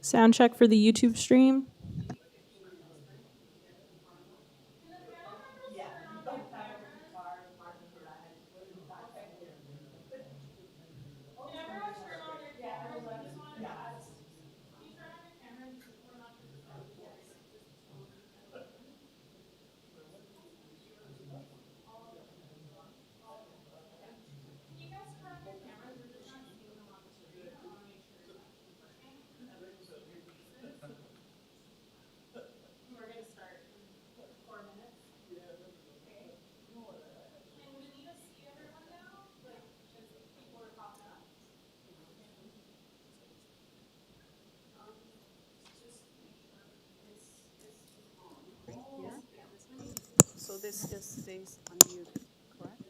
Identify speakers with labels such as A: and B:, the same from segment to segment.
A: Sound check for the YouTube stream.
B: So this just stays unmuted, correct?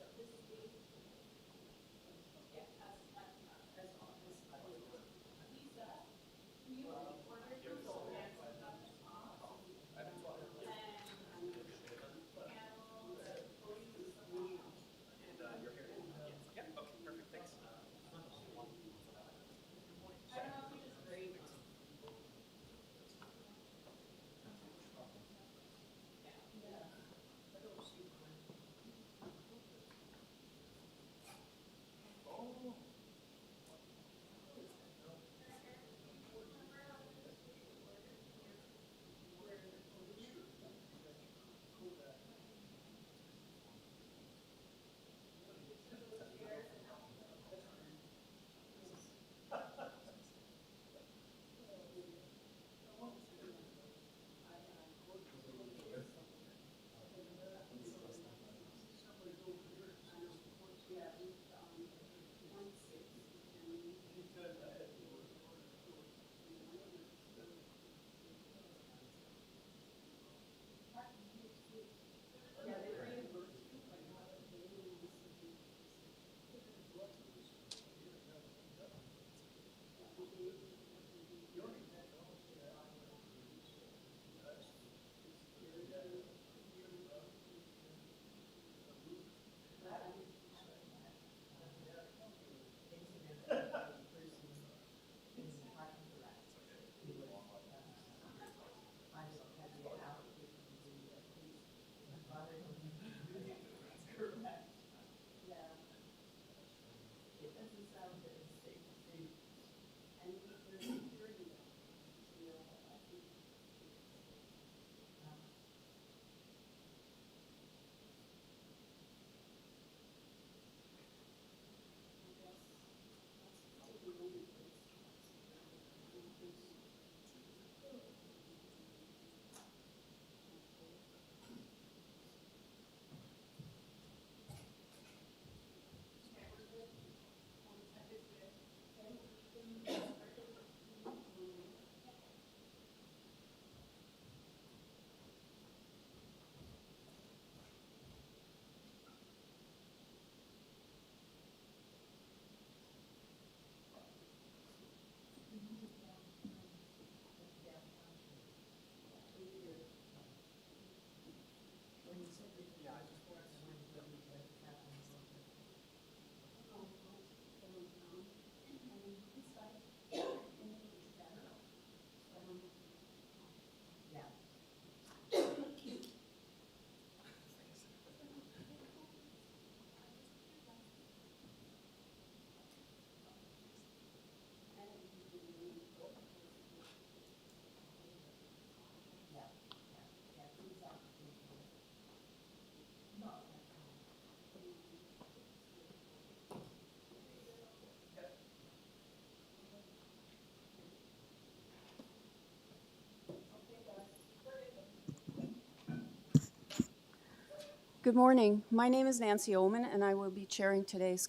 B: Good morning. My name is Nancy Oman, and I will be chairing today's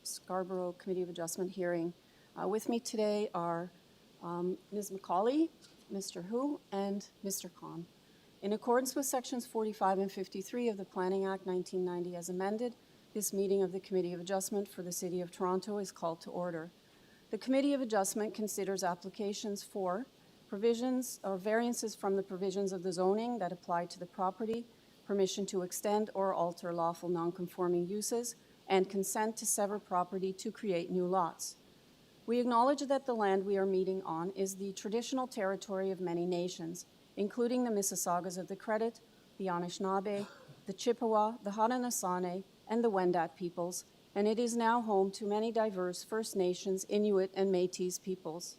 B: Scarborough Committee of Adjustment hearing. With me today are Ms. McCauley, Mr. Hu, and Mr. Khan. In accordance with Sections 45 and 53 of the Planning Act 1990 as amended, this meeting of the Committee of Adjustment for the City of Toronto is called to order. The Committee of Adjustment considers applications for provisions or variances from the provisions of the zoning that apply to the property, permission to extend or alter lawful nonconforming uses, and consent to sever property to create new lots. We acknowledge that the land we are meeting on is the traditional territory of many nations, including the Mississaugas of the Credit, the Anishinaabe, the Chippewa, the Haudenosaunee, and the Wendat peoples, and it is now home to many diverse First Nations, Inuit, and Métis peoples.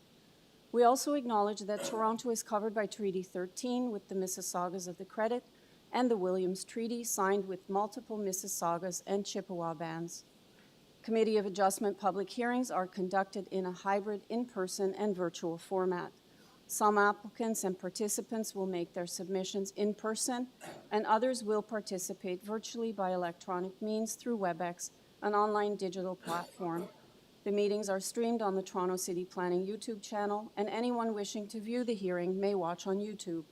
B: We also acknowledge that Toronto is covered by Treaty 13 with the Mississaugas of the Credit and the Williams Treaty signed with multiple Mississaugas and Chippewa bands. Committee of Adjustment public hearings are conducted in a hybrid in-person and virtual format. Some applicants and participants will make their submissions in person, and others will participate virtually by electronic means through WebEx, an online digital platform. The meetings are streamed on the Toronto City Planning YouTube channel, and anyone wishing to view the hearing may watch on YouTube.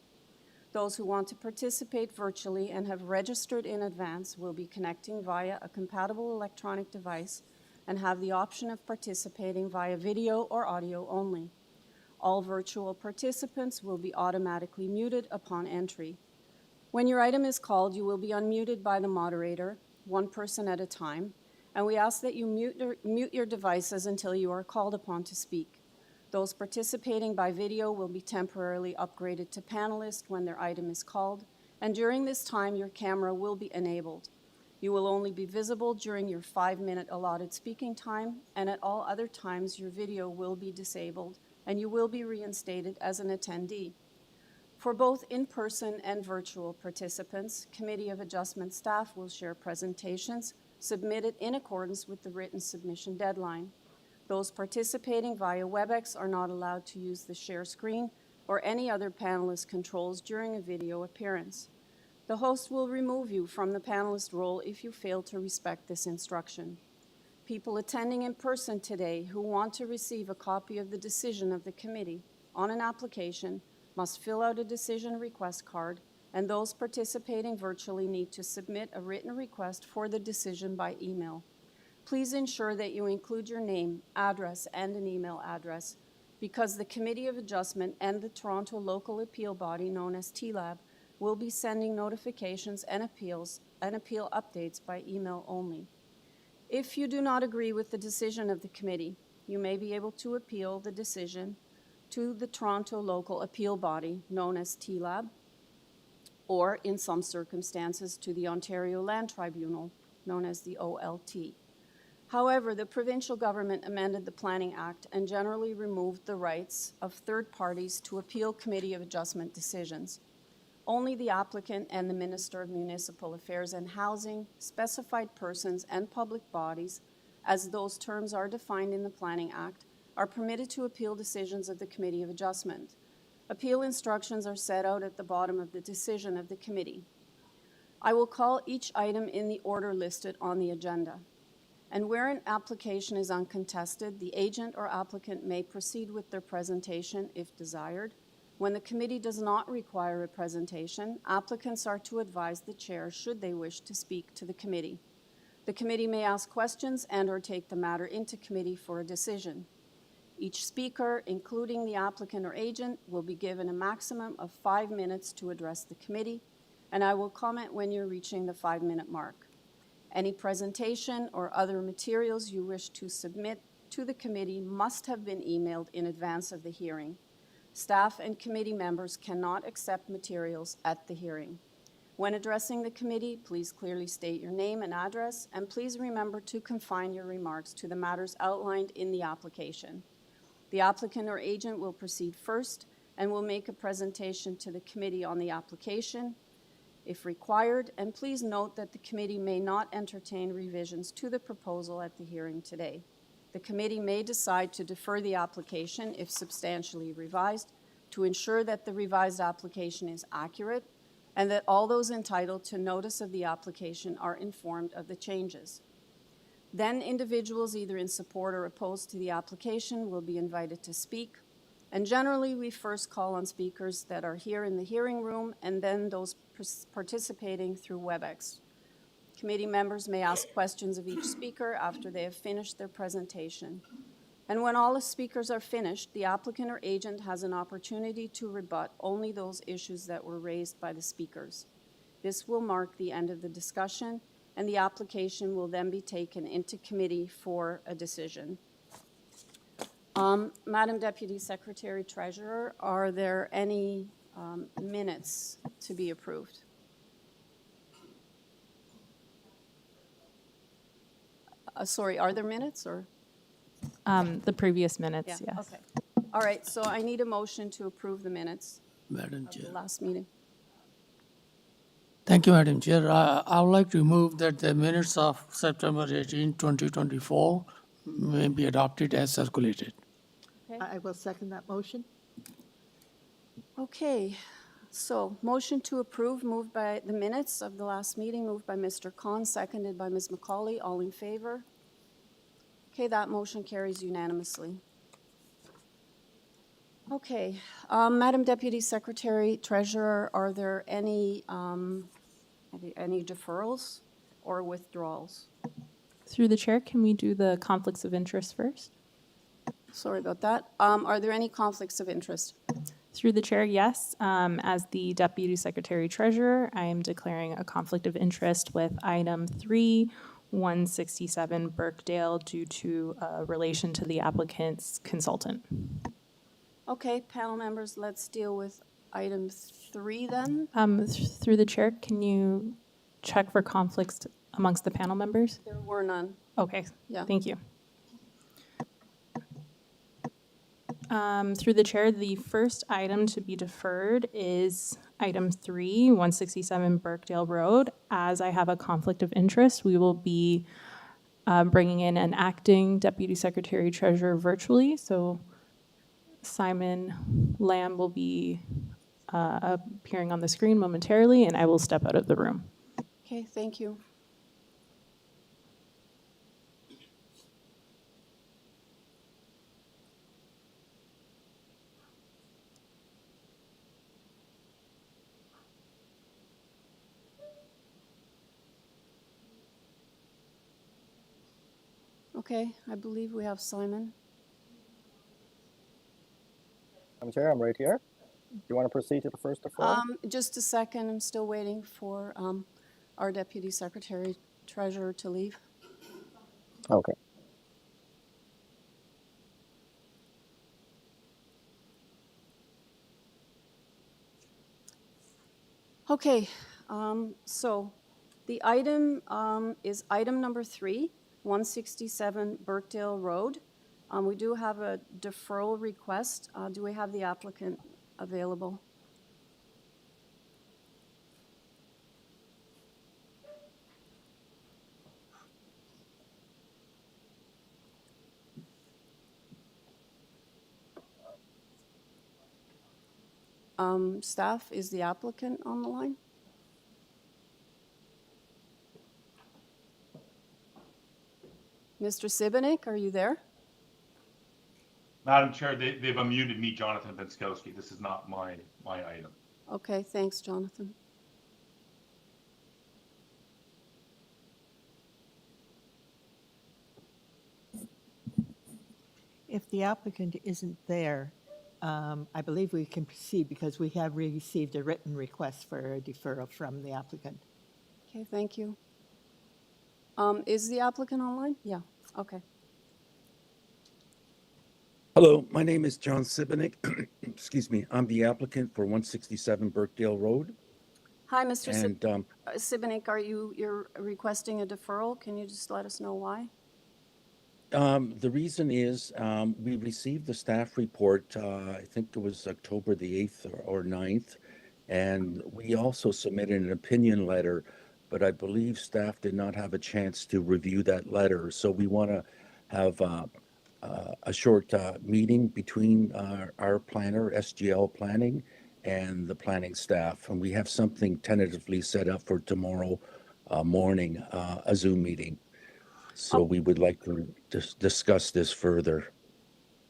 B: Those who want to participate virtually and have registered in advance will be connecting via a compatible electronic device and have the option of participating via video or audio only. All virtual participants will be automatically muted upon entry. When your item is called, you will be unmuted by the moderator, one person at a time, and we ask that you mute your devices until you are called upon to speak. Those participating by video will be temporarily upgraded to panelist when their item is called, and during this time, your camera will be enabled. You will only be visible during your 5-minute allotted speaking time, and at all other times, your video will be disabled, and you will be reinstated as an attendee. For both in-person and virtual participants, Committee of Adjustment staff will share presentations submitted in accordance with the written submission deadline. Those participating via WebEx are not allowed to use the share screen or any other panelist controls during a video appearance. The host will remove you from the panelist role if you fail to respect this instruction. People attending in person today who want to receive a copy of the decision of the committee on an application must fill out a decision request card, and those participating virtually need to submit a written request for the decision by email. Please ensure that you include your name, address, and an email address, because the Committee of Adjustment and the Toronto local appeal body known as TLAB will be sending notifications and appeal updates by email only. If you do not agree with the decision of the committee, you may be able to appeal the decision to the Toronto local appeal body known as TLAB, or in some circumstances to the Ontario Land Tribunal known as the OLT. However, the provincial government amended the Planning Act and generally removed the rights of third parties to appeal Committee of Adjustment decisions. Only the applicant and the Minister of Municipal Affairs and Housing, specified persons, and public bodies, as those terms are defined in the Planning Act, are permitted to appeal decisions of the Committee of Adjustment. Appeal instructions are set out at the bottom of the decision of the committee. I will call each item in the order listed on the agenda. And where an application is uncontested, the agent or applicant may proceed with their presentation if desired. When the committee does not require a presentation, applicants are to advise the chair should they wish to speak to the committee. The committee may ask questions and/or take the matter into committee for a decision. Each speaker, including the applicant or agent, will be given a maximum of 5 minutes to address the committee, and I will comment when you're reaching the 5-minute mark. Any presentation or other materials you wish to submit to the committee must have been emailed in advance of the hearing. Staff and committee members cannot accept materials at the hearing. When addressing the committee, please clearly state your name and address, and please remember to confine your remarks to the matters outlined in the application. The applicant or agent will proceed first and will make a presentation to the committee on the application, if required, and please note that the committee may not entertain revisions to the proposal at the hearing today. The committee may decide to defer the application if substantially revised to ensure that the revised application is accurate and that all those entitled to notice of the application are informed of the changes. Then individuals either in support or opposed to the application will be invited to speak, and generally we first call on speakers that are here in the hearing room and then those participating through WebEx. Committee members may ask questions of each speaker after they have finished their presentation. And when all the speakers are finished, the applicant or agent has an opportunity to rebut only those issues that were raised by the speakers. This will mark the end of the discussion, and the application will then be taken into committee for a decision. Madam Deputy Secretary Treasurer, are there any minutes to be approved? Sorry, are there minutes or?
A: The previous minutes,
B: Yeah,
A: yes.
B: okay. All right, so I need a motion to approve the minutes
C: Madam
B: of the
C: Chair.
B: last meeting.
C: Thank you, Madam Chair. I would like to move that the minutes of September 18, 2024 may be adopted as circulated.
B: Okay.
D: I will second that motion.
B: Okay, so motion to approve, moved by the minutes of the last meeting, moved by Mr. Khan, seconded by Ms. McCauley. All in favor? Okay, that motion carries unanimously. Okay, Madam Deputy Secretary Treasurer, are there any deferrals or withdrawals?
A: Through the chair, can we do the conflicts of interest first?
B: Sorry about that. Are there any conflicts of interest?
A: Through the chair, yes. As the Deputy Secretary Treasurer, I am declaring a conflict of interest with item 3, 167 Birkdale due to relation to the applicant's consultant.
B: Okay, panel members, let's deal with item 3 then.
A: Through the chair, can you check for conflicts amongst the panel members?
B: There were none.
A: Okay,
B: Yeah.
A: thank you. Through the chair, the first item to be deferred is item 3, 167 Birkdale Road. As I have a conflict of interest, we will be bringing in an acting Deputy Secretary Treasurer virtually. So Simon Lamb will be appearing on the screen momentarily, and I will step out of the room.
B: Okay, thank you. Okay, I believe we have Simon.
E: Madam Chair, I'm right here. Do you want to proceed to the first deferral?
B: Just a second, I'm still waiting for our Deputy Secretary Treasurer to leave.
E: Okay.
B: Okay, so the item is item number 3, 167 Birkdale Road. We do have a deferral request. Do we have the applicant available? Staff, is the applicant on the line? Mr. Sibinik, are you there?
F: Madam Chair, they've unmuted me, Jonathan Benskowski. This is not my item.
B: Okay, thanks, Jonathan.
D: If the applicant isn't there, I believe we can proceed because we have received a written request for a deferral from the applicant.
B: Okay, thank you. Is the applicant online? Yeah, okay.
G: Hello, my name is John Sibinik. Excuse me, I'm the applicant for 167 Birkdale Road.
B: Hi, Mr.
G: And
B: Sibinik, you're requesting a deferral? Can you just let us know why?
G: the reason is we received the staff report, I think it was October the 8th or 9th, and we also submitted an opinion letter, but I believe staff did not have a chance to review that letter. So we want to have a short meeting between our planner, SGL Planning, and the planning staff. And we have something tentatively set up for tomorrow morning, a Zoom meeting. So we would like to discuss this further.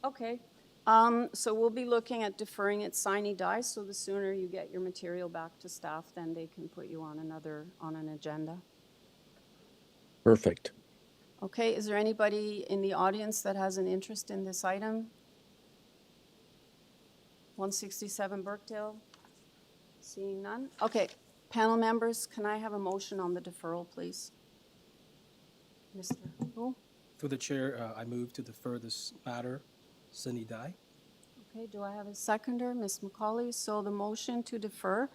B: Okay. So we'll be looking at deferring it sine die, so the sooner you get your material back to staff, then they can put you on an agenda.
G: Perfect.
B: Okay, is there anybody in the audience that has an interest in this item? 167 Birkdale? Seeing none? Okay, panel members, can I have a motion on the deferral, please? Mr. Who?
H: Through the chair, I move to defer this matter Sunny Die.
B: Okay, do I have a seconder? Ms. McCauley. So the motion to defer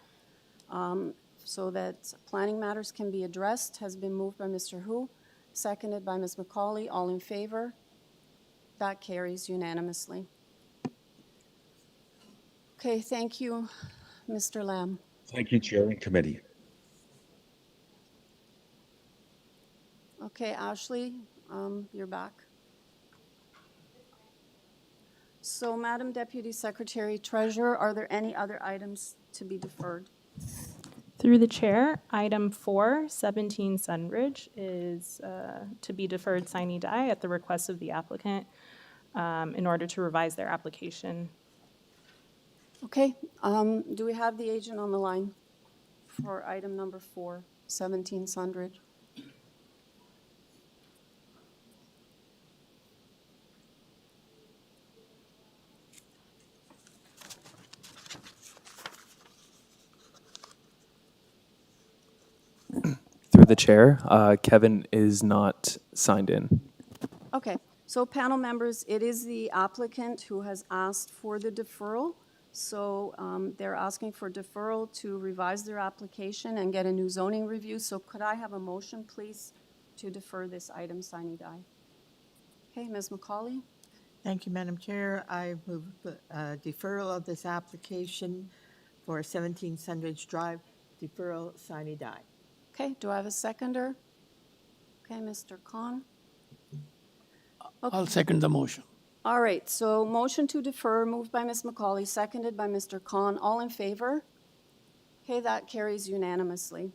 B: so that planning matters can be addressed has been moved by Mr. Hu, seconded by Ms. McCauley. All in favor? That carries unanimously. Okay, thank you, Mr. Lamb.
G: Thank you, Chair and Committee.
B: Okay, Ashley, you're back. So, Madam Deputy Secretary Treasurer, are there any other items to be deferred?
A: Through the chair, item 4, 17 Sunridge, is to be deferred sine die at the request of the applicant in order to revise their application.
B: Okay, do we have the agent on the line for item number 4, 17 Sunridge?
I: Through the chair, Kevin is not signed in.
B: Okay, so panel members, it is the applicant who has asked for the deferral. So they're asking for deferral to revise their application and get a new zoning review. So could I have a motion, please, to defer this item sine die? Okay, Ms. McCauley?
D: Thank you, Madam Chair. I move deferral of this application for 17 Sunridge Drive, deferral sine die.
B: Okay, do I have a seconder? Okay, Mr. Khan?
C: I'll second the motion.
B: All right, so motion to defer, moved by Ms. McCauley, seconded by Mr. Khan. All in favor? Okay, that carries unanimously.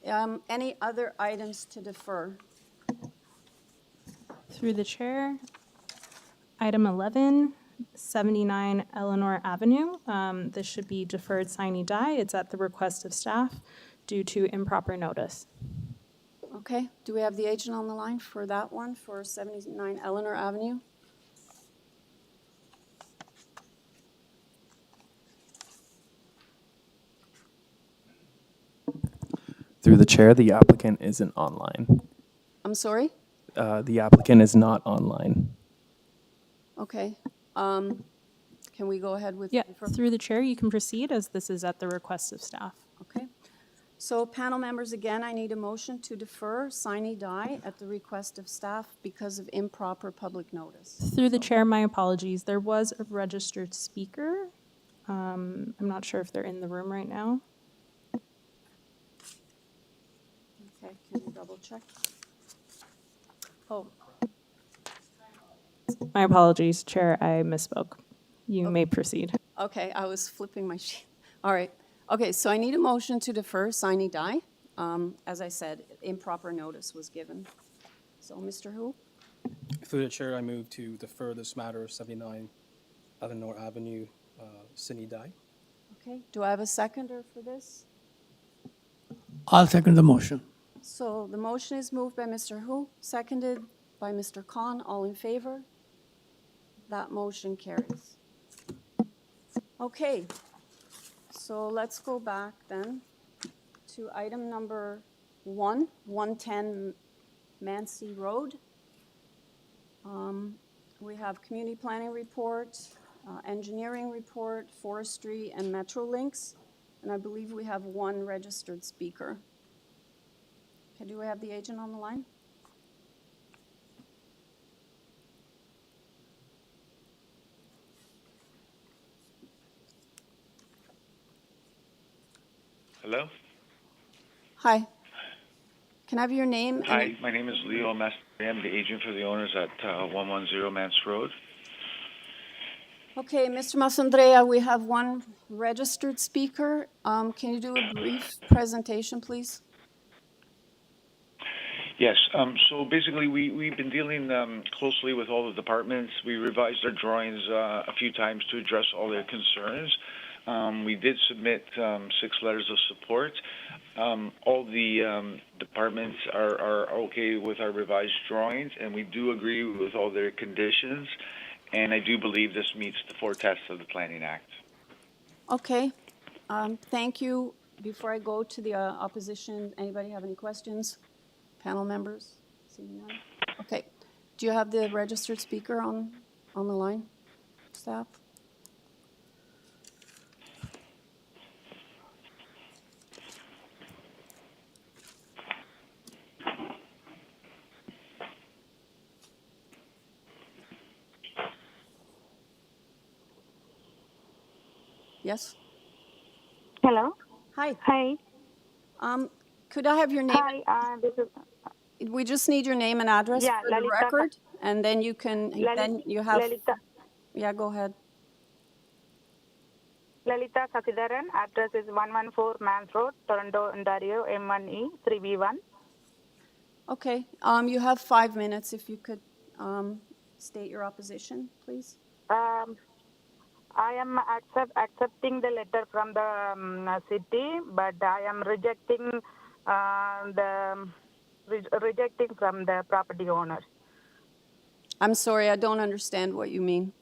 B: Any other items to defer?
A: Through the chair, item 11, 79 Eleanor Avenue. This should be deferred sine die. It's at the request of staff due to improper notice.
B: Okay, do we have the agent on the line for that one, for 79 Eleanor Avenue?
I: Through the chair, the applicant isn't online.
B: I'm sorry?
I: The applicant is not online.
B: Okay. Can we go ahead with?
A: Yeah, through the chair, you can proceed as this is at the request of staff.
B: Okay. So panel members, again, I need a motion to defer sine die at the request of staff because of improper public notice.
A: Through the chair, my apologies. There was a registered speaker. I'm not sure if they're in the room right now.
B: Okay, can you double check?
A: Oh. My apologies, Chair, I misspoke. You may proceed.
B: Okay, I was flipping my sheet. All right. Okay, so I need a motion to defer sine die. As I said, improper notice was given. So, Mr. Hu?
H: Through the chair, I move to defer this matter of 79 Eleanor Avenue, Sunny Die.
B: Okay, do I have a seconder for this?
C: I'll second the motion.
B: So the motion is moved by Mr. Hu, seconded by Mr. Khan. All in favor? That motion carries. Okay, so let's go back then to item number 1, 110 Mancy Road. We have community planning report, engineering report, forestry, and Metrolinks. And I believe we have one registered speaker. Okay, do we have the agent on the line?
J: Hello?
B: Hi. Can I have your name?
J: Hi, my name is Leo Mestre. I'm the agent for the owners at 110 Mance Road.
B: Okay, Mr. Masandrea, we have one registered speaker. Can you do a brief presentation, please?
J: Yes, so basically we've been dealing closely with all the departments. We revised our drawings a few times to address all their concerns. We did submit 6 letters of support. All the departments are okay with our revised drawings, and we do agree with all their conditions. And I do believe this meets the 4 tests of the Planning Act.
B: Okay, thank you. Before I go to the opposition, anybody have any questions? Panel members? Seeing none? Okay, do you have the registered speaker on the line? Staff? Yes?
K: Hello.
B: Hi.
K: Hi.
B: Could I have your name?
K: Hi. This is
B: We just need your name and address
K: yeah,
B: for the record, and then you can, then you have, yeah, go ahead.
K: Lalita Sasidharan. Address is 114 Mans Road, Toronto, Ontario, M1E 3B1.
B: Okay, you have 5 minutes if you could state your opposition, please.
K: I am accepting the letter from the city, but I am rejecting rejecting from the property owners.
B: I'm sorry, I don't understand what you mean.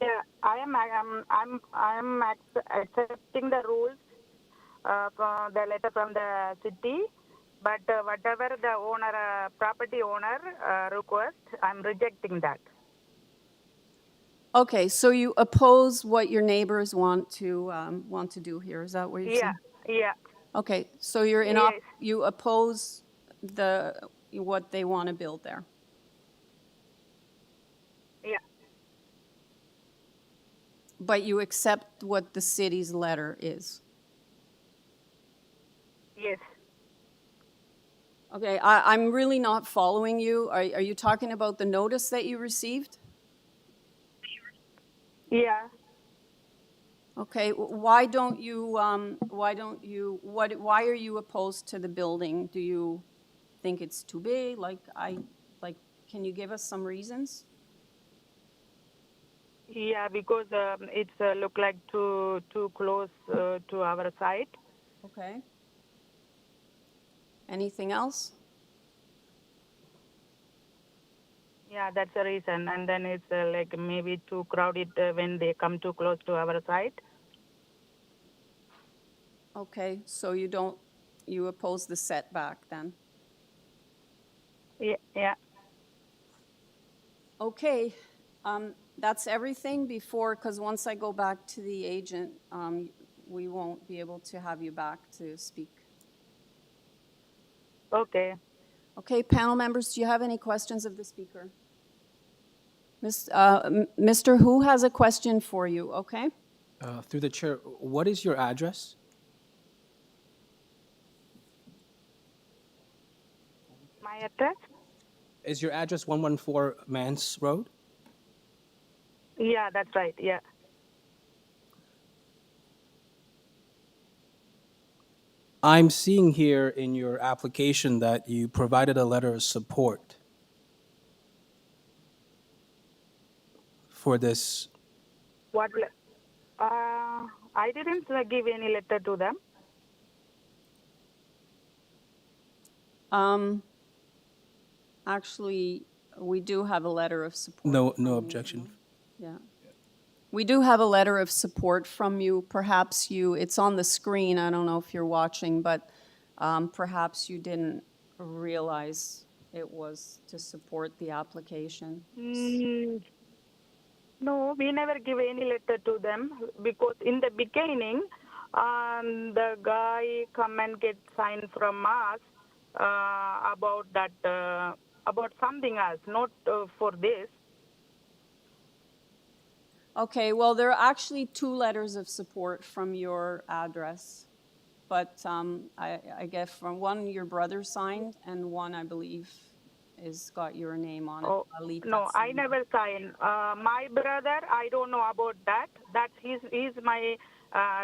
K: Yeah, I'm accepting the rules for the letter from the city, but whatever the owner, property owner request, I'm rejecting that.
B: Okay, so you oppose what your neighbors want to do here. Is that what you're saying?
K: Yeah.
B: Okay, so you're
K: Yes.
B: you oppose what they want to build there.
K: Yeah.
B: But you accept what the city's letter is.
K: Yes.
B: Okay, I'm really not following you. Are you talking about the notice that you received?
K: Yeah.
B: Okay, why are you opposed to the building? Do you think it's too big? Can you give us some reasons?
K: Yeah, because it's look like too close to our site.
B: Okay. Anything else?
K: Yeah, that's the reason. And then it's like maybe too crowded when they come too close to our site.
B: Okay, so you oppose the setback then?
K: Yeah.
B: Okay, that's everything because once I go back to the agent, we won't be able to have you back to speak.
K: Okay.
B: Okay, panel members, do you have any questions of the speaker? Mr. Hu has a question for you, okay?
H: Through the chair, what is your address?
K: My address?
H: Is your address 114 Mans Road?
K: Yeah, that's right. Yeah.
H: I'm seeing here in your application that you provided a letter of support for this.
K: What? I didn't give any letter to them.
B: Actually, we do have a letter of support.
H: No objection.
B: Yeah. We do have a letter of support from you. Perhaps it's on the screen. I don't know if you're watching, but perhaps you didn't realize it was to support the application.
K: No, we never give any letter to them because in the beginning, the guy come and get signed from us about that, about something else, not for this.
B: Okay, well, there are actually 2 letters of support from your address. But I get from one your brother signed, and one I believe is got your name on it.
K: Oh, no, I never signed. My brother, I don't know about that. That's he's my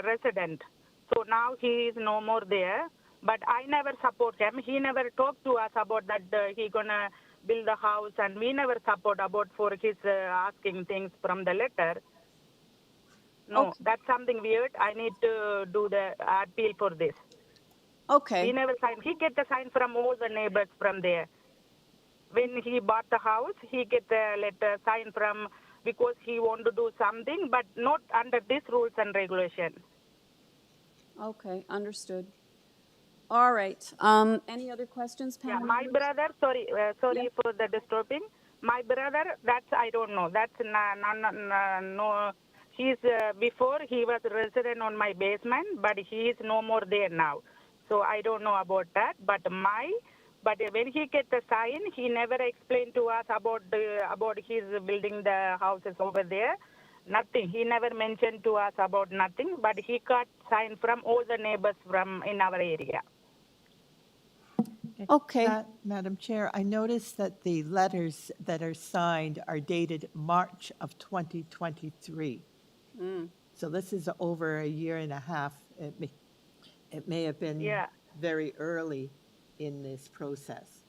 K: resident. So now he is no more there. But I never support him. He never talked to us about that he gonna build a house, and we never support about for his asking things from the letter. No, that's something weird. I need to do the appeal for this.
B: Okay.
K: He never signed. He get the sign from all the neighbors from there. When he bought the house, he get the letter signed from because he want to do something, but not under these rules and regulation.
B: Okay, understood. All right. Any other questions, panel
K: Yeah, my
B: members?
K: brother. Sorry for the disturbing. My brother, that's I don't know. That's no. He's before he was resident on my basement, but he is no more there now. So I don't know about that. But when he get the sign, he never explained to us about his building the houses over there. Nothing. He never mentioned to us about nothing. But he got sign from all the neighbors from in our area.
B: Okay.
D: Madam Chair, I noticed that the letters that are signed are dated March of 2023. So this is over a year and a half. It may have been
K: Yeah.
D: very early in this process.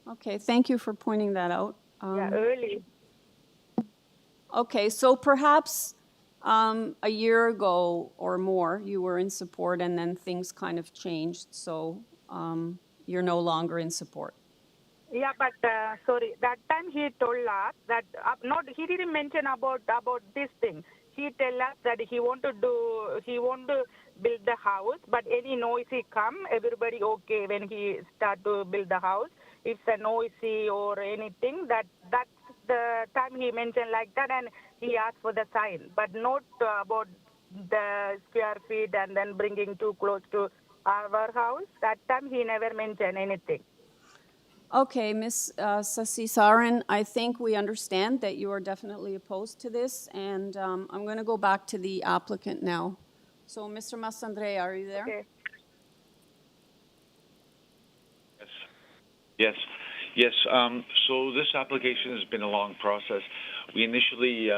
B: Okay, thank you for pointing that out.
K: Yeah, early.
B: Okay, so perhaps a year ago or more, you were in support and then things kind of changed, so you're no longer in support.
K: Yeah, but sorry, that time he told us that not he didn't mention about this thing. He tell us that he want to build the house, but any noisy come, everybody okay when he start to build the house. If it's a noisy or anything, that's the time he mentioned like that, and he asked for the sign, but not about the square feet and then bringing too close to our house. That time he never mentioned anything.
B: Okay, Ms. Sasisaran, I think we understand that you are definitely opposed to this, and I'm going to go back to the applicant now. So, Mr. Massandre, are you there?
K: Okay.
J: Yes. Yes. So this application has been a long process. We initially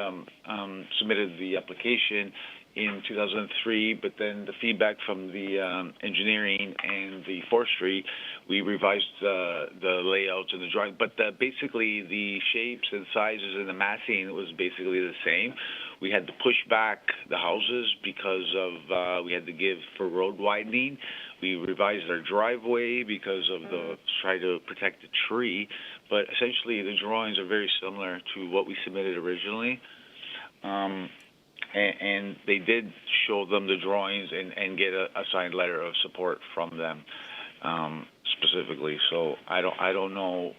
J: submitted the application in 2003, but then the feedback from the engineering and the forestry, we revised the layouts and the drawing. But basically, the shapes and sizes and the massing was basically the same. We had to push back the houses because of we had to give for road widening. We revised our driveway because of the try to protect the tree. But essentially, the drawings are very similar to what we submitted originally. And they did show them the drawings and get a signed letter of support from them specifically. So I don't know.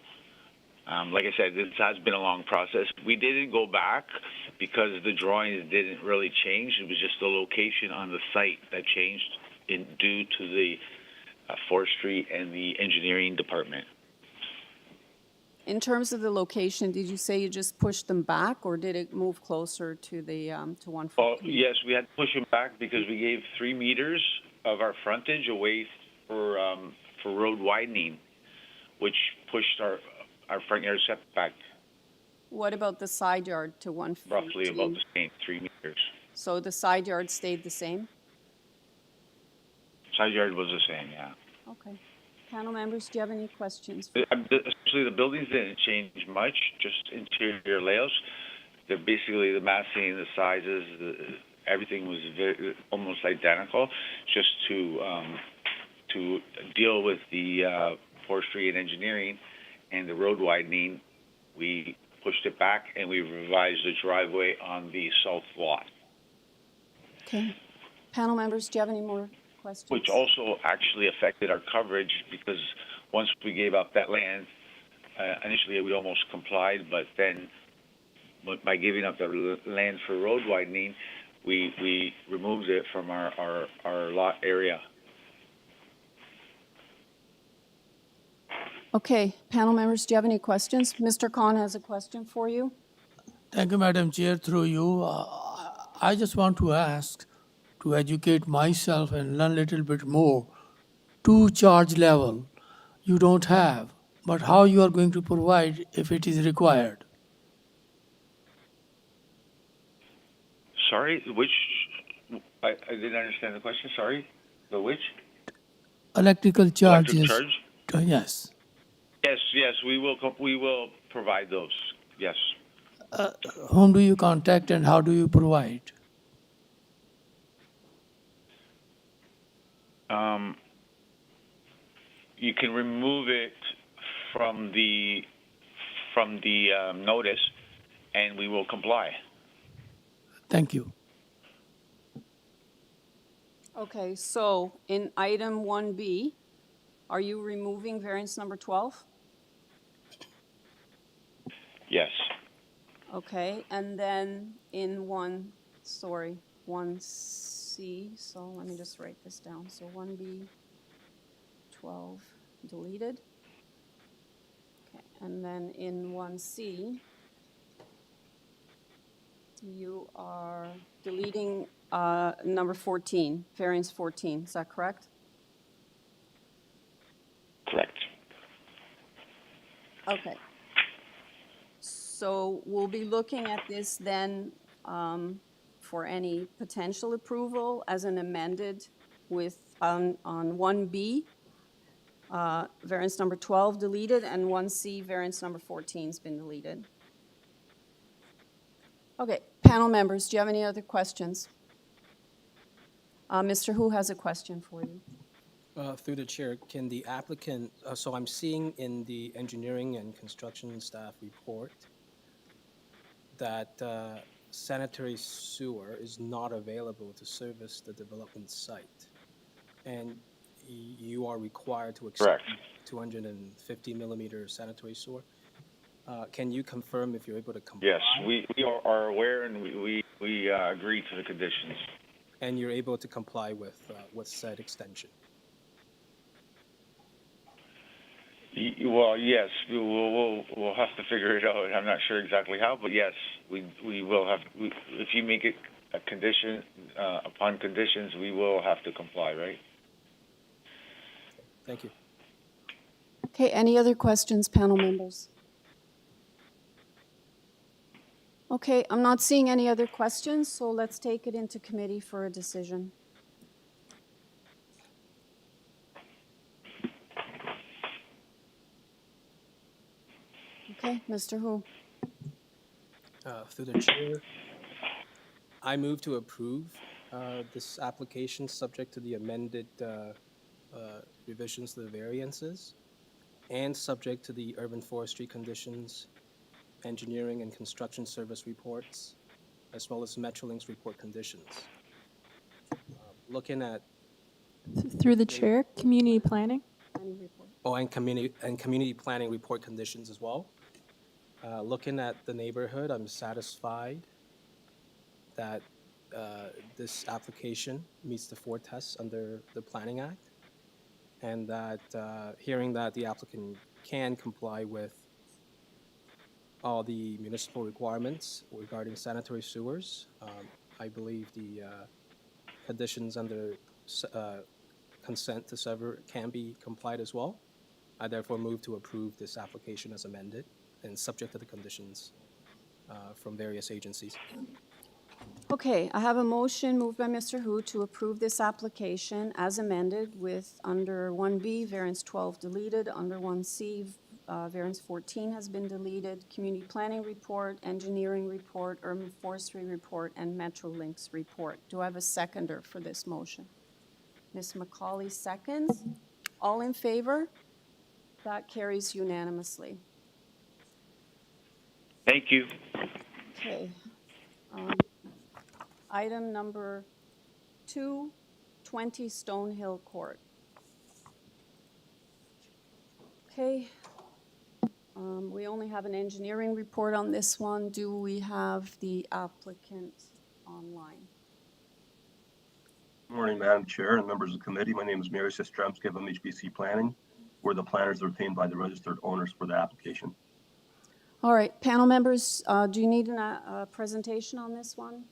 J: Like I said, this has been a long process. We didn't go back because the drawings didn't really change. It was just the location on the site that changed due to the forestry and the engineering department.
B: In terms of the location, did you say you just pushed them back, or did it move closer to the to 114?
J: Oh, yes, we had to push them back because we gave 3 meters of our frontage away for road widening, which pushed our front yard setback
B: What about the side yard to 114?
J: roughly about the same, 3 meters.
B: So the side yard stayed the same?
J: Side yard was the same, yeah.
B: Okay. Panel members, do you have any questions?
J: Essentially, the buildings didn't change much, just interior layouts. They're basically the massing, the sizes, everything was almost identical, just to deal with the forestry and engineering and the road widening. We pushed it back and we revised the driveway on the south lot.
B: Okay. Panel members, do you have any more questions?
J: Which also actually affected our coverage because once we gave up that land, initially we almost complied, but then by giving up the land for road widening, we removed it from our lot area.
B: Okay. Panel members, do you have any questions? Mr. Khan has a question for you.
C: Thank you, Madam Chair. Through you, I just want to ask to educate myself and learn a little bit more. 2 charge level you don't have, but how you are going to provide if it is required?
J: Sorry, which? I didn't understand the question. Sorry, the which?
C: Electrical charges.
J: Electric charge?
C: Yes.
J: Yes, we will provide those. Yes.
C: Whom do you contact and how do you provide?
J: You can remove it from the notice, and we will comply.
C: Thank you.
B: Okay, so in item 1B, are you removing variance number 12?
J: Yes.
B: Okay, and then in 1C, so let me just write this down. So 1B, 12 deleted. Okay, and then in 1C, you are deleting number 14, variance 14, is that correct?
J: Correct.
B: Okay. So we'll be looking at this then for any potential approval as an amended with, on 1B, variance number 12 deleted, and 1C, variance number 14 has been deleted. Okay, panel members, do you have any other questions? Mr. Hu has a question for you.
H: Through the chair, can the applicant, so I'm seeing in the engineering and construction staff report that sanitary sewer is not available to service the development site. And you are required to accept
J: Correct.
H: 250 millimeter sanitary sewer. Can you confirm if you're able to comply?
J: Yes, we are aware, and we agree to the conditions.
H: And you're able to comply with said extension?
J: Well, yes, we'll have to figure it out. I'm not sure exactly how, but yes, we will have. If you make it a condition upon conditions, we will have to comply, right?
H: Thank you.
B: Okay, any other questions, panel members? Okay, I'm not seeing any other questions, so let's take it into committee for a decision. Okay, Mr. Hu.
H: Through the chair, I move to approve this application subject to the amended revisions to the variances and subject to the urban forestry conditions, engineering and construction service reports, as well as Metrolinx report conditions. Looking at
A: Through the chair, community planning.
H: and community planning report conditions as well. Looking at the neighborhood, I'm satisfied that this application meets the 4 tests under the Planning Act, and that hearing that the applicant can comply with all the municipal requirements regarding sanitary sewers. I believe the conditions under consent to sever can be complied as well. I therefore move to approve this application as amended and subject to the conditions from various agencies.
B: Okay, I have a motion moved by Mr. Hu to approve this application as amended with under 1B, variance 12 deleted, under 1C, variance 14 has been deleted, community planning report, engineering report, urban forestry report, and Metrolinx report. Do I have a seconder for this motion? Ms. McCauley seconds. All in favor? That carries unanimously.
J: Thank you.
B: Okay. Item number 2, 20 Stonehill Court. Okay. We only have an engineering report on this one. Do we have the applicant online?
L: Good morning, Madam Chair and members of the committee. My name is Mary Sistremski of MHBC Planning. We're the planners retained by the registered owners for the application.
B: All right, panel members, do you need a presentation on this one?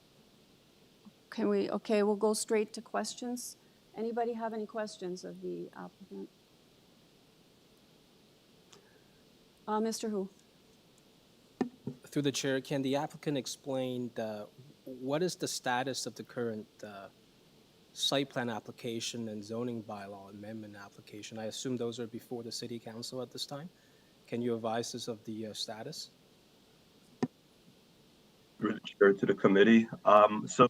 B: Okay, we'll go straight to questions. Anybody have any questions of the applicant? Mr. Hu.
H: Through the chair, can the applicant explain what is the status of the current site plan application and zoning bylaw amendment application? I assume those are before the city council at this time. Can you advise us of the status?
L: Through the chair to the committee. So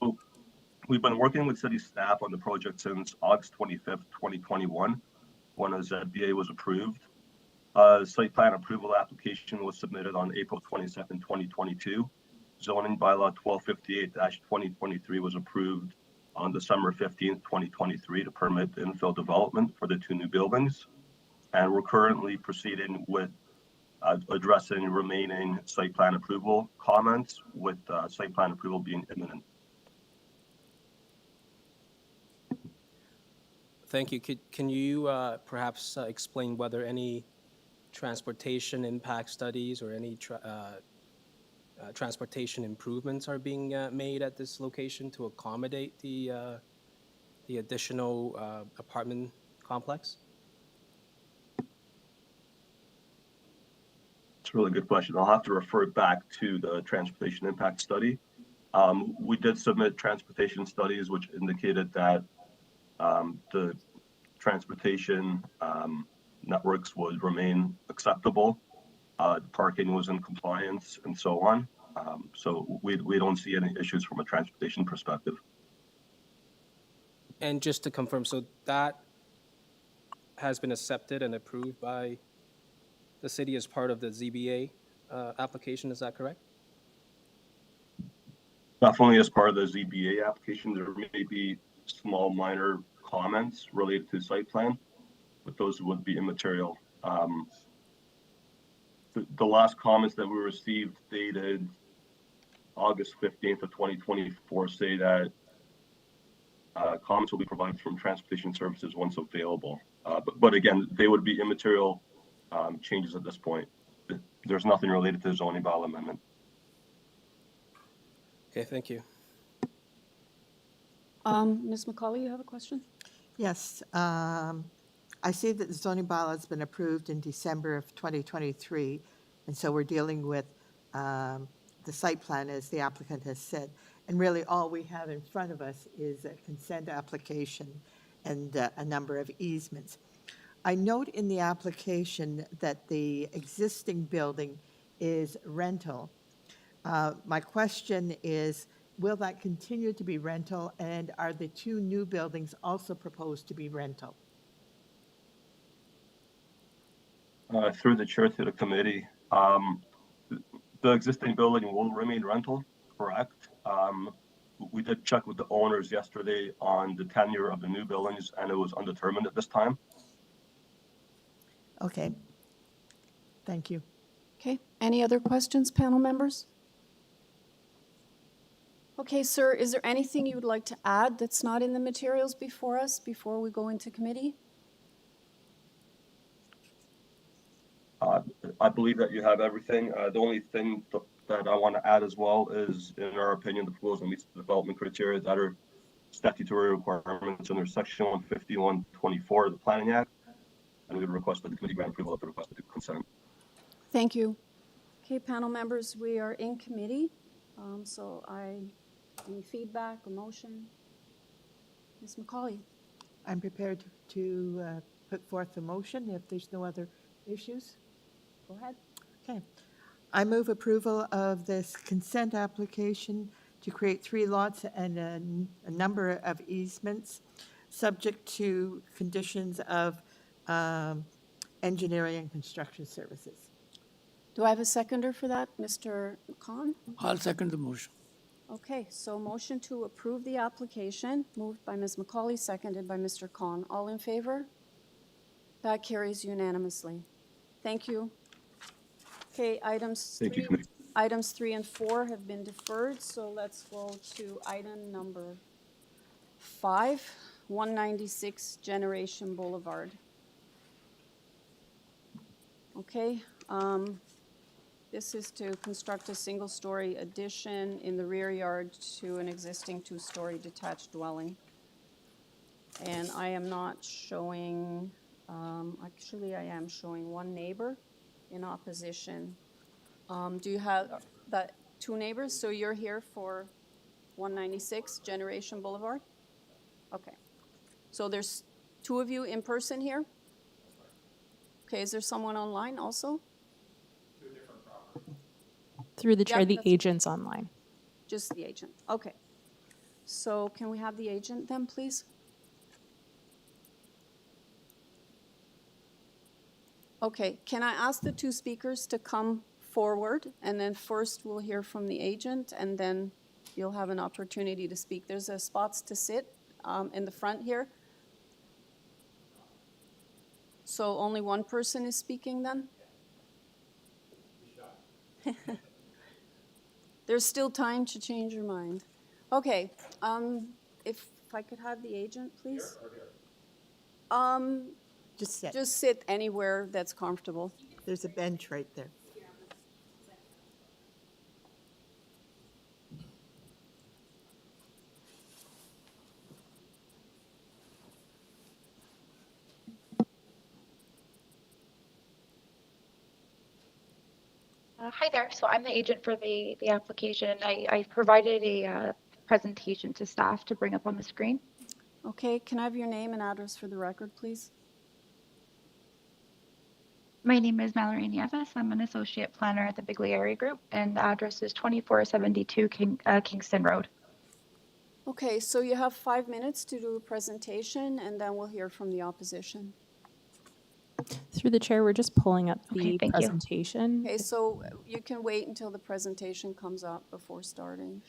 L: we've been working with city staff on the project since August 25th, 2021, when a ZBA was approved. Site plan approval application was submitted on April 22nd, 2022. Zoning bylaw 1258-2023 was approved on December 15th, 2023 to permit infill development for the 2 new buildings. And we're currently proceeding with addressing remaining site plan approval comments, with site plan approval being imminent.
H: Thank you. Can you perhaps explain whether any transportation impact studies or any transportation improvements are being made at this location to accommodate the additional apartment complex?
L: It's a really good question. I'll have to refer back to the transportation impact study. We did submit transportation studies which indicated that the transportation networks would remain acceptable. Parking was in compliance and so on. So we don't see any issues from a transportation perspective.
H: And just to confirm, so that has been accepted and approved by the city as part of the ZBA application, is that correct?
L: Definitely as part of the ZBA application, there may be small minor comments related to site plan, but those would be immaterial. The last comments that we received dated August 15th of 2024 say that comments will be provided from transportation services once available. But again, they would be immaterial changes at this point. There's nothing related to the zoning bylaw amendment.
H: Okay, thank you.
B: Ms. McCauley, you have a question?
D: Yes. I see that the zoning bylaw has been approved in December of 2023, and so we're dealing with the site plan, as the applicant has said. And really, all we have in front of us is a consent application and a number of easements. I note in the application that the existing building is rental. My question is, will that continue to be rental, and are the two new buildings also proposed to be rental?
L: Through the chair to the committee, the existing building will remain rental, correct? We did check with the owners yesterday on the tenure of the new buildings, and it was undetermined at this time.
D: Okay. Thank you.
B: Okay, any other questions, panel members? Okay, sir, is there anything you would like to add that's not in the materials before us, before we go into committee?
L: I believe that you have everything. The only thing that I want to add as well is, in our opinion, the proposal meets the development criteria that are statutory requirements under Section 151-24 of the Planning Act, and we would request that the committee grant approval of the requested consent.
B: Thank you. Okay, panel members, we are in committee, any feedback or motion? Ms. McCauley?
D: I'm prepared to put forth a motion if there's no other issues.
B: Go ahead.
D: Okay. I move approval of this consent application to create 3 lots and a number of easements, subject to conditions of engineering and construction services.
B: Do I have a seconder for that, Mr. Khan?
C: I'll second the motion.
B: Okay, so motion to approve the application, moved by Ms. McCauley, seconded by Mr. Khan. All in favor? That carries unanimously. Thank you. Okay, items 3 and 4 have been deferred, so let's go to item number 5, 196 Generation Boulevard. Okay, this is to construct a single-story addition in the rear yard to an existing 2-story detached dwelling. And I am not showing, actually I am showing one neighbor in opposition. Do you have that 2 neighbors? So you're here for 196 Generation Boulevard? Okay. So there's 2 of you in person here? Okay, is there someone online also?
A: Through the chair,
B: Yeah,
A: the
B: that's-
A: agent's online.
B: Just the agent, okay. So can we have the agent then, please? Okay, can I ask the 2 speakers to come forward, and then first we'll hear from the agent, and then you'll have an opportunity to speak. There's spots to sit in the front here. So only one person is speaking then? There's still time to change your mind. Okay, if I could have the agent, please.
D: Just sit.
B: Just sit anywhere that's comfortable.
D: There's a bench right there.
M: Hi there. So I'm the agent for the application. I provided a presentation to staff to bring up on the screen.
B: Okay, can I have your name and address for the record, please?
M: My name is Mallory Nieves. I'm an associate planner at the Bigley Area Group, and the address is 2472 Kingston Road.
B: Okay, so you have 5 minutes to do a presentation, and then we'll hear from the opposition.
A: Through the chair, we're just pulling up
M: Okay,
A: the
M: thank you.
A: presentation.
B: Okay, so you can wait until the presentation comes up before starting.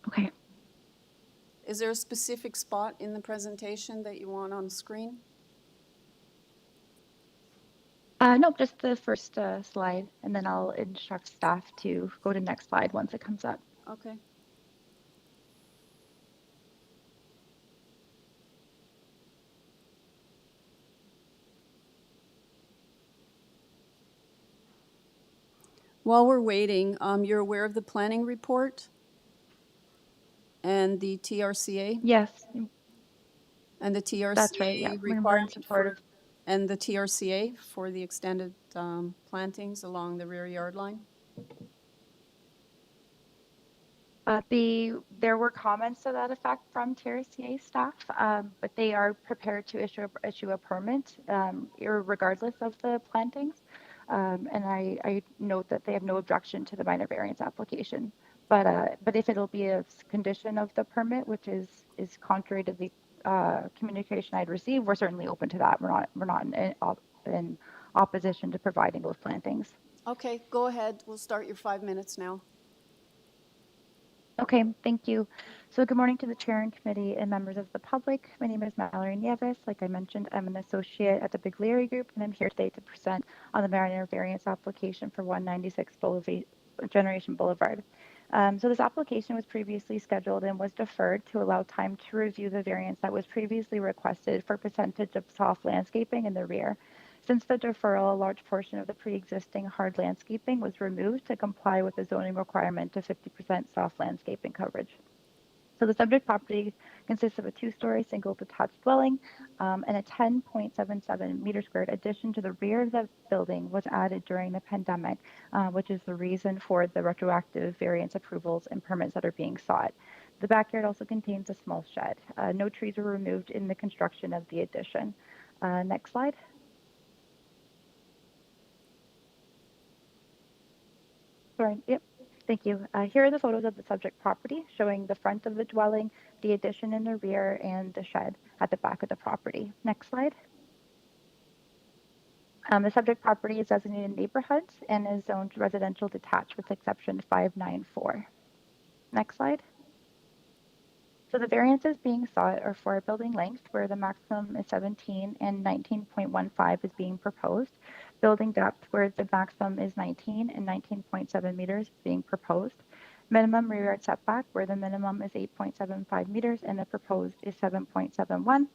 M: Okay.
B: Is there a specific spot in the presentation that you want on screen?
M: No, just the first slide, and then I'll instruct staff to go to next slide once it comes up.
B: Okay. While we're waiting, you're aware of the planning report and the TRCA?
M: Yes,
B: And the TRCA
M: that's right. Yeah, we're in
B: requirement
M: support of.
B: and the TRCA for the extended plantings along the rear yard line?
M: There were comments to that effect from TRCA staff, but they are prepared to issue a permit, regardless of the plantings. And I note that they have no objection to the minor variance application. But if it'll be a condition of the permit, which is contrary to the communication I'd received, we're certainly open to that. We're not in opposition to providing those plantings.
B: Okay, go ahead. We'll start your 5 minutes now.
M: Okay, thank you. So good morning to the chair and committee and members of the public. My name is Mallory Nieves. Like I mentioned, I'm an associate at the Bigley Group, and I'm here today to present on the minor variance application for 196 Generation Boulevard. So this application was previously scheduled and was deferred to allow time to review the variance that was previously requested for percentage of soft landscaping in the rear. Since the deferral, a large portion of the pre-existing hard landscaping was removed to comply with the zoning requirement of 50% soft landscaping coverage. So the subject property consists of a two-story single detached dwelling, and a 10.77 meter squared addition to the rear of the building was added during the pandemic, which is the reason for the retroactive variance approvals and permits that are being sought. The backyard also contains a small shed. No trees were removed in the construction of the addition. Next slide. Sorry, yep, thank you. Here are the photos of the subject property showing the front of the dwelling, the addition in the rear, and the shed at the back of the property. Next slide. The subject property is designated neighborhoods and is zoned residential detached with exception 594. Next slide. So the variances being sought are for building length, where the maximum is 17 and 19.15 is being proposed. Building depth, where the maximum is 19 and 19.7 meters is being proposed. Minimum rear yard setback, where the minimum is 8.75 meters and the proposed is 7.71.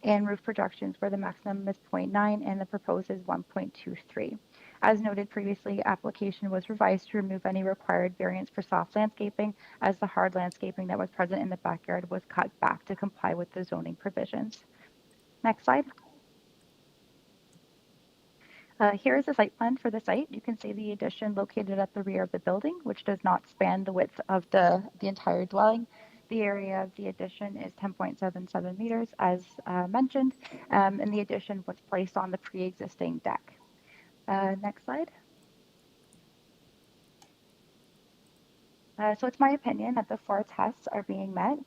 M: And roof projections, where the maximum is 0.9 and the proposed is 1.23. As noted previously, application was revised to remove any required variance for soft landscaping, as the hard landscaping that was present in the backyard was cut back to comply with the zoning provisions. Next slide. Here is the site plan for the site. You can see the addition located at the rear of the building, which does not span the width of the entire dwelling. The area of the addition is 10.77 meters, as mentioned, and the addition was placed on the pre-existing deck. Next slide. So it's my opinion that the four tests are being met.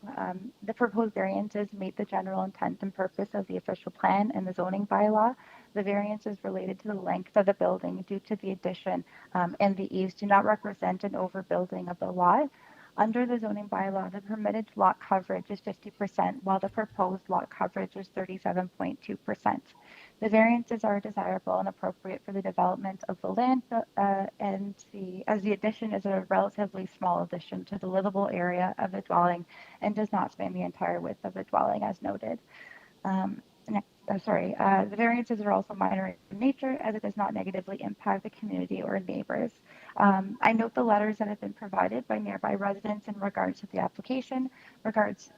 M: The proposed variances meet the general intent and purpose of the official plan and the zoning bylaw. The variances related to the length of the building due to the addition and the eaves do not represent an overbuilding of the lot. Under the zoning bylaw, the permitted lot coverage is 50%, while the proposed lot coverage is 37.2%. The variances are desirable and appropriate for the development of the land, as the addition is a relatively small addition to the livable area of the dwelling and does not span the entire width of the dwelling as noted. The variances are also minor in nature as it does not negatively impact the community or neighbors. I note the letters that have been provided by nearby residents in regards to the application, regards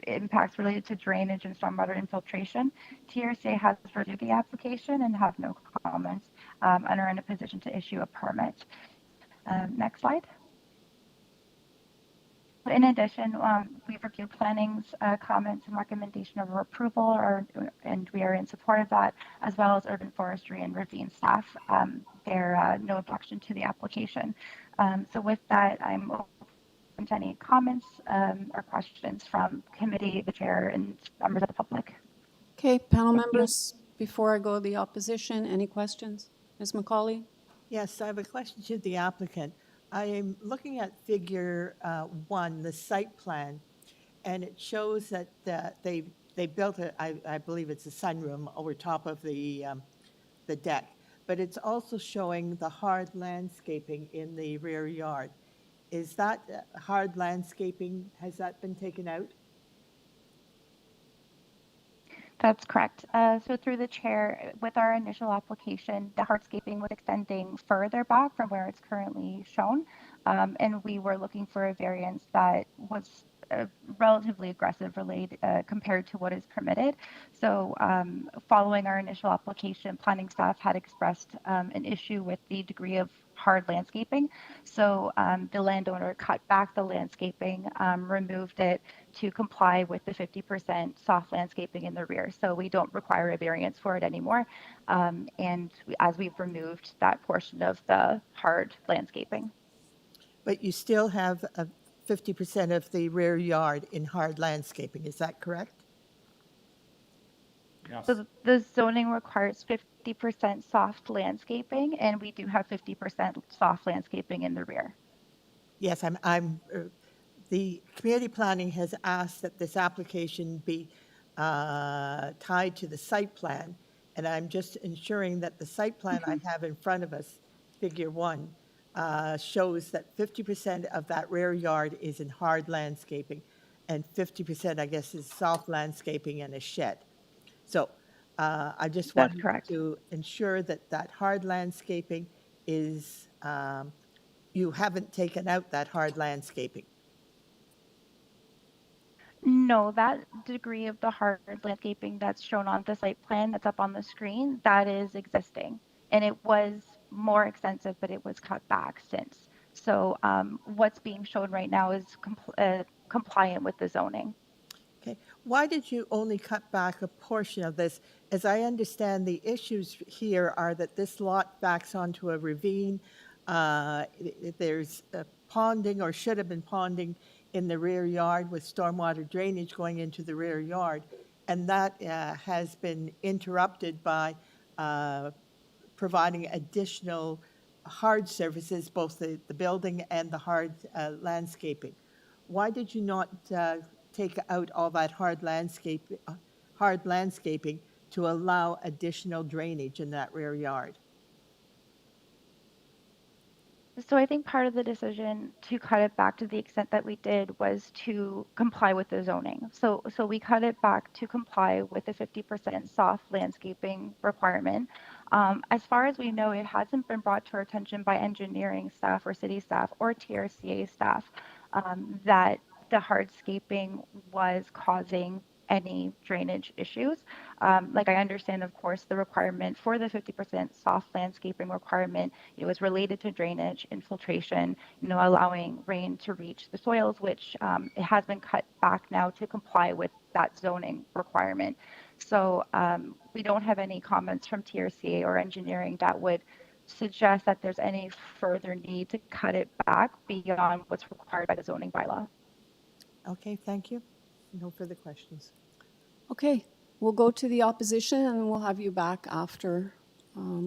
M: impacts related to drainage and stormwater infiltration. TRCA has reviewed the application and have no comments and are in a position to issue a permit. Next slide. In addition, we've reviewed planning's comments and recommendation of approval, and we are in support of that, as well as urban forestry and ravine staff. There no objection to the application. So with that, I'm open to any comments or questions from committee, the chair, and members of the public.
B: Okay, panel members, before I go to the opposition, any questions? Ms. McCauley?
D: Yes, I have a question to the applicant. I am looking at figure 1, the site plan, and it shows that they built I believe it's a sunroom over top of the deck, but it's also showing the hard landscaping in the rear yard. Is that hard landscaping, has that been taken out?
M: That's correct. So through the chair, with our initial application, the hardscaping was extending further back from where it's currently shown. And we were looking for a variance that was relatively aggressive related compared to what is permitted. So following our initial application, planning staff had expressed an issue with the degree of hard landscaping. So the landowner cut back the landscaping, removed it to comply with the 50% soft landscaping in the rear. So we don't require a variance for it anymore. And as we've removed that portion of the hard landscaping.
D: But you still have 50% of the rear yard in hard landscaping, is that correct?
F: Yes.
M: So the zoning requires 50% soft landscaping, and we do have 50% soft landscaping in the rear.
D: Yes, the community planning has asked that this application be tied to the site plan, and I'm just ensuring that the site plan I have in front of us, figure 1, shows that 50% of that rear yard is in hard landscaping, and 50%, I guess, is soft landscaping and a shed. So I just want to ensure that that hard landscaping is, you haven't taken out that hard landscaping.
M: No, that degree of the hard landscaping that's shown on the site plan that's up on the screen, that is existing. And it was more extensive, but it was cut back since. So what's being shown right now is compliant with the zoning.
D: Okay. Why did you only cut back a portion of this? As I understand, the issues here are that this lot backs onto a ravine. There's ponding, or should have been ponding, in the rear yard with stormwater drainage going into the rear yard. And that has been interrupted by providing additional hard surfaces, both the building and the hard landscaping. Why did you not take out all that hard landscaping to allow additional drainage in that rear yard?
M: So I think part of the decision to cut it back to the extent that we did was to comply with the zoning. So we cut it back to comply with the 50% soft landscaping requirement. As far as we know, it hasn't been brought to our attention by engineering staff or city staff or TRCA staff that the hardscaping was causing any drainage issues. Like I understand, of course, the requirement for the 50% soft landscaping requirement, it was related to drainage, infiltration, allowing rain to reach the soils, which it has been cut back now to comply with that zoning requirement. So we don't have any comments from TRCA or engineering that would suggest that there's any further need to cut it back beyond what's required by the zoning bylaw.
D: Okay, thank you. No further questions.
B: Okay, we'll go to the opposition and we'll have you back after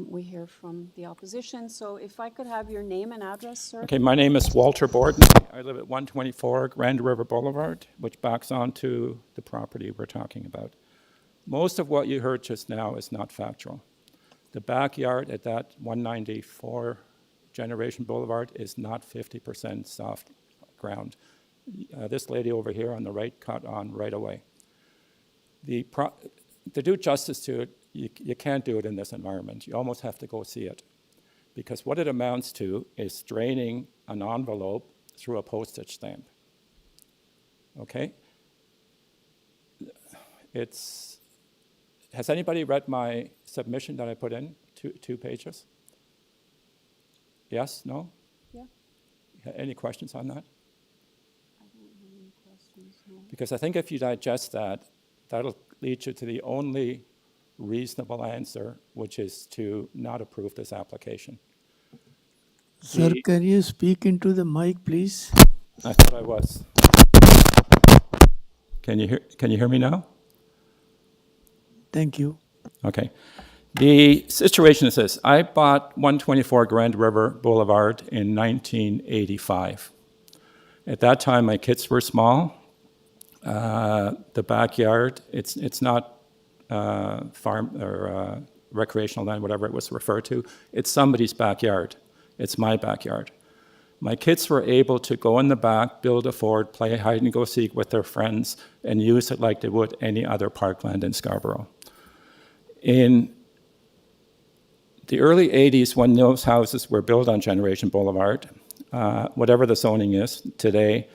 B: we hear from the opposition. So if I could have your name and address, sir.
N: Okay, my name is Walter Borden. I live at 124 Grand River Boulevard, which backs onto the property we're talking about. Most of what you heard just now is not factual. The backyard at that 194 Generation Boulevard is not 50% soft ground. This lady over here on the right caught on right away. To do justice to it, you can't do it in this environment. You almost have to go see it. Because what it amounts to is draining an envelope through a postage stamp. Okay? Has anybody read my submission that I put in? Two pages? Yes? No?
B: Yeah.
N: Any questions on that?
B: I don't have any questions, no.
N: Because I think if you digest that, that'll lead you to the only reasonable answer, which is to not approve this application.
C: Sir, can you speak into the mic, please?
N: I thought I was. Can you hear me now?
C: Thank you.
N: Okay. The situation is this. I bought 124 Grand River Boulevard in 1985. At that time, my kids were small. The backyard, it's not farm or recreational land, whatever it was referred to. It's somebody's backyard. It's my backyard. My kids were able to go in the back, build a fort, play hide and go seek with their friends, and use it like they would any other parkland in Scarborough. In the early 80s, when those houses were built on Generation Boulevard, whatever the zoning is today,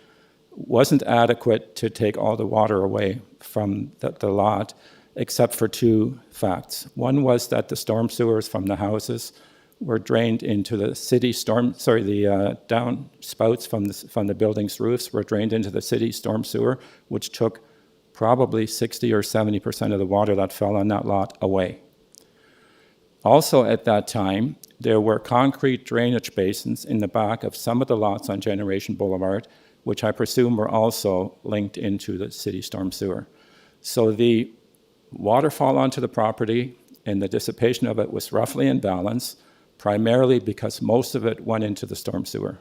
N: wasn't adequate to take all the water away from the lot, except for two facts. One was that the storm sewers from the houses were drained into the city the downspouts from the building's roofs were drained into the city storm sewer, which took probably 60 or 70% of the water that fell on that lot away. Also at that time, there were concrete drainage basins in the back of some of the lots on Generation Boulevard, which I presume were also linked into the city storm sewer. So the waterfall onto the property and the dissipation of it was roughly in balance, primarily because most of it went into the storm sewer.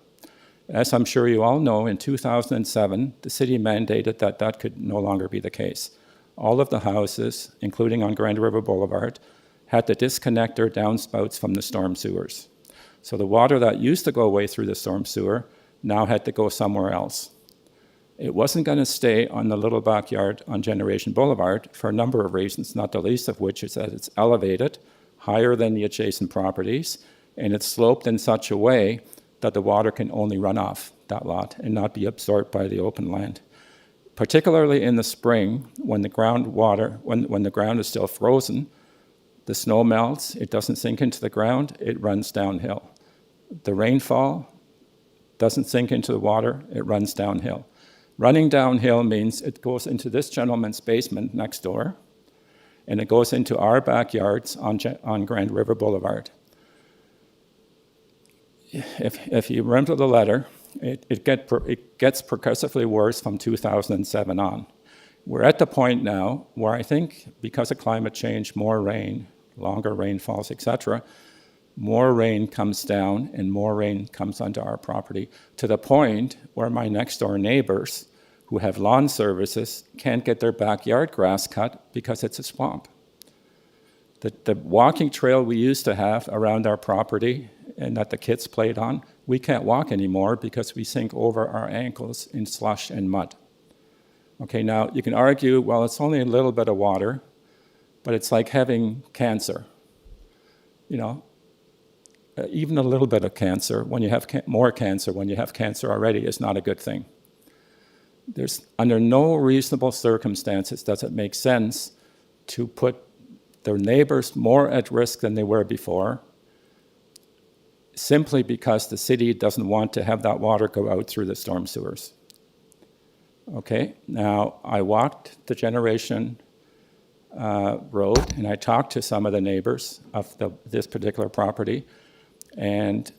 N: As I'm sure you all know, in 2007, the city mandated that that could no longer be the case. All of the houses, including on Grand River Boulevard, had to disconnect their downspouts from the storm sewers. So the water that used to go away through the storm sewer now had to go somewhere else. It wasn't going to stay on the little backyard on Generation Boulevard for a number of reasons, not the least of which is that it's elevated higher than the adjacent properties, and it's sloped in such a way that the water can only run off that lot and not be absorbed by the open land. Particularly in the spring, when the ground is still frozen, the snow melts, it doesn't sink into the ground, it runs downhill. The rainfall doesn't sink into the water, it runs downhill. Running downhill means it goes into this gentleman's basement next door, and it goes into our backyards on Grand River Boulevard. If you remember the letter, it gets progressively worse from 2007 on. We're at the point now where I think because of climate change, more rain, longer rainfalls, etc., more rain comes down and more rain comes onto our property to the point where my next door neighbors who have lawn services can't get their backyard grass cut because it's a swamp. The walking trail we used to have around our property and that the kids played on, we can't walk anymore because we sink over our ankles in slush and mud. Okay, now you can argue, well, it's only a little bit of water, but it's like having cancer. You know, even a little bit of cancer, when you have more cancer, when you have cancer already, is not a good thing. There's, under no reasonable circumstances does it make sense to put their neighbors more at risk than they were before, simply because the city doesn't want to have that water go out through the storm sewers. Okay, now I walked the Generation Road and I talked to some of the neighbors of this particular property, and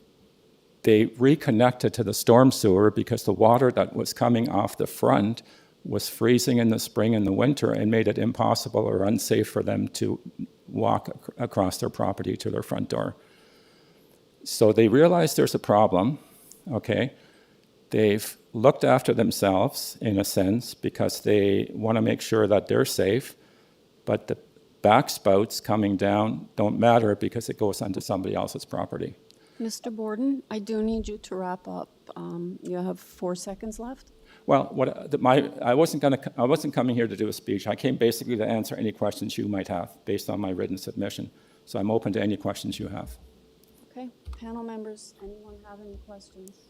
N: they reconnected to the storm sewer because the water that was coming off the front was freezing in the spring and the winter and made it impossible or unsafe for them to walk across their property to their front door. So they realized there's a problem, okay? They've looked after themselves, in a sense, because they want to make sure that they're safe. But the backspouts coming down don't matter because it goes onto somebody else's property.
B: Mr. Borden, I do need you to wrap up. You have 4 seconds left.
N: Well, I wasn't coming here to do a speech. I came basically to answer any questions you might have based on my written submission. So I'm open to any questions you have.
B: Okay, panel members, anyone have any questions?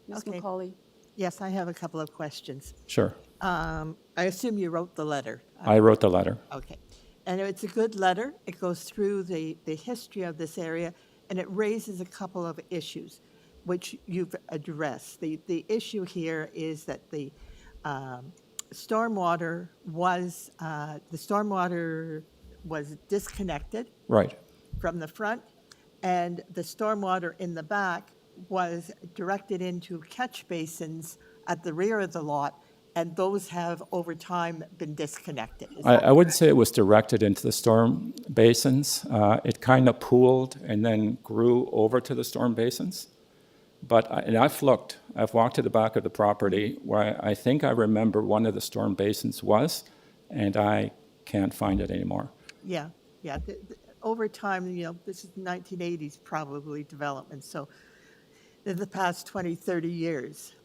B: Ms.
D: Okay.
B: McCauley?
D: Yes, I have a couple of questions.
N: Sure.
D: I assume you wrote the letter.
N: I wrote the letter.
D: Okay. And it's a good letter. It goes through the history of this area, and it raises a couple of issues, which you've addressed. The issue here is that the stormwater was disconnected
N: Right.
D: from the front, and the stormwater in the back was directed into catch basins at the rear of the lot, and those have over time been disconnected. Is that
N: I wouldn't say it was directed into the storm basins. It kind of pooled and then grew over to the storm basins. But I've walked to the back of the property where I think I remember one of the storm basins was, and I can't find it anymore.
D: Yeah. Over time, this is 1980s probably development. So in the past 20, 30 years,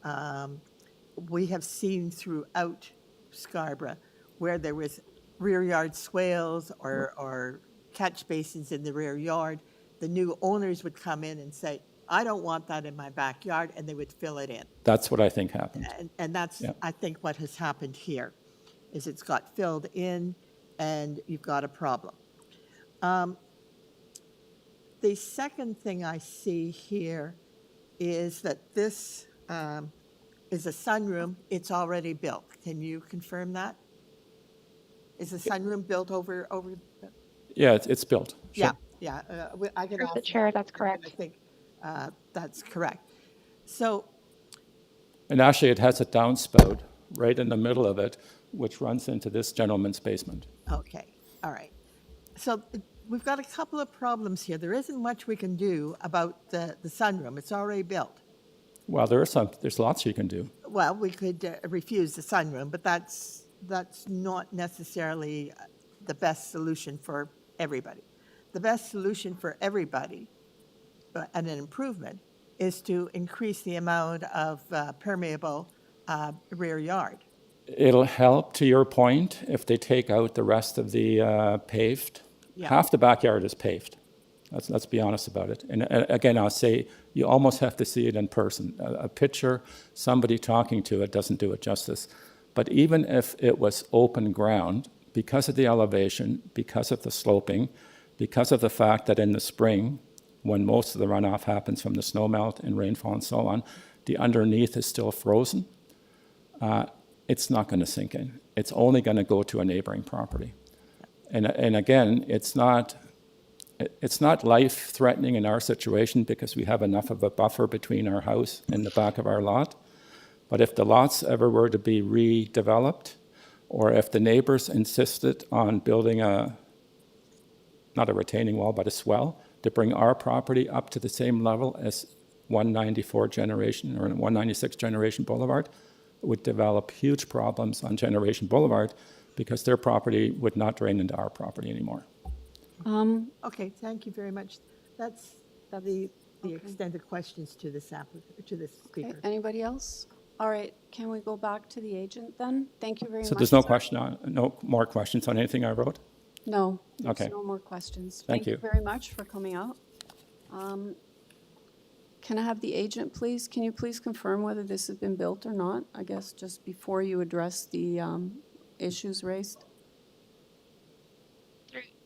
D: we have seen throughout Scarborough where there was rear yard swales or catch basins in the rear yard. The new owners would come in and say, I don't want that in my backyard, and they would fill it in.
N: That's what I think happened.
D: And that's,
N: Yeah.
D: I think, what has happened here, is it's got filled in, and you've got a problem. The second thing I see here is that this is a sunroom. It's already built. Can you confirm that? Is the sunroom built over?
N: Yeah, it's built. Sure.
D: Yeah. I can
M: Through
D: ask
M: the chair, that's
D: and
M: correct.
D: I think that's correct. So,
N: And actually, it has a downspout right in the middle of it, which runs into this gentleman's basement.
D: okay, all right. So we've got a couple of problems here. There isn't much we can do about the sunroom. It's already built.
N: Well, there's lots you can do.
D: Well, we could refuse the sunroom, but that's not necessarily the best solution for everybody. The best solution for everybody, and an improvement, is to increase the amount of permeable rear yard.
N: It'll help, to your point, if they take out the rest of the paved.
D: Yeah.
N: Half the backyard is paved. Let's be honest about it. And again, I'll say you almost have to see it in person. A picture, somebody talking to it doesn't do it justice. But even if it was open ground, because of the elevation, because of the sloping, because of the fact that in the spring, when most of the runoff happens from the snowmelt and rainfall and so on, the underneath is still frozen, it's not going to sink in. It's only going to go to a neighboring property. And again, it's not life-threatening in our situation because we have enough of a buffer between our house and the back of our lot. But if the lots ever were to be redeveloped, or if the neighbors insisted on building not a retaining wall, but a swell, to bring our property up to the same level as 194 Generation or 196 Generation Boulevard, it would develop huge problems on Generation Boulevard because their property would not drain into our property anymore.
D: Okay, thank you very much. That's the extent of questions to this speaker.
B: Okay, anybody else? All right, can we go back to the agent then? Thank you very much.
N: So there's no more questions on anything I wrote?
B: No, there's
N: Okay.
B: no more questions.
N: Thank you.
B: very much for coming out. Can I have the agent, please? Can you please confirm whether this has been built or not? I guess just before you address the issues raised.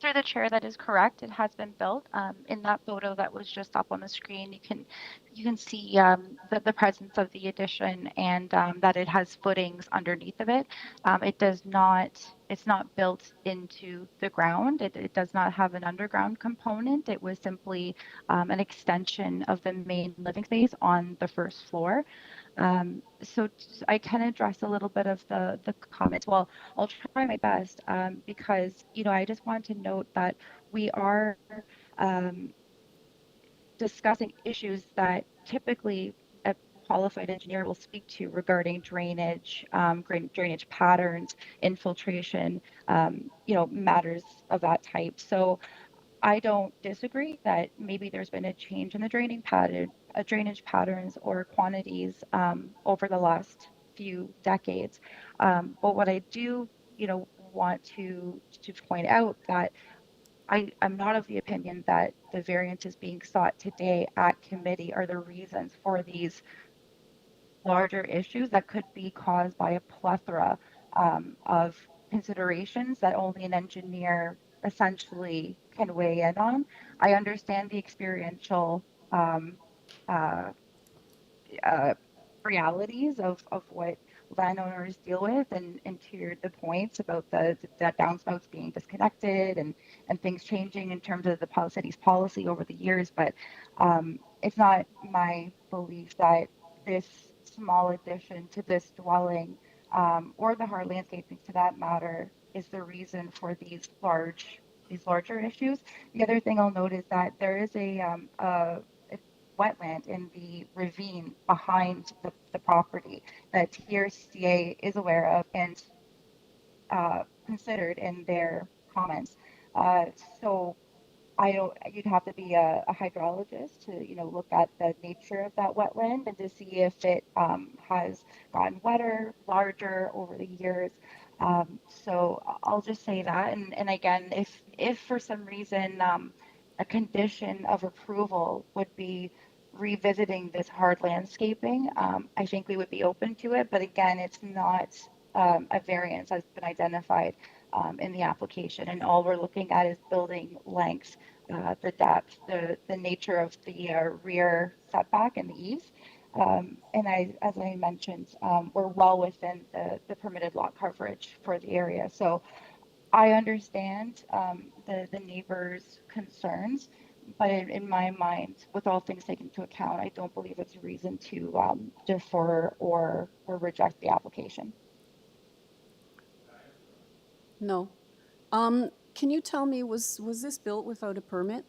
M: Through the chair, that is correct. It has been built. In that photo that was just up on the screen, you can see the presence of the addition and that it has footings underneath of it. It's not built into the ground. It does not have an underground component. It was simply an extension of the main living space on the first floor. So I can address a little bit of the comments. Well, I'll try my best because, I just want to note that we are discussing issues that typically qualified engineer will speak to regarding drainage, drainage patterns, infiltration, matters of that type. So I don't disagree that maybe there's been a change in the drainage patterns or quantities over the last few decades. But what I do, want to point out that I'm not of the opinion that the variances being sought today at committee are the reasons for these larger issues that could be caused by a plethora of considerations that only an engineer essentially can weigh in on. I understand the experiential um, uh, uh, realities of what landowners deal with, and to the points about the downspouts being disconnected and things changing in terms of the city's policy over the years. But it's not my belief that this small addition to this dwelling, or the hard landscaping for that matter, is the reason for these larger issues. The other thing I'll note is that there is a wetland in the ravine behind the property that TRCA is aware of and considered in their comments. Uh, so I don't, you'd have to be a hydrologist to, look at the nature of that wetland and to see if it has gotten wetter, larger over the years. So I'll just say that. And again, if for some reason a condition of approval would be revisiting this hard landscaping, I think we would be open to it. But again, it's not a variance that's been identified in the application. And all we're looking at is building length, the depth, the nature of the rear setback and the eaves. And as I mentioned, we're well within the permitted lot coverage for the area. So I understand the neighbors' concerns, but in my mind, with all things taken into account, I don't believe it's a reason to defer or reject the application.
B: No. Can you tell me, was this built without a permit?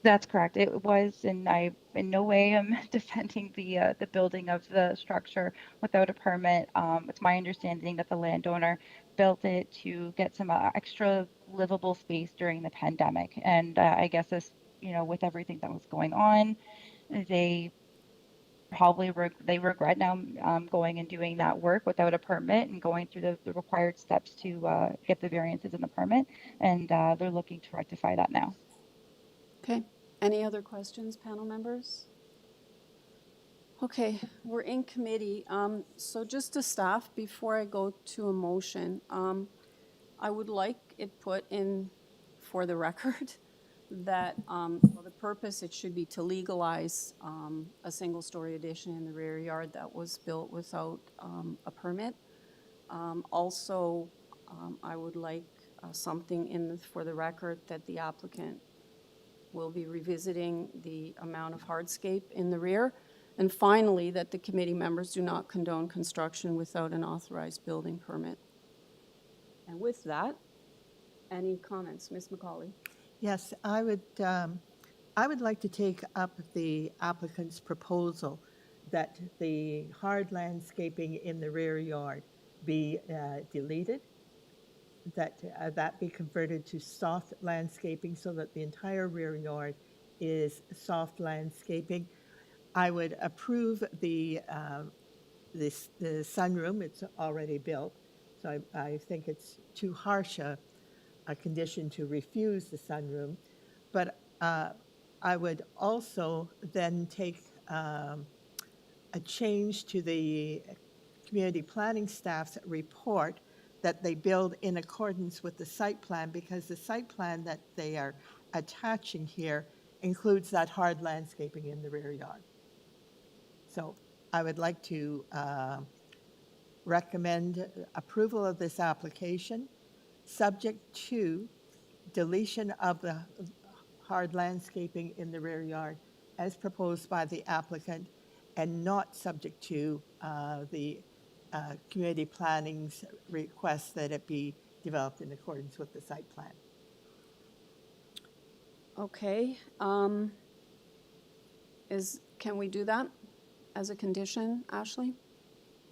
M: That's correct. It was, and I in no way am defending the building of the structure without a permit. It's my understanding that the landowner built it to get some extra livable space during the pandemic, and I guess this, with everything that was going on, they probably they regret now going and doing that work without a permit and going through the required steps to get the variances in the permit, and they're looking to rectify that now.
B: Okay. Any other questions, panel members? Okay, we're in committee. So just to staff, before I go to a motion, I would like it put in for the record that the purpose, it should be to legalize a single-story addition in the rear yard that was built without a permit. Also, I would like something for the record that the applicant will be revisiting the amount of hardscape in the rear. And finally, that the committee members do not condone construction without an authorized building permit. And with that, any comments? Ms. McCauley?
D: Yes, I would like to take up the applicant's proposal that the hard landscaping in the rear yard be deleted, that be converted to soft landscaping so that the entire rear yard is soft landscaping. I would approve the sunroom. It's already built, so I think it's too harsh a condition to refuse the sunroom. But I would also then take a change to the community planning staff's report that they build in accordance with the site plan, because the site plan that they are attaching here includes that hard landscaping in the rear yard. So I would like to recommend approval of this application, subject to deletion of the hard landscaping in the rear yard as proposed by the applicant, and not subject to the community planning's request that it be developed in accordance with the site plan.
B: Okay. Can we do that? as a condition, Ashley?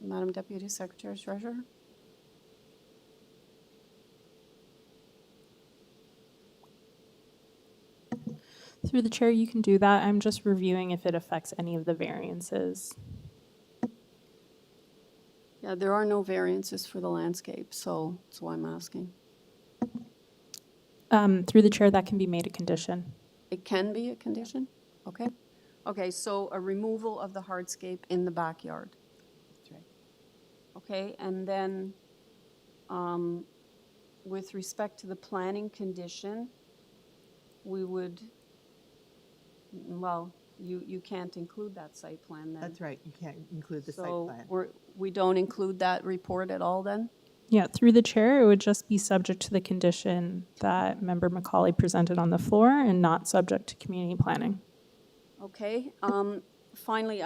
B: Madam Deputy Secretary Treasurer?
A: Through the chair, you can do that. I'm just reviewing if it affects any of the variances.
B: Yeah, there are no variances for the landscape, so that's why I'm asking.
A: Through the chair, that can be made a condition.
B: It can be a condition? Okay. Okay, so a removal of the hardscape in the backyard.
D: That's right.
B: Okay, and then with respect to the planning condition, we would, well, you can't include that site plan then.
D: That's right, you can't include the site
B: So
D: plan.
B: we don't include that report at all then?
A: Yeah, through the chair, it would just be subject to the condition that Member Macaulay presented on the floor and not subject to community planning.
B: Okay. Finally,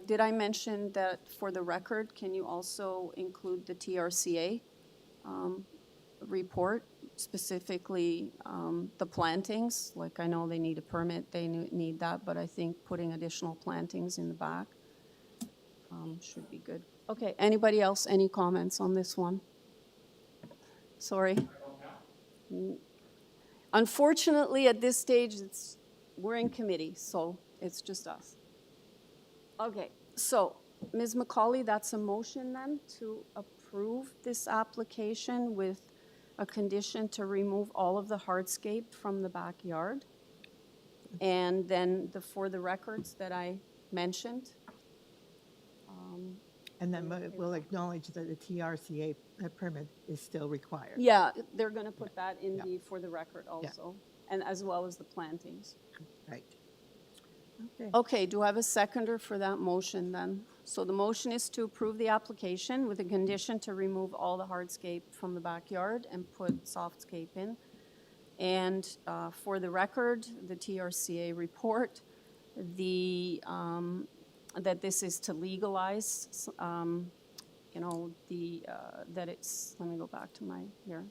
B: did I mention that for the record, can you also include the TRCA report, specifically the plantings? Like, I know they need a permit, they need that, but I think putting additional plantings in the back should be good. Okay, anybody else, any comments on this one? Sorry. Unfortunately, at this stage, we're in committee, so it's just us. Okay, so Ms. Macaulay, that's a motion then to approve this application with a condition to remove all of the hardscape from the backyard. And then for the records that I mentioned.
D: And then we'll acknowledge that the TRCA permit is still required.
B: Yeah, they're going to put that in for the record also, and as well as the plantings.
D: Right. Okay.
B: Okay, do I have a seconder for that motion then? So the motion is to approve the application with a condition to remove all the hardscape from the backyard and put softscape in. And for the record, the TRCA report, that this is to legalize, that it's, let me go back to here.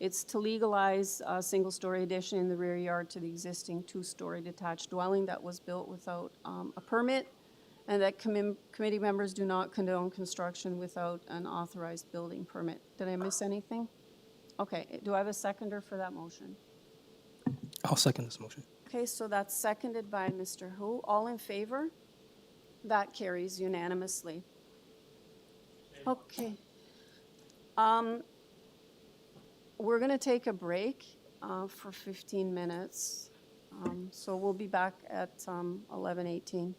B: It's to legalize a single-story addition in the rear yard to the existing two-story detached dwelling that was built without a permit, and that committee members do not condone construction without an authorized building permit. Did I miss anything? Okay, do I have a seconder for that motion?
H: I'll second this motion.
B: Okay, so that's seconded by Mr. Hu. All in favor? That carries unanimously. Okay. We're going to take a break for 15 minutes. So we'll be back at 11:18.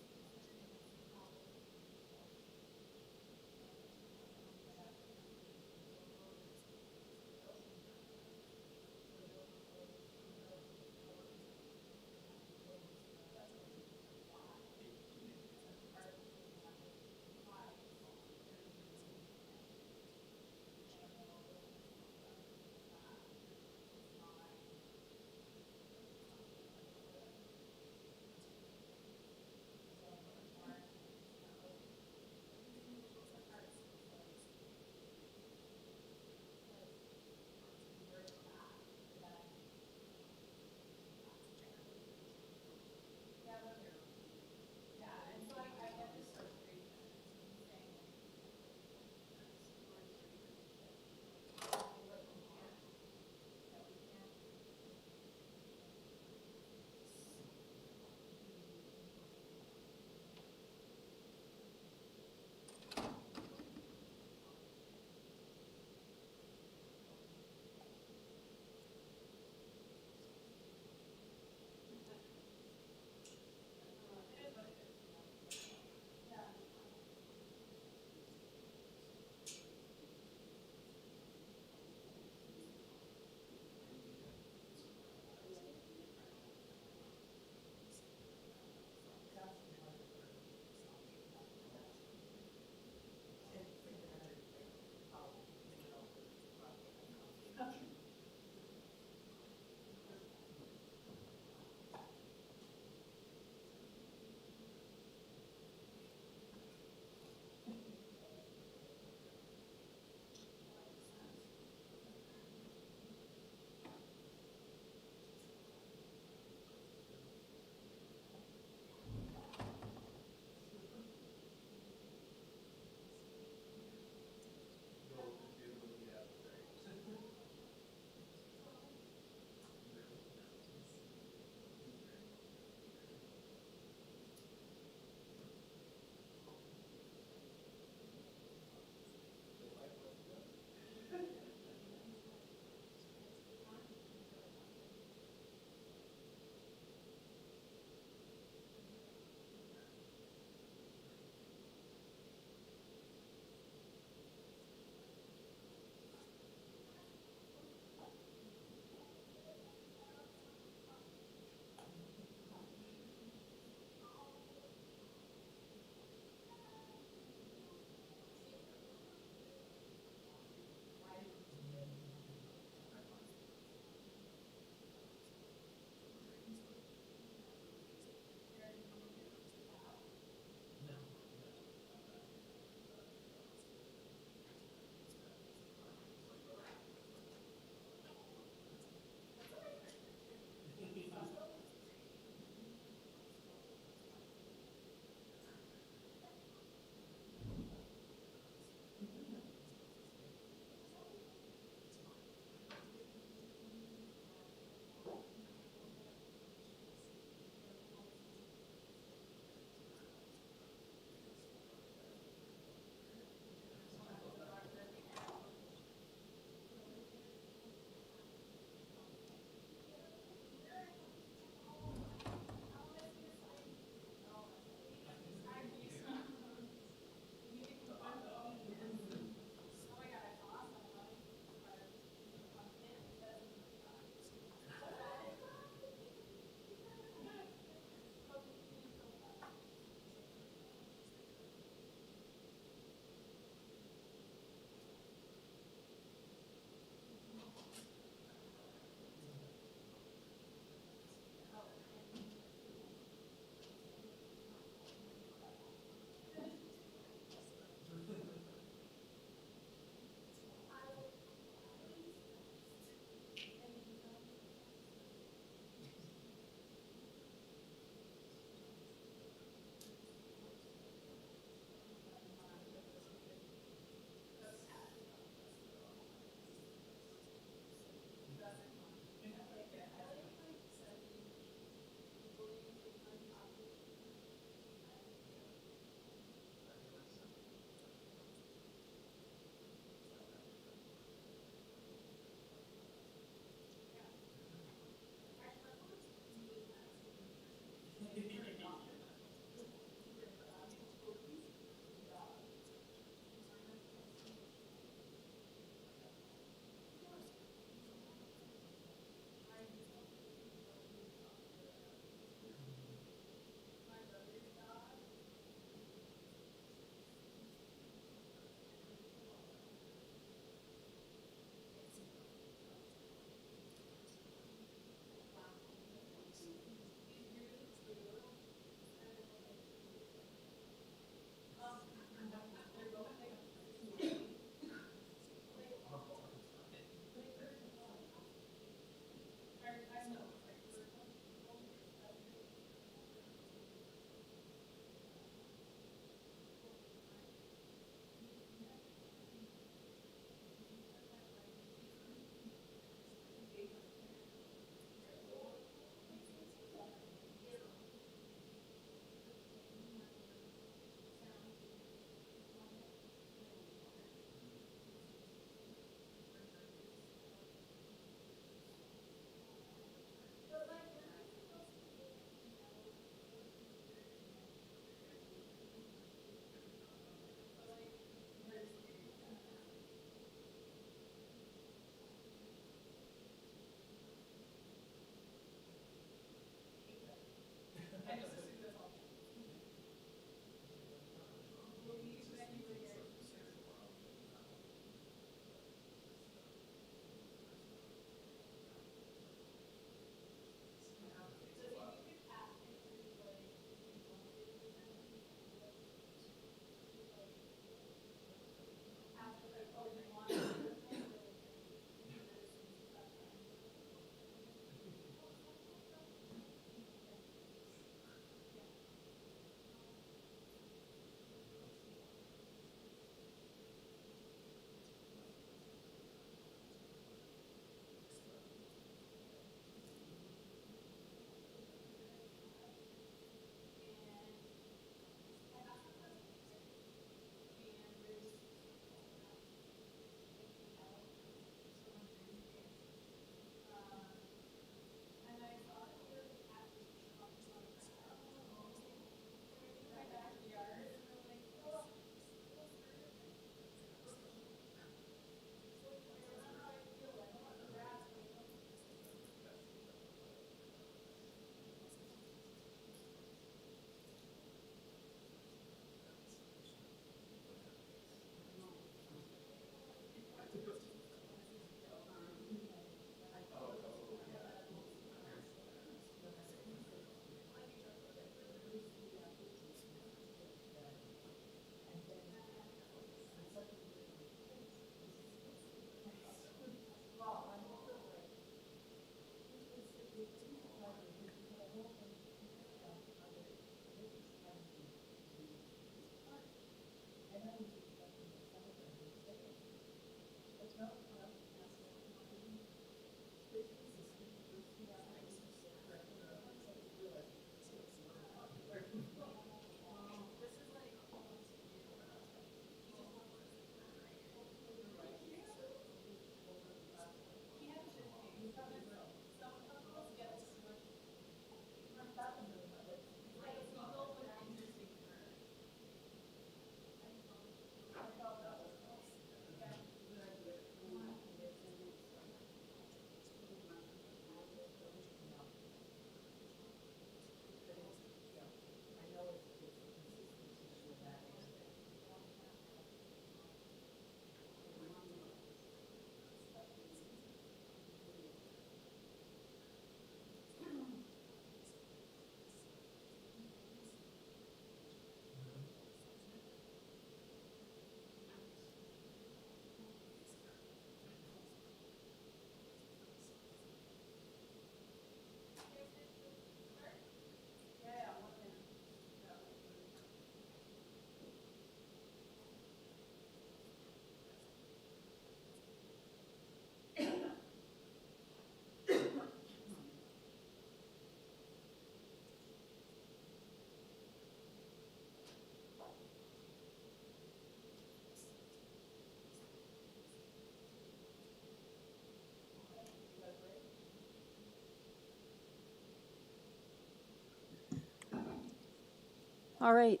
B: All right.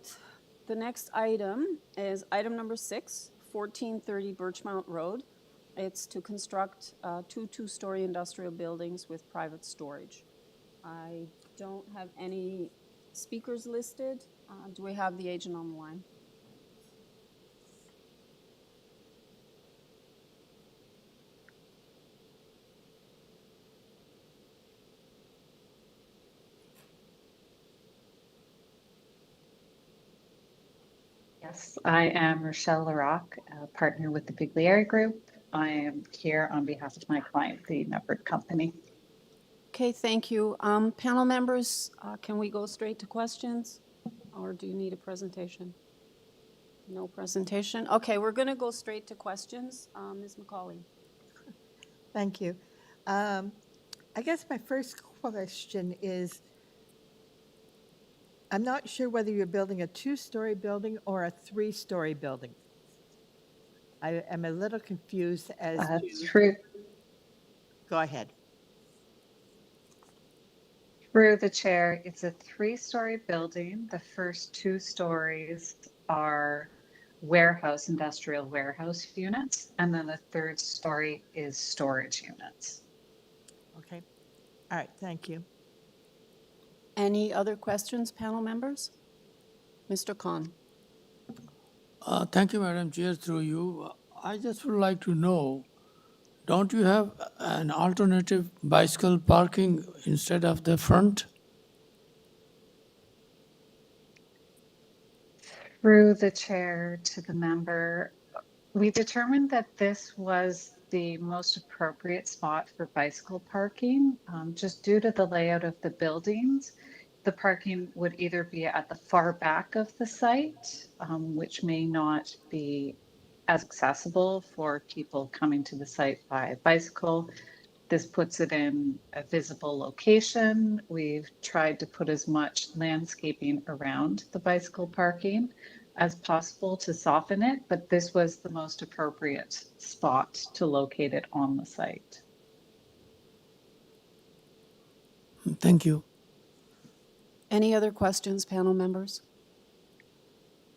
B: The next item is item number 6, 1430 Birchmount Road. It's to construct two-story industrial buildings with private storage. I don't have any speakers listed. Do we have the agent on the line?
O: Yes, I am Rochelle Larocque, a partner with the Biglieri Group. I am here on behalf of my client, the Network Company.
B: Okay, thank you. Panel members, can we go straight to questions? Or do you need a presentation? No presentation? Okay, we're going to go straight to questions. Ms. McCauley.
D: Thank you. I guess my first question is, I'm not sure whether you're building a 2-story building or a 3-story building. I am a little confused as to.
O: Through
D: Go ahead.
O: Through the chair, it's a 3-story building. The first 2 stories are warehouse, industrial warehouse units, and then the 3rd story is storage units.
D: Okay. All right, thank you.
B: Any other questions, panel members? Mr. Khan.
C: Thank you, Madam Chair, through you. I just would like to know, don't you have an alternative bicycle parking instead of the front?
O: Through the chair to the member, we determined that this was the most appropriate spot for bicycle parking, just due to the layout of the buildings. The parking would either be at the far back of the site, which may not be as accessible for people coming to the site by bicycle. This puts it in a visible location. We've tried to put as much landscaping around the bicycle parking as possible to soften it, but this was the most appropriate spot to locate it on the site.
C: Thank you.
B: Any other questions, panel members?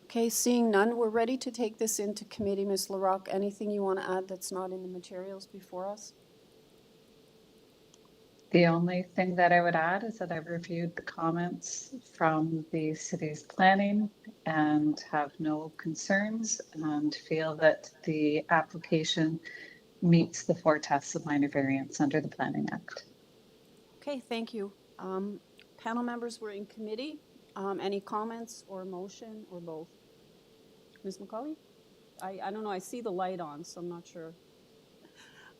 B: Okay, seeing none, we're ready to take this into committee. Ms. LaRocque, anything you want to add that's not in the materials before us?
O: The only thing that I would add is that I've reviewed the comments from the city's planning and have no concerns and feel that the application meets the 4 tests of minor variance under the Planning Act.
B: Okay, thank you. Panel members, we're in committee. Any comments or motion or both? Ms. McCauley? I don't know, I see the light on, so I'm not sure.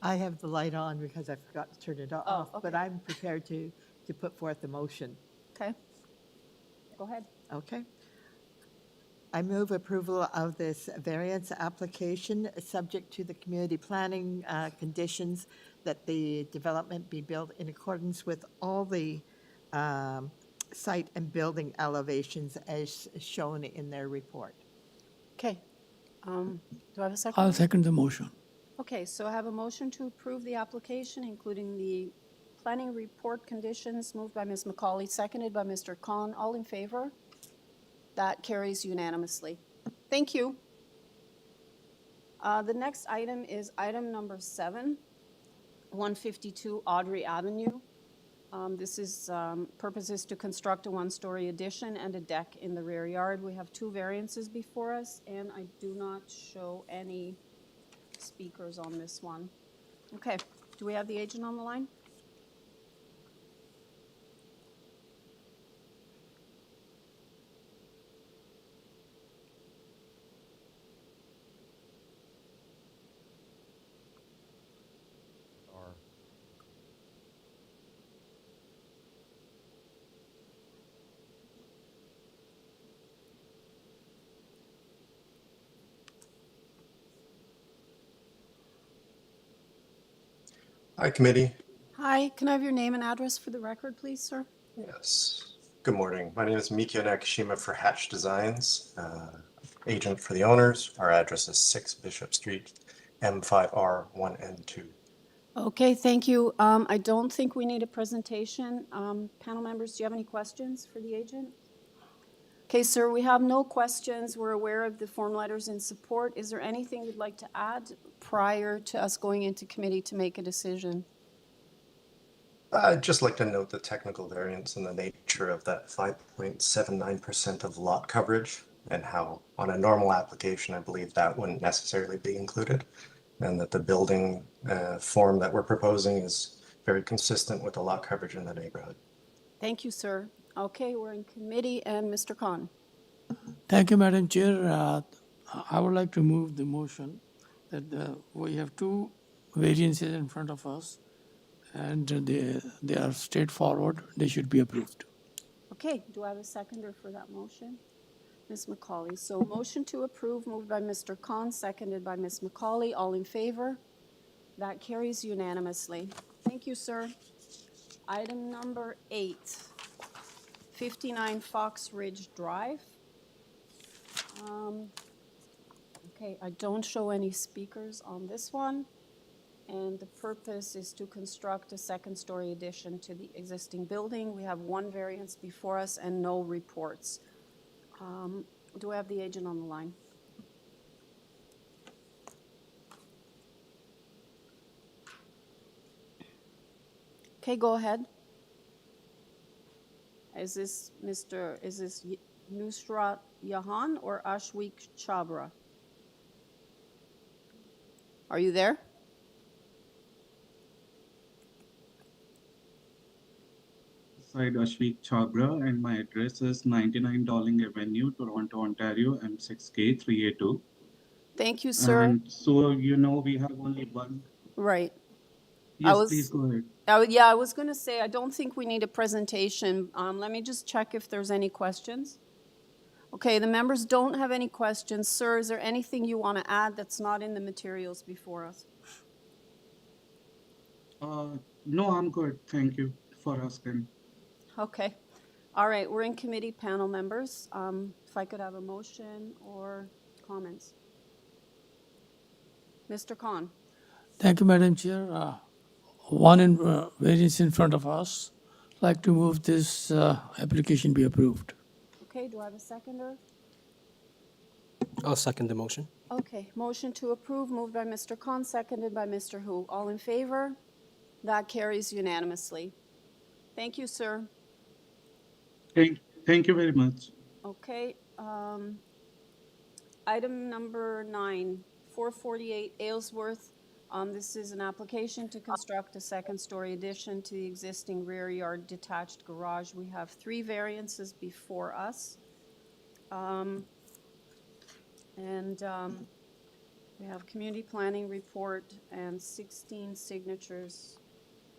D: I have the light on because I forgot to turn it off, but I'm prepared to put forth a motion.
B: Okay. Go ahead.
D: Okay. I move approval of this variance application, subject to the community planning conditions that the development be built in accordance with all the site and building elevations as shown in their report.
B: Okay. Do I have a second?
C: I'll second the motion.
B: Okay, so I have a motion to approve the application, including the planning report conditions, moved by Ms. McCauley, seconded by Mr. Khan. All in favor? That carries unanimously. Thank you. The next item is item number 7, 152 Audrey Avenue. This is purpose is to construct a 1-story addition and a deck in the rear yard. We have 2 variances before us, and I do not show any speakers on this one. Okay, do we have the agent on the line?
P: Hi, committee.
B: Hi, can I have your name and address for the record, please, sir?
P: Yes. Good morning. My name is Mikio Nakashima for Hatch Designs, agent for the owners. Our address is 6 Bishop Street, M5R1N2.
B: Okay, thank you. I don't think we need a presentation. Panel members, do you have any questions for the agent? Okay, sir, we have no questions. We're aware of the form letters in support. Is there anything you'd like to add prior to us going into committee to make a decision?
P: I'd just like to note the technical variance and the nature of that 5.79% of lot coverage and how on a normal application, I believe that wouldn't necessarily be included, and that the building form that we're proposing is very consistent with the lot coverage in the neighborhood.
B: Thank you, sir. Okay, we're in committee, and Mr. Khan.
C: Thank you, Madam Chair. I would like to move the motion that we have 2 variances in front of us, and they are straightforward. They should be approved.
B: Okay, do I have a seconder for that motion? Ms. McCauley. So motion to approve moved by Mr. Khan, seconded by Ms. McCauley. All in favor? That carries unanimously. Thank you, sir. Item number 8, 59 Fox Ridge Drive. Okay, I don't show any speakers on this one. And the purpose is to construct a 2nd-story addition to the existing building. We have 1 variance before us and no reports. Do I have the agent on the line? Okay, go ahead. Is this Nusrat Yahan or Ashweek Chabra? Are you there?
Q: Side Ashwik Chabra, and my address is 99 Dowling Avenue, Toronto, Ontario, M6K3A2.
B: Thank you, sir.
Q: And so, you know, we have only one.
B: Right.
Q: Yes, please go ahead.
B: I was going to say, I don't think we need a presentation. Let me just check if there's any questions. Okay, the members don't have any questions. Sir, is there anything you want to add that's not in the materials before us?
Q: No, I'm good. Thank you for asking.
B: Okay. All right, we're in committee, panel members. If I could have a motion or comments. Mr. Khan.
C: Thank you, Madam Chair. One variance in front of us. Like to move this application be approved.
B: Okay, do I have a seconder?
H: I'll second the motion.
B: Okay, motion to approve, moved by Mr. Khan, seconded by Mr. Hu. All in favor? That carries unanimously. Thank you, sir.
Q: Thank you very much.
B: Okay, item number 9, 448 Aylesworth. This is an application to construct a second-story addition to the existing rear yard detached garage. We have 3 variances before us. We have community planning report and 16 signatures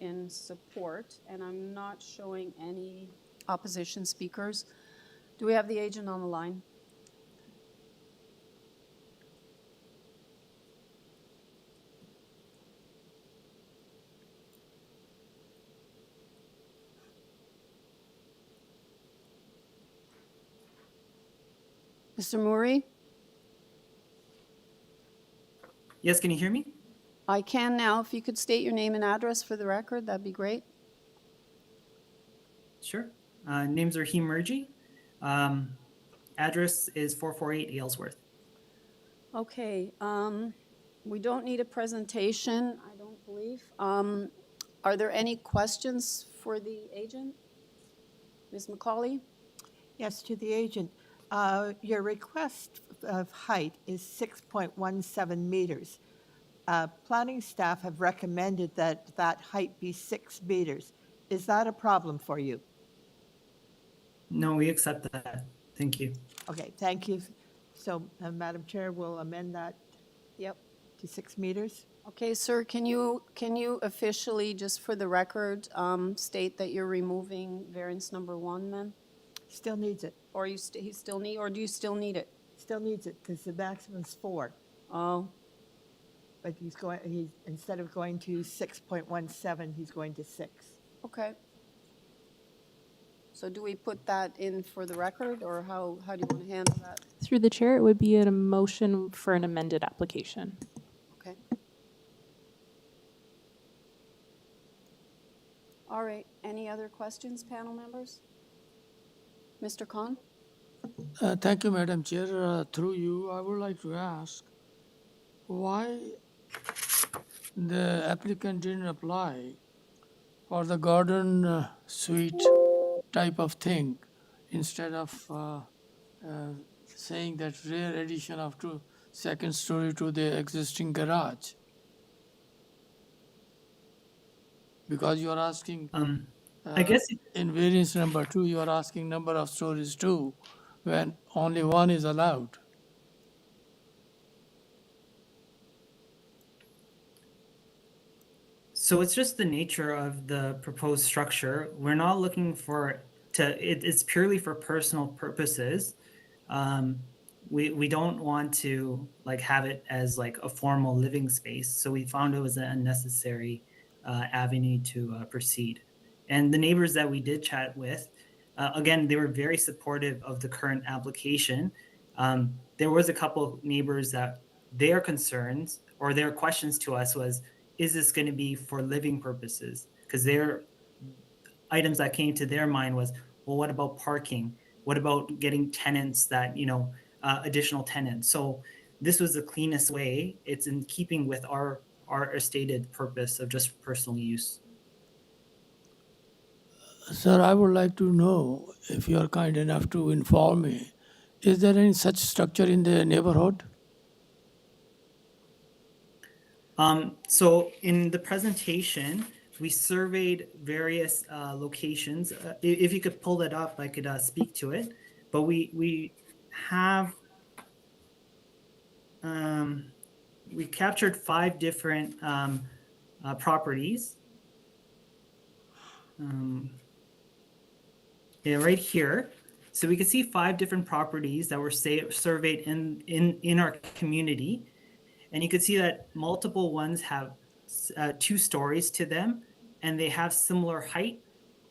B: in support, and I'm not showing any opposition speakers. Do we have the agent on the line? Mr. Murray?
R: Yes, can you hear me?
B: I can now. If you could state your name and address for the record, that'd be great.
R: Sure. Name's Raheem Murji. Address is 448 Aylesworth.
B: Okay, we don't need a presentation, I don't believe. Are there any questions for the agent? Ms. McCauley?
D: Yes, to the agent. Your request of height is 6.17 meters. Planning staff have recommended that that height be 6 meters. Is that a problem for you?
R: No, we accept that. Thank you.
D: Okay, thank you. So, Madam Chair, we'll amend that.
B: Yep.
D: To 6 meters.
B: Okay, sir, can you officially, just for the record, state that you're removing variance number 1 then?
D: Still needs it.
B: Or you he still need, or do you still need it?
D: Still needs it because the maximum is 4.
B: Oh.
D: But instead of going to 6.17, he's going to 6.
B: Okay. So do we put that in for the record, or how do you want to handle that?
A: Through the chair, it would be a motion for an amended application.
B: Okay. All right, any other questions, panel members? Mr. Khan?
C: Thank you, Madam Chair. Through you, I would like to ask why the applicant didn't apply for the garden suite type of thing instead of saying that rare addition of second story to the existing garage. Because you are asking,
R: I guess
C: in variance number 2, you are asking number of stories too, when only 1 is allowed.
R: So it's just the nature of the proposed structure. We're not looking it's purely for personal purposes. We don't want to have it as a formal living space. So we found it was an unnecessary avenue to proceed. And the neighbors that we did chat with, again, they were very supportive of the current application. There was a couple of neighbors that their concerns or their questions to us was, is this going to be for living purposes? Because their items that came to their mind was, well, what about parking? What about getting tenants that, additional tenants? So this was the cleanest way. It's in keeping with our stated purpose of just personal use.
C: Sir, I would like to know, if you are kind enough to inform me, is there any such structure in the neighborhood?
R: So in the presentation, we surveyed various locations. If you could pull that up, I could speak to it. But we have we captured 5 different properties. Yeah, right here. So we can see 5 different properties that were surveyed in our community. And you can see that multiple ones have 2 stories to them, and they have similar height,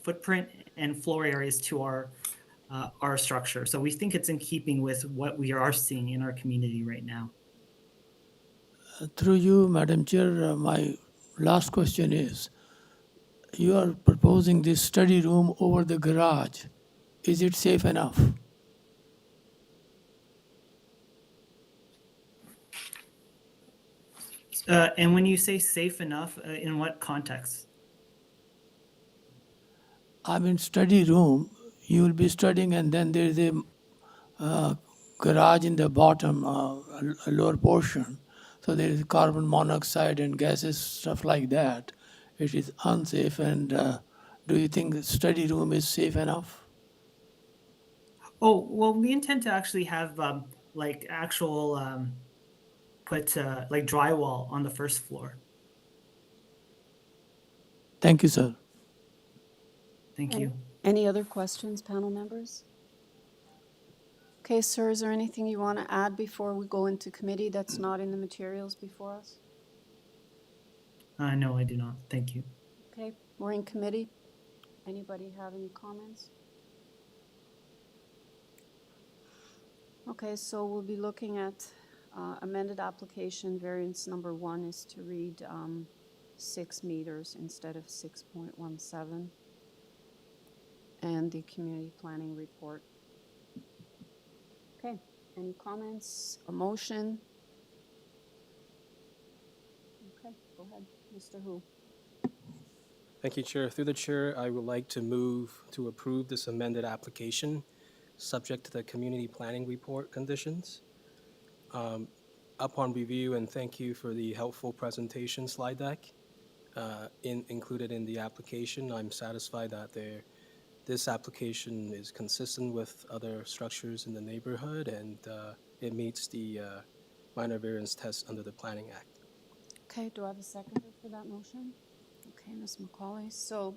R: footprint, and floor areas to our structure. So we think it's in keeping with what we are seeing in our community right now.
C: Through you, Madam Chair, my last question is, you are proposing this study room over the garage. Is it safe enough?
R: And when you say safe enough, in what context?
C: I'm in study room. You will be studying, and then there is a garage in the bottom, a lower portion. So there is carbon monoxide and gases, stuff like that. It is unsafe. And do you think the study room is safe enough?
R: Oh, well, we intend to actually have like actual put like drywall on the first floor.
C: Thank you, sir.
R: Thank you.
B: Any other questions, panel members? Okay, sir, is there anything you want to add before we go into committee that's not in the materials before us?
R: No, I do not. Thank you.
B: Okay, we're in committee. Anybody have any comments? Okay, so we'll be looking at amended application. Variance number 1 is to read 6 meters instead of 6.17. And the community planning report. Okay, any comments, a motion? Okay, go ahead, Mr. Hu.
H: Thank you, Chair. Through the Chair, I would like to move to approve this amended application, subject to the community planning report conditions. Upon review, and thank you for the helpful presentation slide deck included in the application, I'm satisfied that this application is consistent with other structures in the neighborhood, and it meets the minor variance test under the Planning Act.
B: Okay, do I have a seconder for that motion? Okay, Ms. McCauley. So,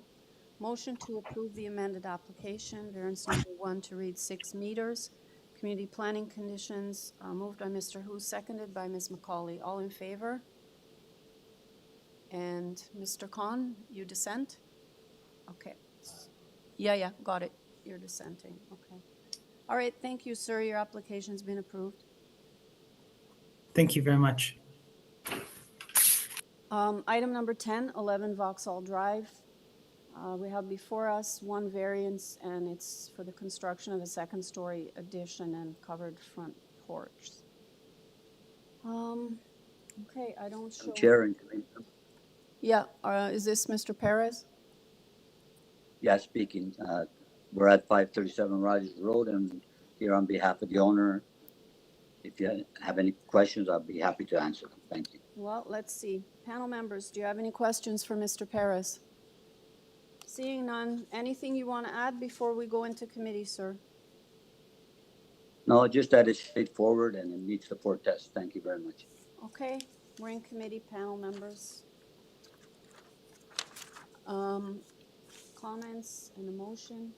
B: motion to approve the amended application, variance number 1 to read 6 meters. Community planning conditions, moved by Mr. Hu, seconded by Ms. McCauley. All in favor? And Mr. Khan, you dissent? Okay. Yeah, got it. You're dissenting. Okay. All right, thank you, sir. Your application's been approved.
R: Thank you very much.
B: Item number 10, 11 Vauxhall Drive. We have before us 1 variance, and it's for the construction of a 2nd-story addition and covered front porch. Okay, I don't show.
S: Chair and Commissioner.
B: Yeah, is this Mr. Perez?
S: Yeah, speaking. We're at 537 Rogers Road, and here on behalf of the owner. If you have any questions, I'll be happy to answer them. Thank you.
B: Well, let's see. Panel members, do you have any questions for Mr. Perez? Seeing none, anything you want to add before we go into committee, sir?
S: No, just that it's straightforward and it meets the 4 tests. Thank you very much.
B: Okay, we're in committee, panel members. Comments and a motion?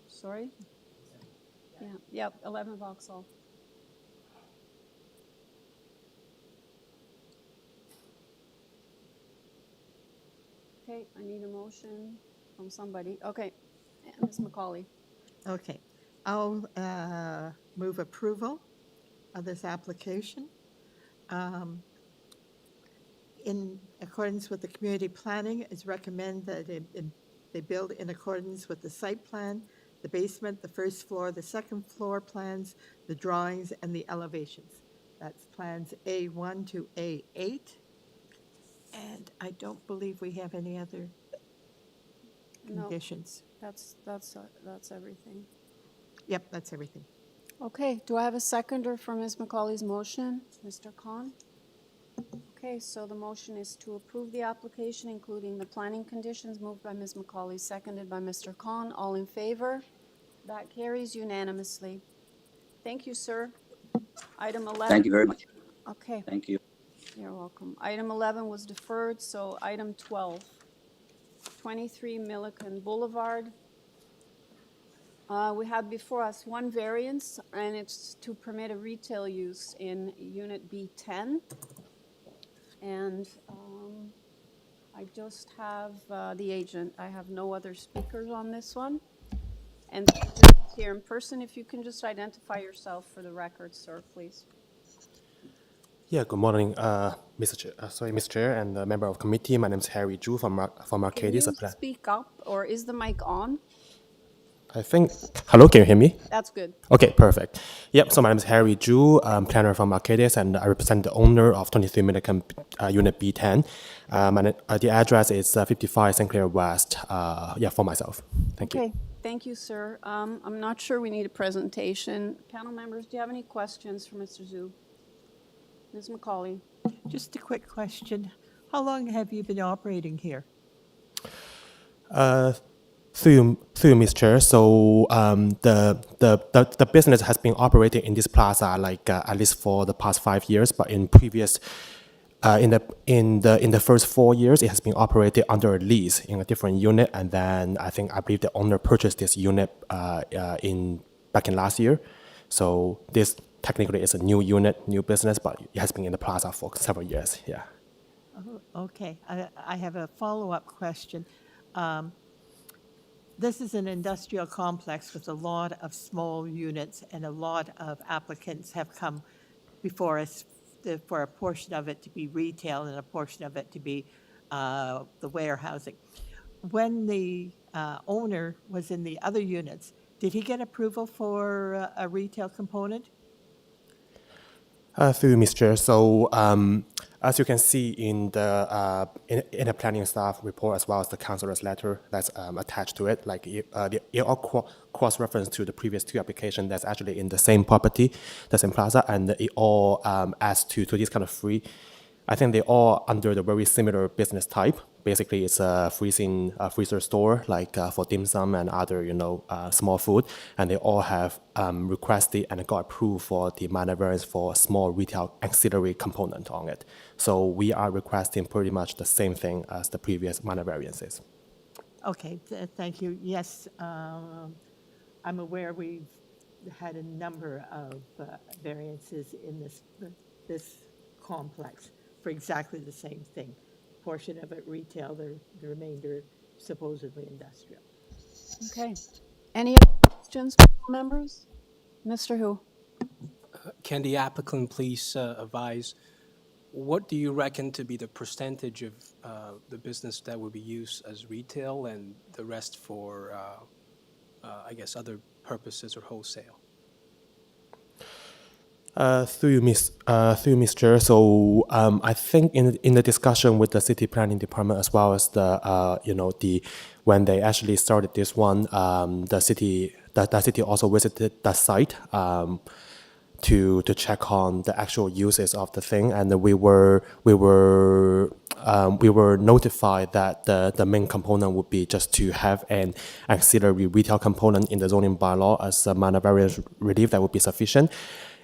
B: Sorry? Yeah, 11 Vauxhall. Okay, I need a motion from somebody. Okay, Ms. McCauley.
D: Okay, I'll move approval of this application. In accordance with the community planning, it's recommended that they build in accordance with the site plan, the basement, the 1st floor, the 2nd floor plans, the drawings, and the elevations. That's plans A1 to A8. And I don't believe we have any other
B: No,
D: conditions.
B: that's everything.
D: Yep, that's everything.
B: Okay, do I have a seconder for Ms. McCauley's motion? Mr. Khan? Okay, so the motion is to approve the application, including the planning conditions, moved by Ms. McCauley, seconded by Mr. Khan. All in favor? That carries unanimously. Thank you, sir. Item 11.
S: Thank you very much.
B: Okay,
S: Thank you.
B: you're welcome. Item 11 was deferred, so item 12, 23 Milliken Boulevard. We have before us one variance, and it's to permit a retail use in Unit B10. And I just have the agent. I have no other speakers on this one. And the agent is here in person. If you can just identify yourself for the record, sir, please.
T: Yeah, good morning, Mr. Chair and member of committee. My name is Harry Zhu from
B: Can
T: Arcadis.
B: you speak up, or is the mic on?
T: I think, hello, can you hear me?
B: That's good.
T: Okay, perfect. Yep, so my name is Harry Zhu, planner from Arcadis, and I represent the owner of 23 Milliken Unit B10. And the address is 55 St. Clair West, for myself. Thank you.
B: Okay, thank you, sir. I'm not sure we need a presentation. Panel members, do you have any questions for Mr. Zhu? Ms. McCauley?
D: Just a quick question. How long have you been operating here?
T: Through Ms. Chair, so the business has been operating in this plaza at least for the past 5 years, but in previous in the first 4 years it has been operated under a lease in a different unit, and then I believe the owner purchased this unit back in last year. So this technically is a new unit, new business, but it has been in the plaza for several years. Yeah.
D: Oh, okay, I have a follow-up question. This is an industrial complex with a lot of small units, and a lot of applicants have come before us for a portion of it to be retail and a portion of it to be the warehousing. When the owner was in the other units, did he get approval for a retail component?
T: Through Ms. Chair, so as you can see in the planning staff report, as well as the councillor's letter that's attached to it, it all cross-reference to the previous 2 applications that's actually in the same property, the same plaza, and it all adds to this kind of free. I think they all under the very similar business type. Basically, it's a freezer store, for dim sum and other, small food. And they all have requested and got approved for the minor variance for a small retail auxiliary component on it. So we are requesting pretty much the same thing as the previous minor variances.
D: Okay, thank you. Yes, I'm aware we've had a number of variances in this complex for exactly the same thing. Portion of it retail, the remainder supposedly industrial.
B: Okay. Any other questions, members? Mr. Hu?
H: Can the applicant please advise, what do you reckon to be the percentage of the business that will be used as retail and the rest for, I guess, other purposes or wholesale?
T: Through Ms. Chair, so I think in the discussion with the city planning department, as well as when they actually started this one, the city also visited the site to check on the actual uses of the thing, and we were notified that the main component would be just to have an auxiliary retail component in the zoning bylaw as a minor variance relief. That would be sufficient.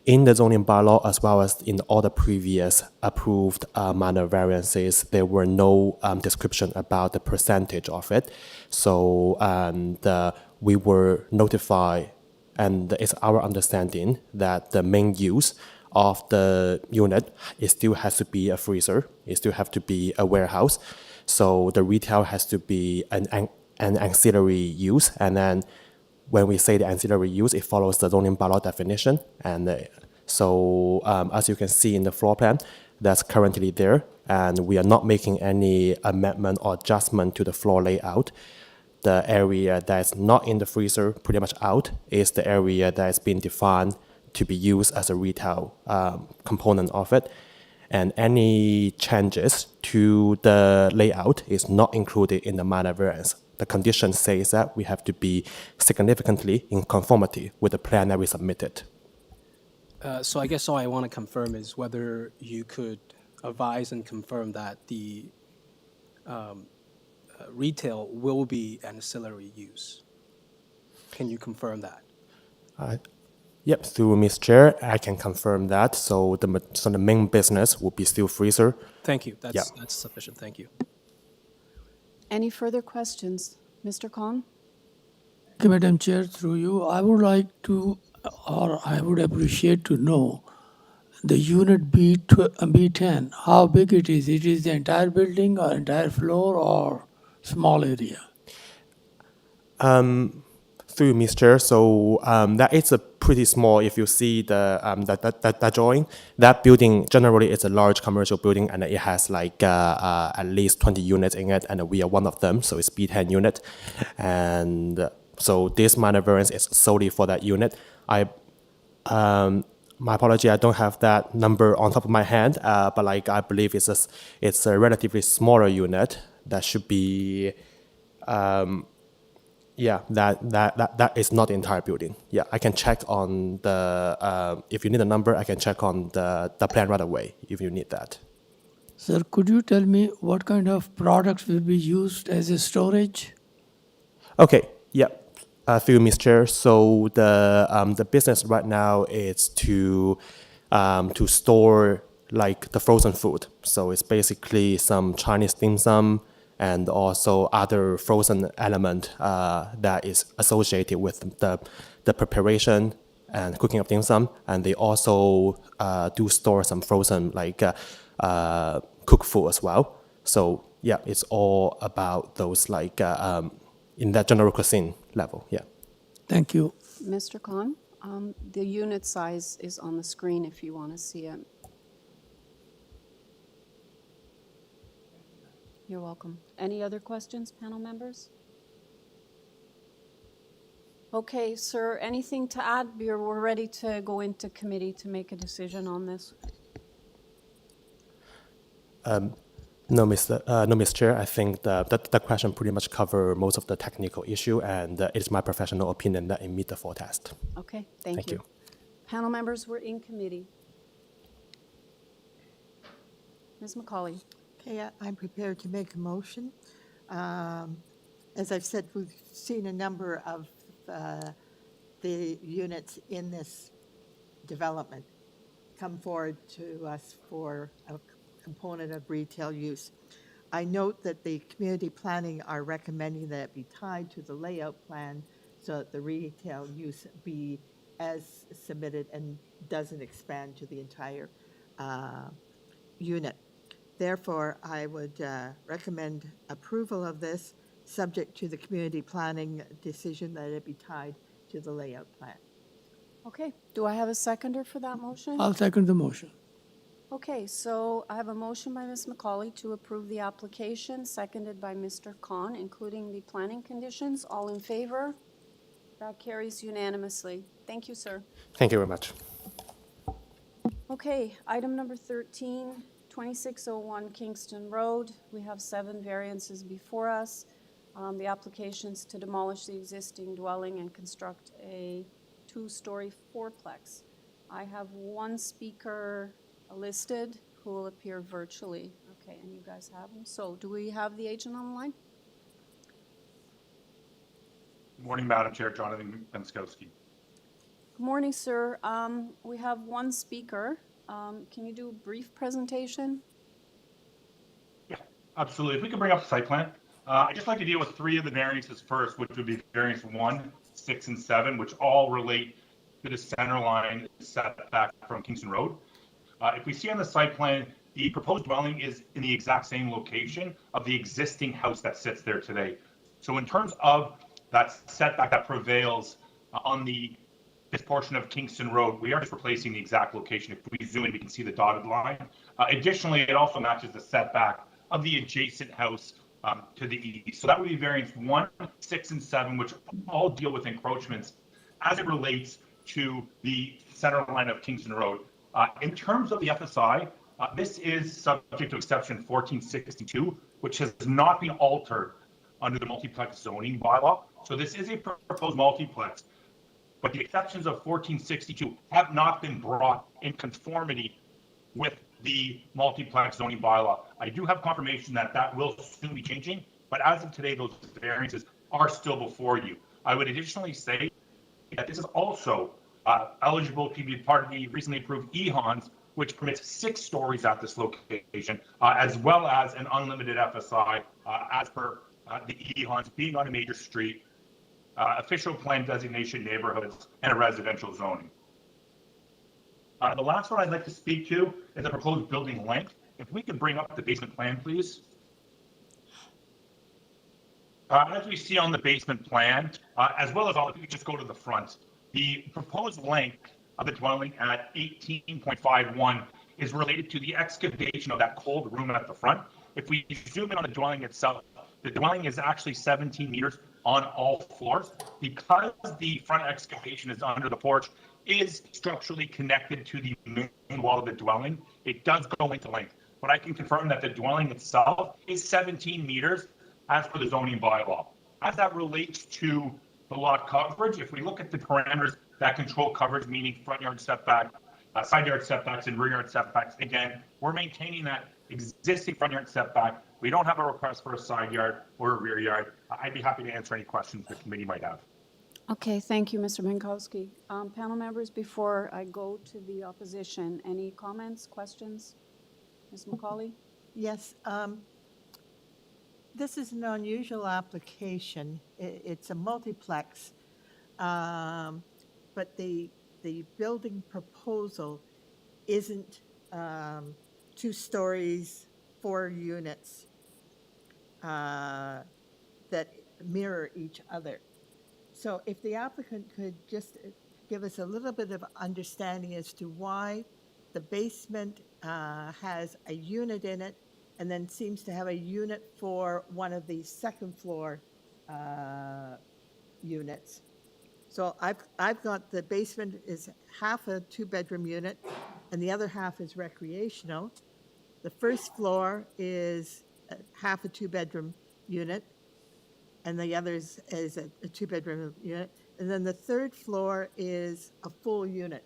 T: In the zoning bylaw, as well as in all the previous approved minor variances, there were no description about the percentage of it. So we were notified, and it's our understanding that the main use of the unit, it still has to be a freezer, it still has to be a warehouse. So the retail has to be an ancillary use, and then when we say the ancillary use, it follows the zoning bylaw definition. And as you can see in the floor plan, that's currently there, and we are not making any amendment or adjustment to the floor layout. The area that's not in the freezer, pretty much out, is the area that's been defined to be used as a retail component of it. and any changes to the layout is not included in the minor variance. The condition says that we have to be significantly in conformity with the plan that we submitted.
H: So I guess all I want to confirm is whether you could advise and confirm that the retail will be ancillary use. Can you confirm that?
T: Yep, through Ms. Chair, I can confirm that. So the main business will be still freezer.
H: Thank you.
T: Yeah.
H: That's sufficient. Thank you.
B: Any further questions? Mr. Khan?
C: Okay, Madam Chair, through you, I would like to, or I would appreciate to know the unit B10, how big it is. It is the entire building or entire floor or small area?
T: Through Ms. Chair, so that is a pretty small. If you see the drawing, that building generally is a large commercial building, and it has like at least 20 units in it, and we are one of them, so it's B10 unit, and so this minor variance is solely for that unit. My apology, I don't have that number on top of my hand, but like I believe it's a relatively smaller unit that should be. Yeah, that is not the entire building. Yeah, I can check on the, if you need a number, I can check on the plan right away if you need that.
C: Sir, could you tell me what kind of products will be used as a storage?
T: Okay, yeah, through Ms. Chair. So the business right now is to store like the frozen food. So it's basically some Chinese dim sum, and also other frozen element that is associated with the preparation and cooking of dim sum. And they also do store some frozen like cooked food as well. So yeah, it's all about those like in that general cuisine level. Yeah.
C: Thank you.
B: Mr. Khan, the unit size is on the screen if you want to see it. You're welcome. Any other questions, panel members? Okay, sir, anything to add? We're ready to go into committee to make a decision on this.
T: No, Mr. Chair. I think that question pretty much cover most of the technical issue, and it's my professional opinion that it meet the forecast.
B: Okay, thank you. Panel members, we're in committee. Ms. McCauley.
D: Okay, I'm prepared to make a motion. As I've said, we've seen a number of the units in this development come forward to us for a component of retail use. I note that the community planning are recommending that it be tied to the layout plan so that the retail use be as submitted and doesn't expand to the entire unit. Therefore, I would recommend approval of this, subject to the community planning decision that it be tied to the layout plan.
B: Okay, do I have a seconder for that motion?
C: I'll second the motion.
B: Okay, so I have a motion by Ms. McCauley to approve the application, seconded by Mr. Khan, including the planning conditions. All in favor? That carries unanimously. Thank you, sir.
T: Thank you very much.
B: Okay, item number 13, 2601 Kingston Road. We have 7 variances before us. The application's to demolish the existing dwelling and construct a 2-story fourplex. I have one speaker listed who will appear virtually. Okay, and you guys have him. So do we have the agent on the line?
F: Good morning, Madam Chair. Jonathan Benskowski.
B: Good morning, sir. We have one speaker. Can you do a brief presentation?
F: Yeah, absolutely. If we could bring up the site plan. I'd just like to deal with 3 of the variances first, which would be variance 1, 6, and 7, which all relate to the center line setback from Kingston Road. If we see on the site plan, the proposed dwelling is in the exact same location of the existing house that sits there today. So in terms of that setback that prevails on this portion of Kingston Road, we are just replacing the exact location. If we zoom in, we can see the dotted line. Additionally, it also matches the setback of the adjacent house to the east. So that would be variance 1, 6, and 7, which all deal with encroachments as it relates to the center line of Kingston Road. In terms of the FSI, This is subject to exception 1462, which has not been altered under the multiplex zoning bylaw. So this is a proposed multiplex, but the exceptions of 1462 have not been brought in conformity with the multiplex zoning bylaw. I do have confirmation that that will soon be changing, but as of today, those variances are still before you. I would additionally say that this is also eligible to be part of the recently approved EHONS, which permits 6 stories at this location, as well as an unlimited FSI as per the EHONS being on a major street, official plan designation neighborhoods, and a residential zoning. The last one I'd like to speak to is the proposed building length. If we could bring up the basement plan, please. As we see on the basement plan, as well as all, if we could just go to the front, the proposed length of the dwelling at 18.51 is related to the excavation of that cold room at the front. If we zoom in on the dwelling itself, the dwelling is actually 17 meters on all floors. Because the front excavation is under the porch, is structurally connected to the main wall of the dwelling, it does go into length. But I can confirm that the dwelling itself is 17 meters as per the zoning bylaw. As that relates to the lot coverage, if we look at the parameters that control coverage, meaning front yard setback, side yard setbacks, and rear yard setbacks, again, we're maintaining that existing front yard setback. We don't have a request for a side yard or a rear yard. I'd be happy to answer any questions the committee might have.
B: Okay, thank you, Mr. Minkowski. Panel members, before I go to the opposition, any comments, questions? Ms. McCauley?
D: Yes. This is an unusual application. It's a multiplex, but the building proposal isn't 2 stories, 4 units that mirror each other. So if the applicant could just give us a little bit of understanding as to why the basement has a unit in it and then seems to have a unit for one of the second floor units. So I've got the basement is half a 2-bedroom unit and the other half is recreational. The first floor is half a 2-bedroom unit and the other is a 2-bedroom unit. And then the third floor is a full unit.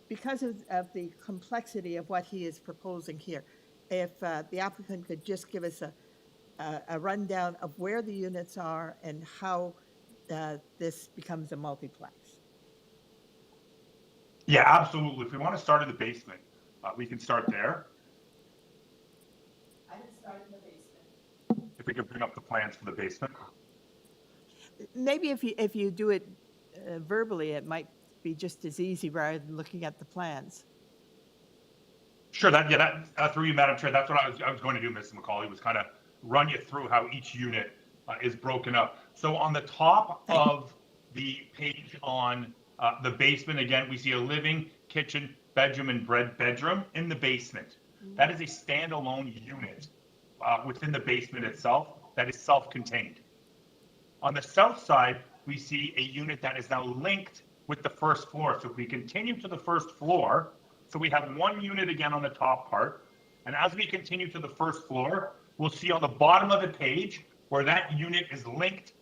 D: Because of the complexity of what he is proposing here, if the applicant could just give us a rundown of where the units are and how this becomes a multiplex.
F: Yeah, absolutely. If we want to start in the basement, we can start there.
D: I can start in the basement.
F: If we could bring up the plans for the basement.
D: Maybe if you do it verbally, it might be just as easy rather than looking at the plans.
F: Sure, through you, Madam Chair, that's what I was going to do, Ms. McCauley, was kind of run you through how each unit is broken up. So on the top of the page on the basement, again, we see a living, kitchen, bedroom, and bedroom in the basement. That is a standalone unit within the basement itself that is self-contained. On the south side, we see a unit that is now linked with the first floor. So if we continue to the first floor, so we have one unit again on the top part. And as we continue to the first floor, we'll see on the bottom of the page where that unit is linked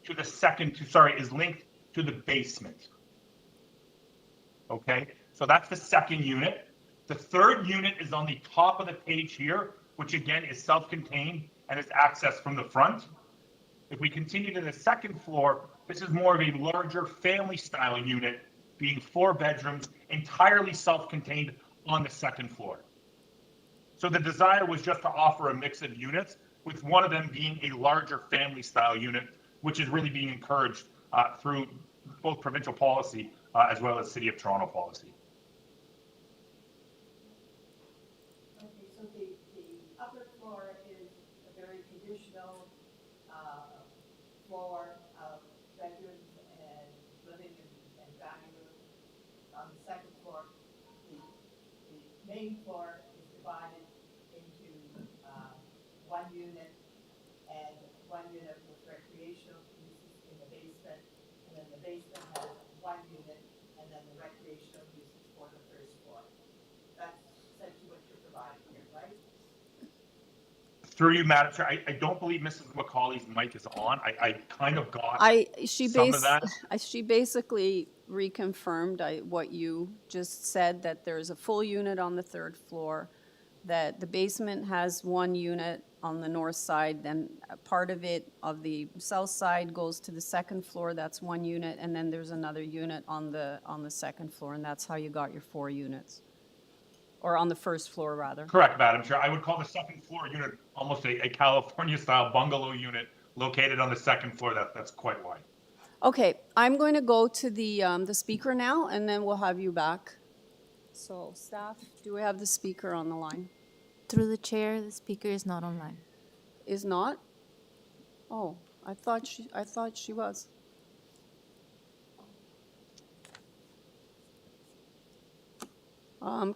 F: to the is linked to the basement. Okay, so that's the second unit. The third unit is on the top of the page here, which again is self-contained and is accessed from the front. If we continue to the second floor, this is more of a larger family style unit, being 4 bedrooms, entirely self-contained on the second floor. So the desire was just to offer a mix of units, with one of them being a larger family style unit, which is really being encouraged through both provincial policy as well as City of Toronto policy.
D: Okay, so the upper floor is a very traditional floor of bedrooms and living and dining room. On the second floor, the main floor is divided into one unit and one unit with recreational uses in the basement, and then the basement has one unit and then the recreational uses for the first floor. That's
F: Through you, Madam Chair, I don't believe Mrs. McCauley's mic is on. I kind of got some of that.
B: She basically reconfirmed what you just said, that there's a full unit on the third floor, that the basement has one unit on the north side, then a part of it of the south side goes to the second floor, that's one unit, and then there's another unit on the second floor, and that's how you got your 4 units. Or on the first floor, rather.
F: Correct, Madam Chair. I would call the second floor unit almost a California-style bungalow unit located on the second floor. That's quite wide.
B: Okay, I'm going to go to the speaker now, and then we'll have you back. So, staff, do we have the speaker on the line?
U: Through the chair, the speaker is not online.
B: Is not? Oh, I thought she was.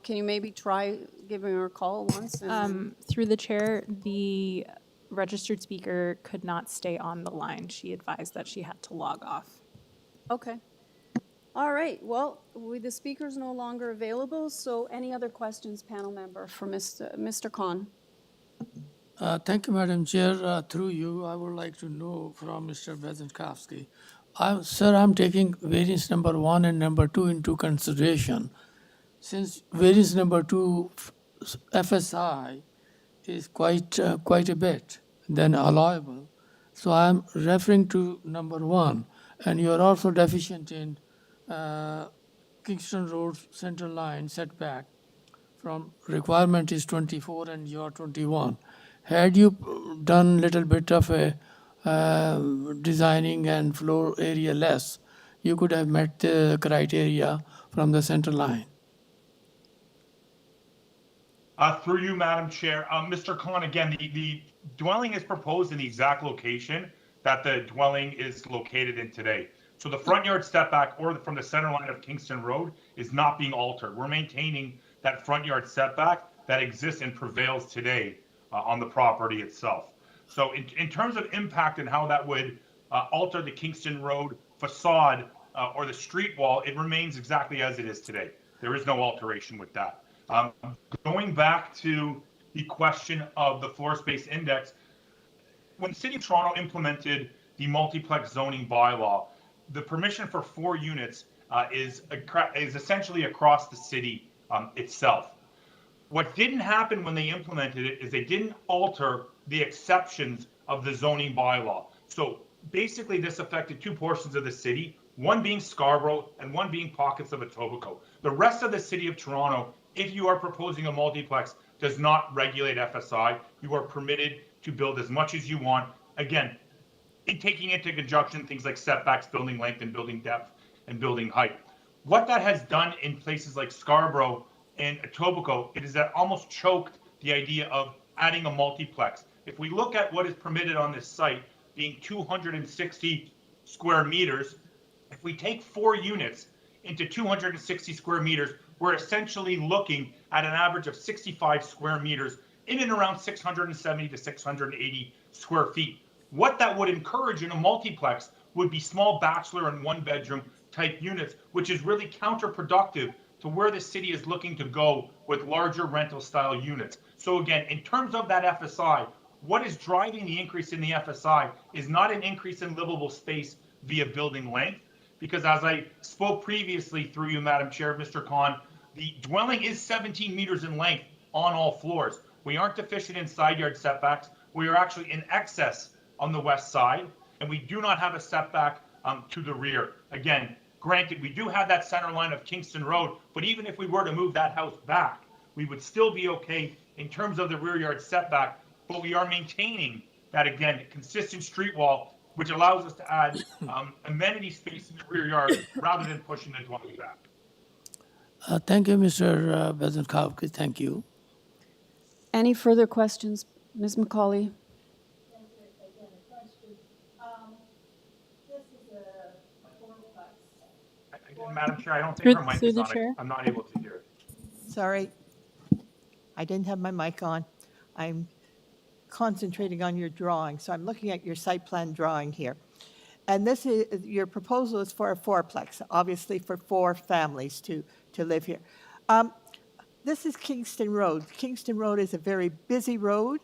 B: Can you maybe try giving her a call once? And
A: Through the chair, the registered speaker could not stay on the line. She advised that she had to log off.
B: Okay. All right. Well, the speaker's no longer available. So, any other questions, panel member, for Mr. Khan?
C: Thank you, Madam Chair. Through you, I would like to know from Mr. Bezenkowski. Sir, I'm taking variance number 1 and number 2 into consideration. Since variance number 2 FSI is quite a bit than allowable, so I'm referring to number 1, and you are also deficient in Kingston Road center line setback from requirement is 24 and you're 21. Had you done little bit of a designing and floor area less, you could have met the criteria from the center line.
F: Through you, Madam Chair, Mr. Khan, again, the dwelling is proposed in the exact location that the dwelling is located in today. So the front yard setback or from the center line of Kingston Road is not being altered. We're maintaining that front yard setback that exists and prevails today on the property itself. So in terms of impact and how that would alter the Kingston Road facade or the street wall, it remains exactly as it is today. There is no alteration with that. Going back to the question of the floor space index, when the City of Toronto implemented the multiplex zoning bylaw, the permission for 4 units is essentially across the city itself. What didn't happen when they implemented it is they didn't alter the exceptions of the zoning bylaw. So basically this affected 2 portions of the city, one being Scarborough and one being pockets of Etobicoke. The rest of the City of Toronto, if you are proposing a multiplex, does not regulate FSI. You are permitted to build as much as you want. Again, taking into conjunction things like setbacks, building length and building depth and building height. What that has done in places like Scarborough and Etobicoke, it is that almost choked the idea of adding a multiplex. If we look at what is permitted on this site being 260 square meters, if we take 4 units into 260 square meters, we're essentially looking at an average of 65 square meters in and around 670 to 680 square feet. What that would encourage in a multiplex would be small bachelor and 1-bedroom type units, which is really counterproductive to where the city is looking to go with larger rental style units. So again, in terms of that FSI, what is driving the increase in the FSI is not an increase in livable space via building length, because as I spoke previously through you, Madam Chair, Mr. Khan, the dwelling is 17 meters in length on all floors. We aren't deficient in side yard setbacks. We are actually in excess on the west side, and we do not have a setback to the rear. Again, granted, we do have that center line of Kingston Road, but even if we were to move that house back, we would still be okay in terms of the rear yard setback, but we are maintaining that, again, consistent street wall, which allows us to add amenity space in the rear yard rather than pushing the dwelling back.
C: Thank you, Mr. Bezenkowski. Thank you.
B: Any further questions, Ms. McCauley?
F: Madam Chair, I don't think her mic
A: Through
F: is
A: the
F: on.
A: chair.
F: I'm not able to hear it.
D: Sorry, I didn't have my mic on. I'm concentrating on your drawing, so I'm looking at your site plan drawing here. And this is, your proposal is for a 4-plex, obviously for 4 families to live here. This is Kingston Road. Kingston Road is a very busy road.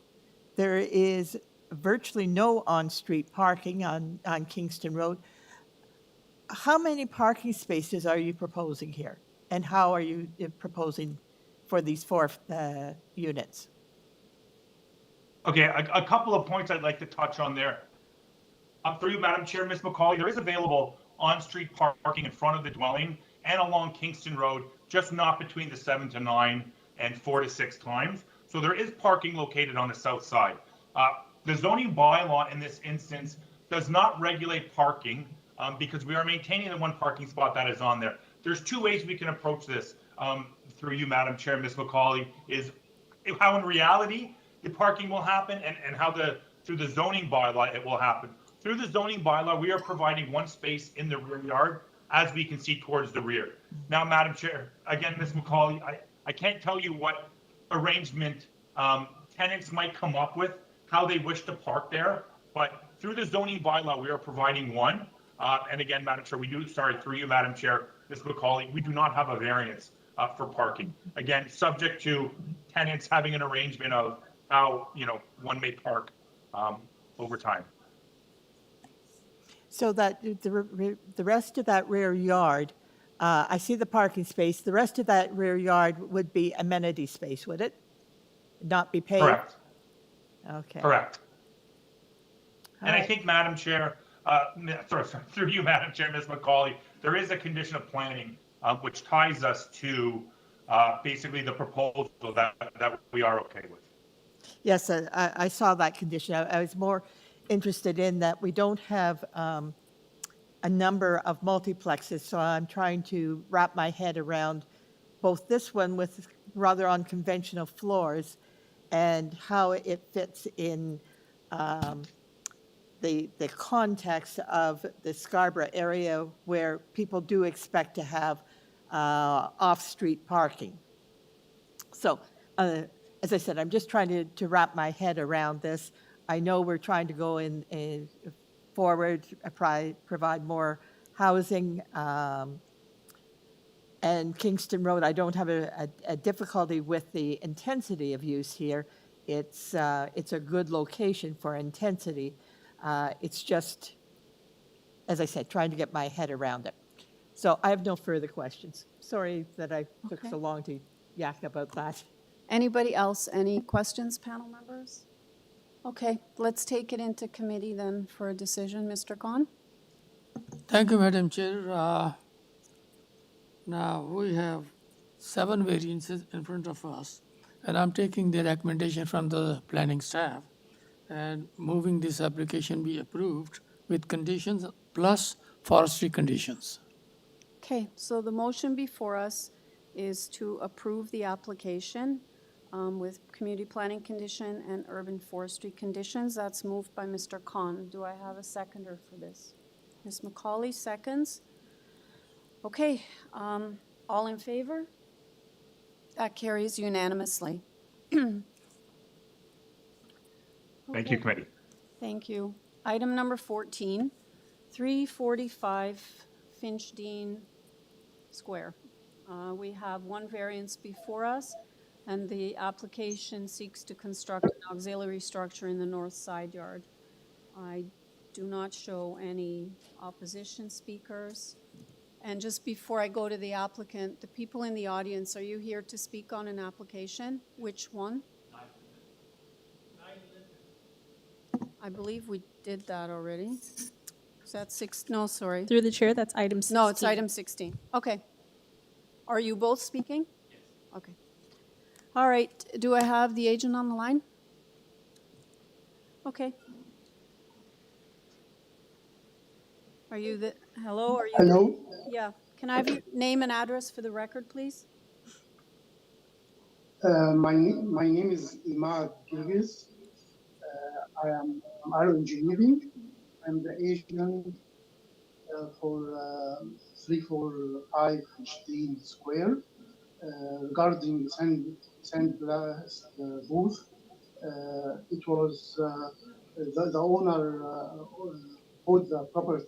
D: there is virtually no on-street parking on Kingston Road. How many parking spaces are you proposing here? And how are you proposing for these 4 units?
F: Okay, a couple of points I'd like to touch on there. Through you, Madam Chair, Ms. McCauley, there is available on-street parking in front of the dwelling and along Kingston Road, just not between the 7 to 9 and 4 to 6 times. So there is parking located on the south side. The zoning bylaw in this instance does not regulate parking because we are maintaining the 1 parking spot that is on there. There's 2 ways we can approach this through you, Madam Chair, Ms. McCauley, is how in reality the parking will happen and how through the zoning bylaw it will happen. Through the zoning bylaw, we are providing 1 space in the rear yard as we can see towards the rear. Now, Madam Chair, again, Ms. McCauley, I can't tell you what arrangement tenants might come up with, how they wish to park there, but through the zoning bylaw, we are providing 1. And again, Madam Chair, through you, Madam Chair, Ms. McCauley, we do not have a variance for parking. Again, subject to tenants having an arrangement of how, one may park over time.
D: So that the rest of that rear yard, I see the parking space, the rest of that rear yard would be amenity space, would it? Not be paved?
F: Correct.
D: Okay.
F: Correct. And
D: right.
F: I think, Madam Chair, through you, Madam Chair, Ms. McCauley, there is a condition of planning which ties us to basically the proposal that we are okay with.
D: Yes, I saw that condition. I was more interested in that we don't have a number of multiplexes, so I'm trying to wrap my head around both this one with rather unconventional floors and how it fits in the context of the Scarborough area where people do expect to have off-street parking. So, as I said, I'm just trying to wrap my head around this. I know we're trying to go in forward, provide more housing. And Kingston Road, I don't have a difficulty with the intensity of use here. It's a good location for intensity. It's just, as I said, trying to get my head around it. So I have no further questions. Sorry that I took so long to yak about that.
B: Anybody else? Any questions, panel members? Okay, let's take it into committee then for a decision. Mr. Khan?
C: Thank you, Madam Chair. Now we have 7 variances in front of us, and I'm taking the recommendation from the planning staff and moving this application be approved with conditions plus forestry conditions.
B: Okay, so the motion before us is to approve the application with community planning condition and urban forestry conditions. That's moved by Mr. Khan. Do I have a seconder for this? Ms. McCauley seconds. Okay, all in favor? That carries unanimously.
F: Thank you, committee.
B: Thank you. Item number 14, 345 Finch Dean Square. We have 1 variance before us, and the application seeks to construct an auxiliary structure in the north side yard. I do not show any opposition speakers. And just before I go to the applicant, the people in the audience, are you here to speak on an application? Which one? I believe we did that already. Is that 6? No, sorry.
A: Through the chair, that's item 16.
B: No, it's item 16. Okay. Are you both speaking? Yes. Okay. All right. Do I have the agent on the line? Okay. Are you the, hello? Are you?
E: Hello.
B: Yeah. Can I have your name and address for the record, please?
E: My name is Imad Davis. I am from Aero Engineering. I'm the agent for 345 Dean Square regarding sandblast booth. It was the owner bought the property.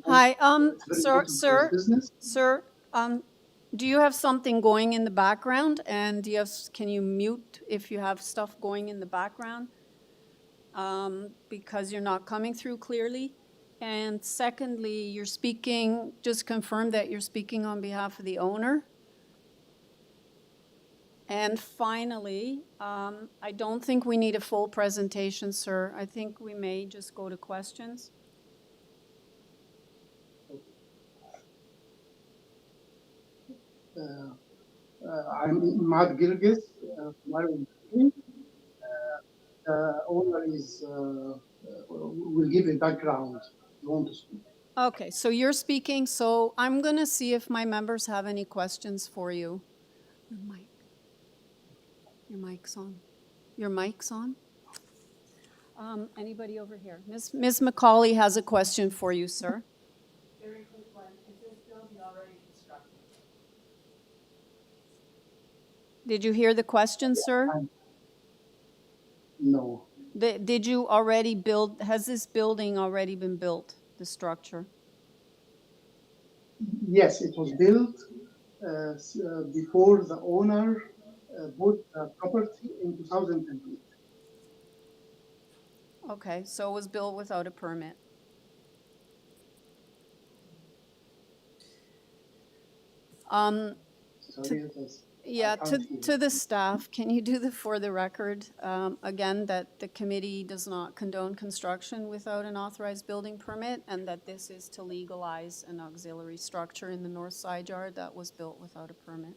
B: Hi, sir, Do you have something going in the background? And do you have, can you mute if you have stuff going in the background? Because you're not coming through clearly. And secondly, you're speaking, just confirm that you're speaking on behalf of the owner. And finally, I don't think we need a full presentation, sir. I think we may just go to questions.
E: I'm Imad Gilgis from Ireland. The owner is will give a background. You want to speak?
B: Okay, so you're speaking, so I'm going to see if my members have any questions for you. Your mic. Your mic's on. Your mic's on? Anybody over here? Ms. McCauley has a question for you, sir.
D: Very quick one. Is this building already constructed?
B: Did you hear the question, sir?
E: No.
B: Did you already build, has this building already been built, the structure?
E: Yes, it was built before the owner bought the property in 2008.
B: Okay, so it was built without a permit.
E: Sorry,
B: Yeah, to the staff, can you do the for the record, again, that the committee does not condone construction without an authorized building permit, and that this is to legalize an auxiliary structure in the north side yard that was built without a permit.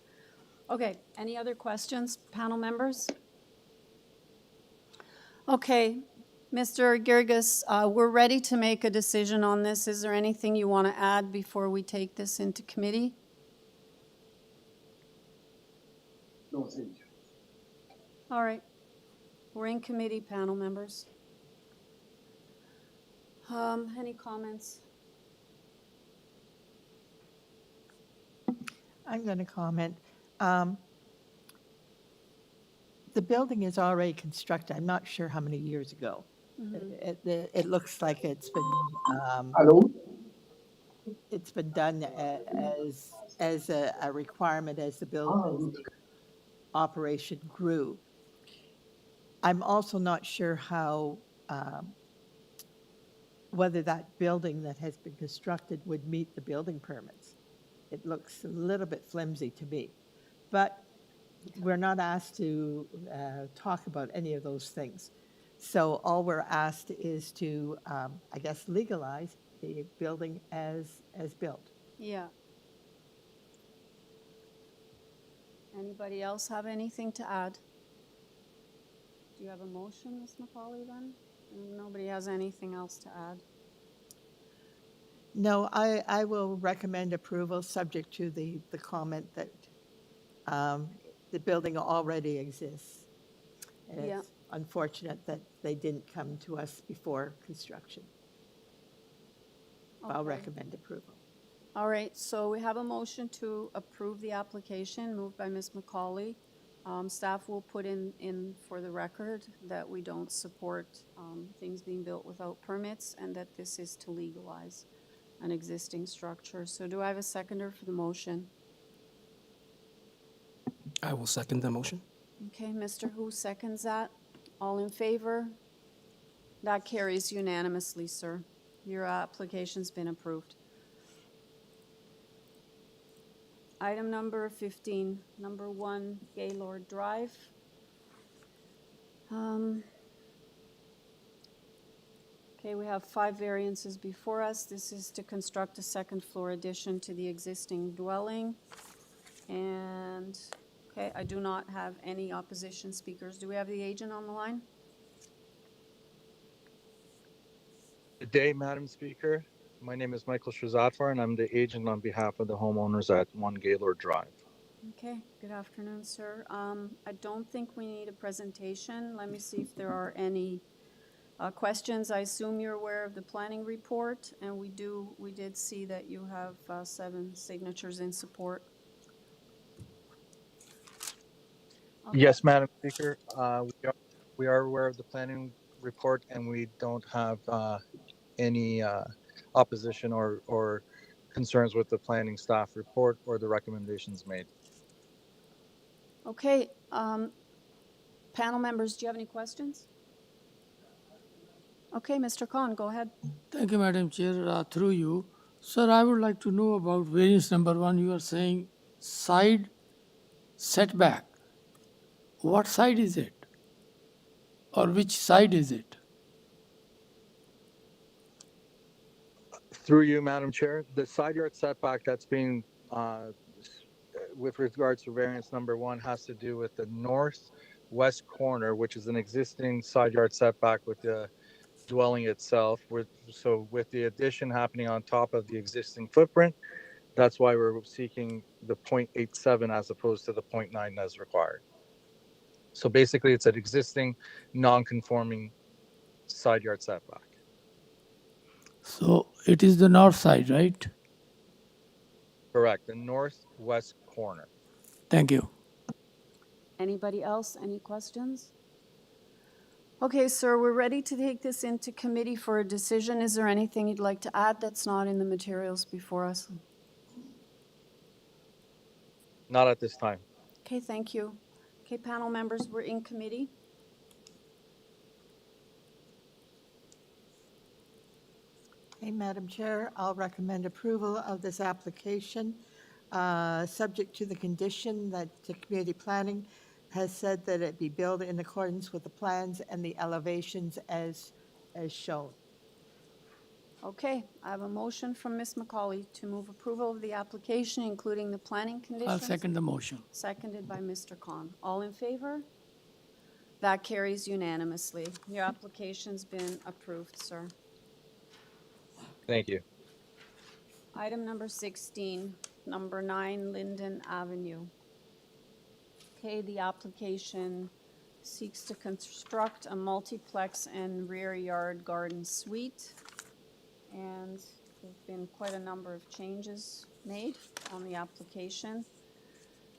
B: Okay, any other questions, panel members? Okay, Mr. Girgis, we're ready to make a decision on this. Is there anything you want to add before we take this into committee?
E: No, thank you.
B: All right. We're in committee, panel members. Any comments?
D: I'm going to comment. The building is already constructed. I'm not sure how many years ago. It looks like it's been it's been done as a requirement as the operation grew. I'm also not sure how whether that building that has been constructed would meet the building permits. It looks a little bit flimsy to me, but we're not asked to talk about any of those things. So all we're asked is to, I guess, legalize the building as built.
B: Yeah. Anybody else have anything to add? Do you have a motion, Ms. McCauley, then? Nobody has anything else to add?
D: No, I will recommend approval subject to the comment that the building already exists. And it's unfortunate that they didn't come to us before construction. I'll recommend approval.
B: All right, so we have a motion to approve the application moved by Ms. McCauley. Staff will put in for the record that we don't support things being built without permits and that this is to legalize an existing structure. So do I have a seconder for the motion?
H: I will second the motion.
B: Okay, Mr. Hu seconds that. All in favor? That carries unanimously, sir. Your application's been approved. Item number 15, number 1, Gaylord Drive. Okay, we have 5 variances before us. This is to construct a second floor addition to the existing dwelling. And, okay, I do not have any opposition speakers. Do we have the agent on the line?
G: Good day, Madam Speaker. My name is Michael Shazadfar, and I'm the agent on behalf of the homeowners at 1 Gaylord Drive.
B: Okay, good afternoon, sir. I don't think we need a presentation. Let me see if there are any questions. I assume you're aware of the planning report, and we did see that you have 7 signatures in support. Okay.
G: Yes, Madam Speaker. We are aware of the planning report, and we don't have any opposition or concerns with the planning staff report or the recommendations made.
B: Okay, panel members, do you have any questions? Okay, Mr. Khan, go ahead.
C: Thank you, Madam Chair. Through you, sir, I would like to know about variance number 1. You are saying side setback. What side is it? Or which side is it?
G: Through you, Madam Chair, the side yard setback that's being, with regards to variance number 1, has to do with the northwest corner, which is an existing side yard setback with the dwelling itself. So with the addition happening on top of the existing footprint, that's why we're seeking the 0.87 as opposed to the 0.9 as required. So basically, it's an existing non-conforming side yard setback.
C: So it is the north side, right?
G: Correct, the northwest corner.
C: Thank you.
B: Anybody else? Any questions? Okay, sir, we're ready to take this into committee for a decision. Is there anything you'd like to add that's not in the materials before us?
G: Not at this time.
B: Okay, thank you. Okay, panel members, we're in committee.
D: Hey, Madam Chair, I'll recommend approval of this application, subject to the condition that the community planning has said that it be built in accordance with the plans and the elevations as shown.
B: Okay, I have a motion from Ms. McCauley to move approval of the application, including the planning conditions.
C: I'll second the motion.
B: Seconded by Mr. Khan. All in favor? That carries unanimously. Your application's been approved, sir.
G: Thank you.
B: Item number 16, number 9 Linden Avenue. Okay, the application seeks to construct a multiplex and rear yard garden suite. And there've been quite a number of changes made on the application.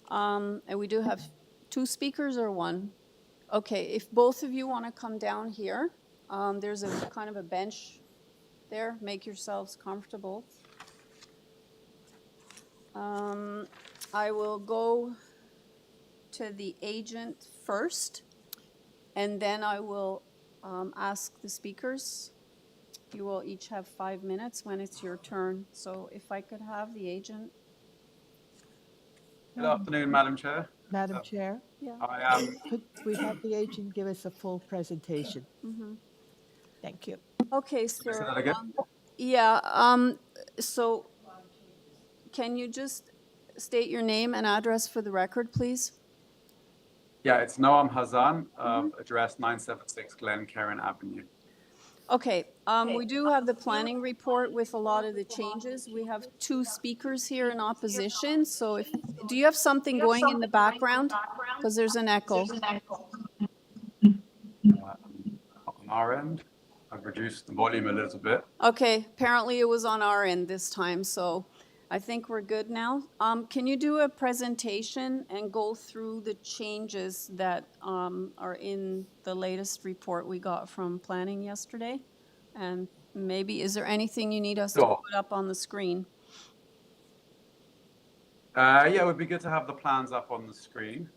B: And we do have 2 speakers or 1? Okay, if both of you want to come down here, there's a kind of a bench there. Make yourselves comfortable. I will go to the agent first, and then I will ask the speakers. You will each have 5 minutes when it's your turn. So if I could have the agent.
I: Good afternoon, Madam chair.
D: Madam Chair?
B: Yeah.
I: I am.
D: Could we have the agent give us a full presentation?
B: Mm-hmm.
D: Thank you.
B: Okay, sir.
I: Say that again?
B: So can you just state your name and address for the record, please?
I: Yeah, it's Noam Hazan, address 976 Glen Karen Avenue.
B: Okay, we do have the planning report with a lot of the changes. We have 2 speakers here in opposition. So do you have something going in the background? Because there's an echo.
I: On our end, I've reduced the volume a little bit.
B: Okay, apparently it was on our end this time, so I think we're good now. Can you do a presentation and go through the changes that are in the latest report we got from planning yesterday? And maybe, is there anything you need us to put up on the screen?
I: Yeah, it would be good to have the plans up on the screen.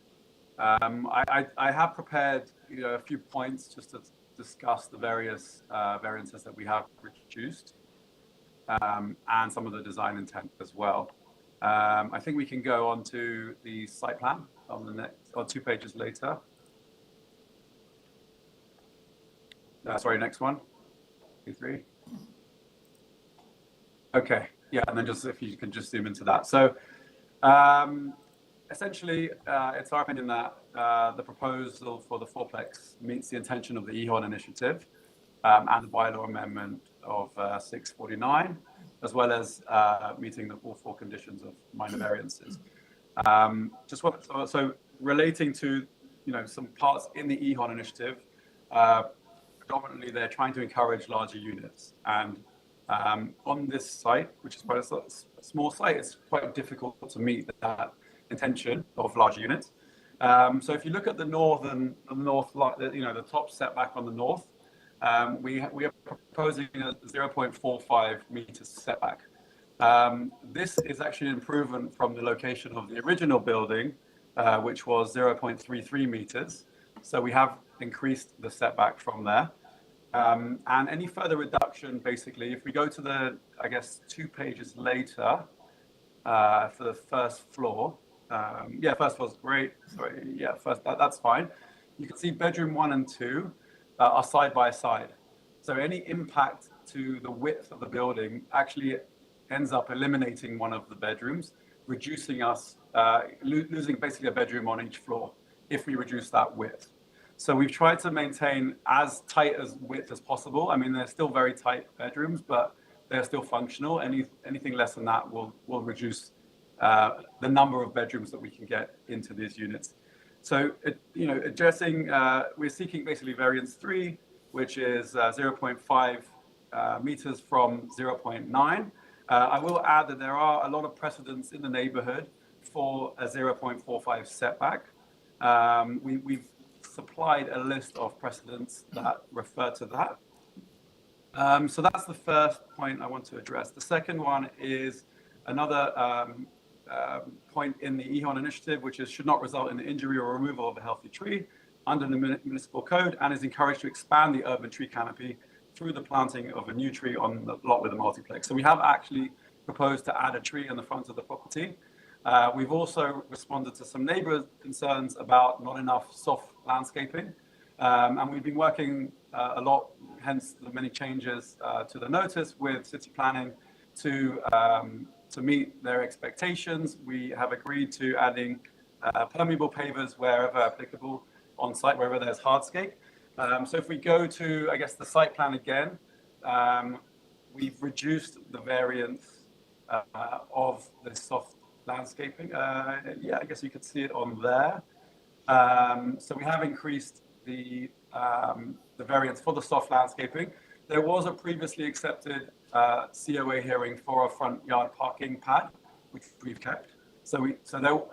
I: I have prepared a few points just to discuss the various variances that we have reduced. And some of the design intent as well. I think we can go on to the site plan on the next, or 2 pages later. Sorry, next one. 2, 3. Okay, yeah, and then just if you can just zoom into that. So essentially, it's our opinion that the proposal for the fourplex meets the intention of the EHON initiative and the bylaw amendment of 649, as well as meeting all 4 conditions of minor variances. So relating to some parts in the EHON initiative, predominantly they're trying to encourage larger units. And on this site, which is quite a small site, it's quite difficult to meet that intention of larger units. So if you look at the north, the top setback on the north, we are proposing a 0.45 meters setback. This is actually an improvement from the location of the original building, which was 0.33 meters. So we have increased the setback from there. And any further reduction, basically, if we go to the, I guess, 2 pages later, for the first floor. Yeah, first floor's great. Sorry, yeah, that's fine. You can see bedroom 1 and 2 are side by side. So any impact to the width of the building actually ends up eliminating one of the bedrooms, reducing us, losing basically a bedroom on each floor if we reduce that width. So we've tried to maintain as tight as width as possible. I mean, they're still very tight bedrooms, but they're still functional. Anything less than that will reduce the number of bedrooms that we can get into these units. So, addressing, we're seeking basically variance 3, which is 0.5 meters from 0.9. I will add that there are a lot of precedents in the neighborhood for a 0.45 setback. We've supplied a list of precedents that refer to that. So that's the first point I want to address. The second one is another point in the EHON initiative, which is should not result in the injury or removal of a healthy tree under the municipal code, and is encouraged to expand the urban tree canopy through the planting of a new tree on the lot with a multiplex. So we have actually proposed to add a tree in the front of the property. We've also responded to some neighbor concerns about not enough soft landscaping. And we've been working a lot, hence the many changes to the notice with city planning to meet their expectations. We have agreed to adding permeable pavers wherever applicable on site, wherever there's hardscape. So if we go to, I guess, the site plan again, we've reduced the variance of the soft landscaping. Yeah, I guess you could see it on there. So we have increased the variance for the soft landscaping. There was a previously accepted COA hearing for a front yard parking pad, which we've kept. So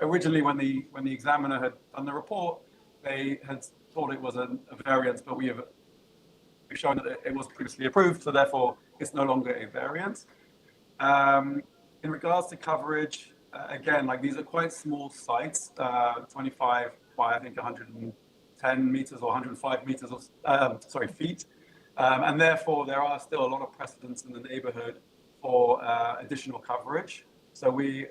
I: originally, when the examiner had done the report, they had thought it was a variance, but we've shown that it was previously approved, so therefore it's no longer a variance. In regards to coverage, again, like these are quite small sites, 25 by I think 110 meters or 105 meters, feet. And therefore, there are still a lot of precedents in the neighborhood for additional coverage. So we,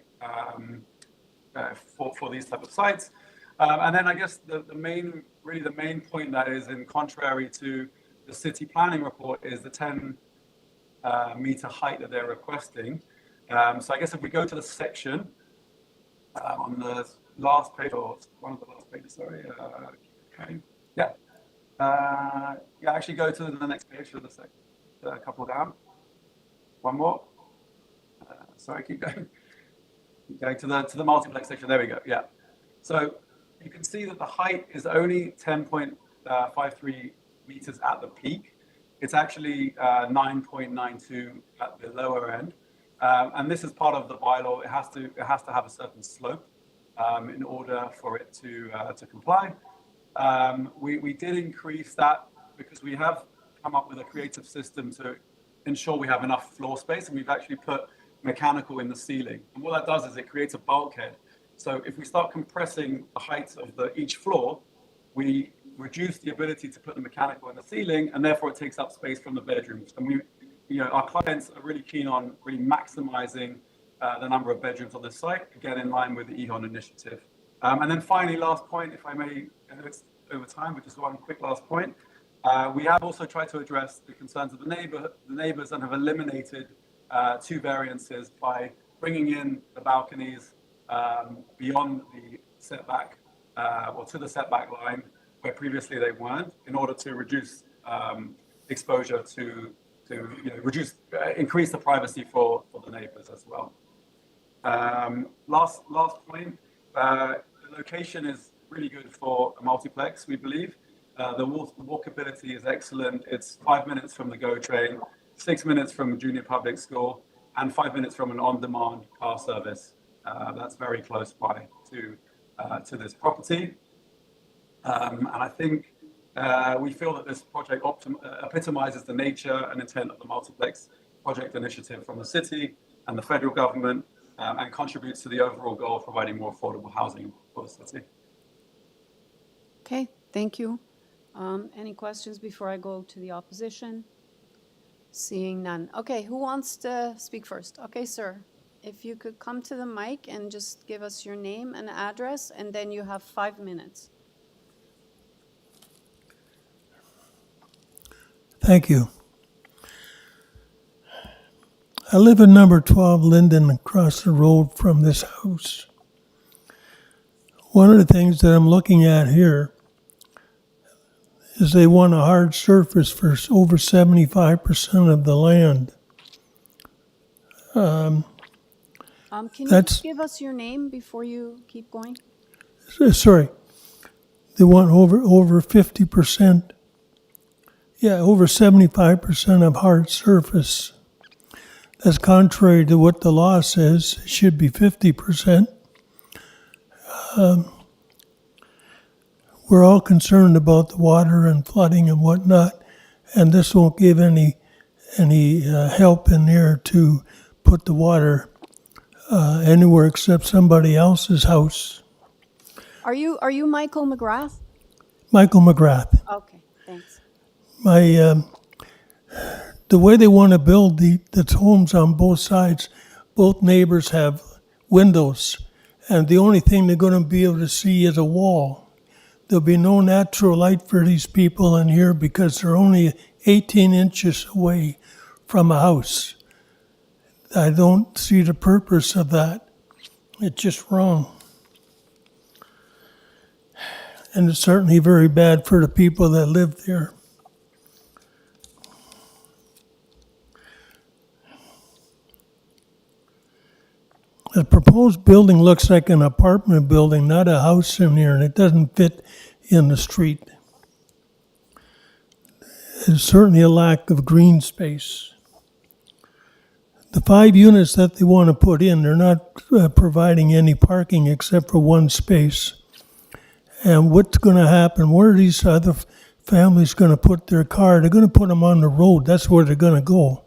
I: for these type of sites. And then I guess the main point that is in contrary to the city planning report is the 10 meter height that they're requesting. So I guess if we go to the section on the last page, or one of the last pages, sorry. Okay. Yeah. Yeah, actually go to the next page for the second, a couple down. One more. Sorry, keep going. Keep going to the multiplex section. There we go. Yeah. So you can see that the height is only 10.53 meters at the peak. It's actually 9.92 at the lower end. And this is part of the bylaw. It has to have a certain slope in order for it to comply. We did increase that because we have come up with a creative system to ensure we have enough floor space, and we've actually put mechanical in the ceiling. And what that does is it creates a bulkhead. So if we start compressing the height of each floor, we reduce the ability to put the mechanical in the ceiling, and therefore it takes up space from the bedrooms. And our clients are really keen on really maximizing the number of bedrooms on this site, again, in line with the EHON initiative. And then finally, last point, if I may, it's over time, but just one quick last point. We have also tried to address the concerns of the neighbors and have eliminated 2 variances by bringing in the balconies beyond the setback or to the setback line where previously they weren't, in order to reduce exposure to increase the privacy for the neighbors as well. Last point, the location is really good for a multiplex, we believe. The walkability is excellent. It's 5 minutes from the GO train, 6 minutes from a junior public school, and 5 minutes from an on-demand car service. That's very close by to this property. And I think we feel that this project epitomizes the nature and intent of the multiplex project initiative from the city, and the federal government, and contributes to the overall goal of providing more affordable housing for the city.
B: Okay, thank you. Any questions before I go to the opposition? Seeing none. Okay, who wants to speak first? Okay, sir. If you could come to the mic and just give us your name and address, and then you have 5 minutes.
K: Thank you. I live in number 12 Linden, across the road from this house. One of the things that I'm looking at here is they want a hard surface for over 75% of the land.
B: Can you just give us your name before you keep going?
K: Sorry. They want over 50%. Yeah, over 75% of hard surface. That's contrary to what the law says. It should be 50%. We're all concerned about the water and flooding and whatnot, and this won't give any help in there to put the water anywhere except somebody else's house.
B: Are you Michael McGrath?
K: Michael McGrath.
B: Okay, thanks.
K: The way they want to build the homes on both sides, both neighbors have windows, and the only thing they're going to be able to see is a wall. There'll be no natural light for these people in here because they're only 18 inches away from a house. I don't see the purpose of that. It's just wrong. And it's certainly very bad for the people that live there. The proposed building looks like an apartment building, not a house in here, and it doesn't fit in the street. There's certainly a lack of green space. The 5 units that they want to put in, they're not providing any parking except for one space. And what's going to happen? Where are these other families going to put their car? They're going to put them on the road. That's where they're going to go.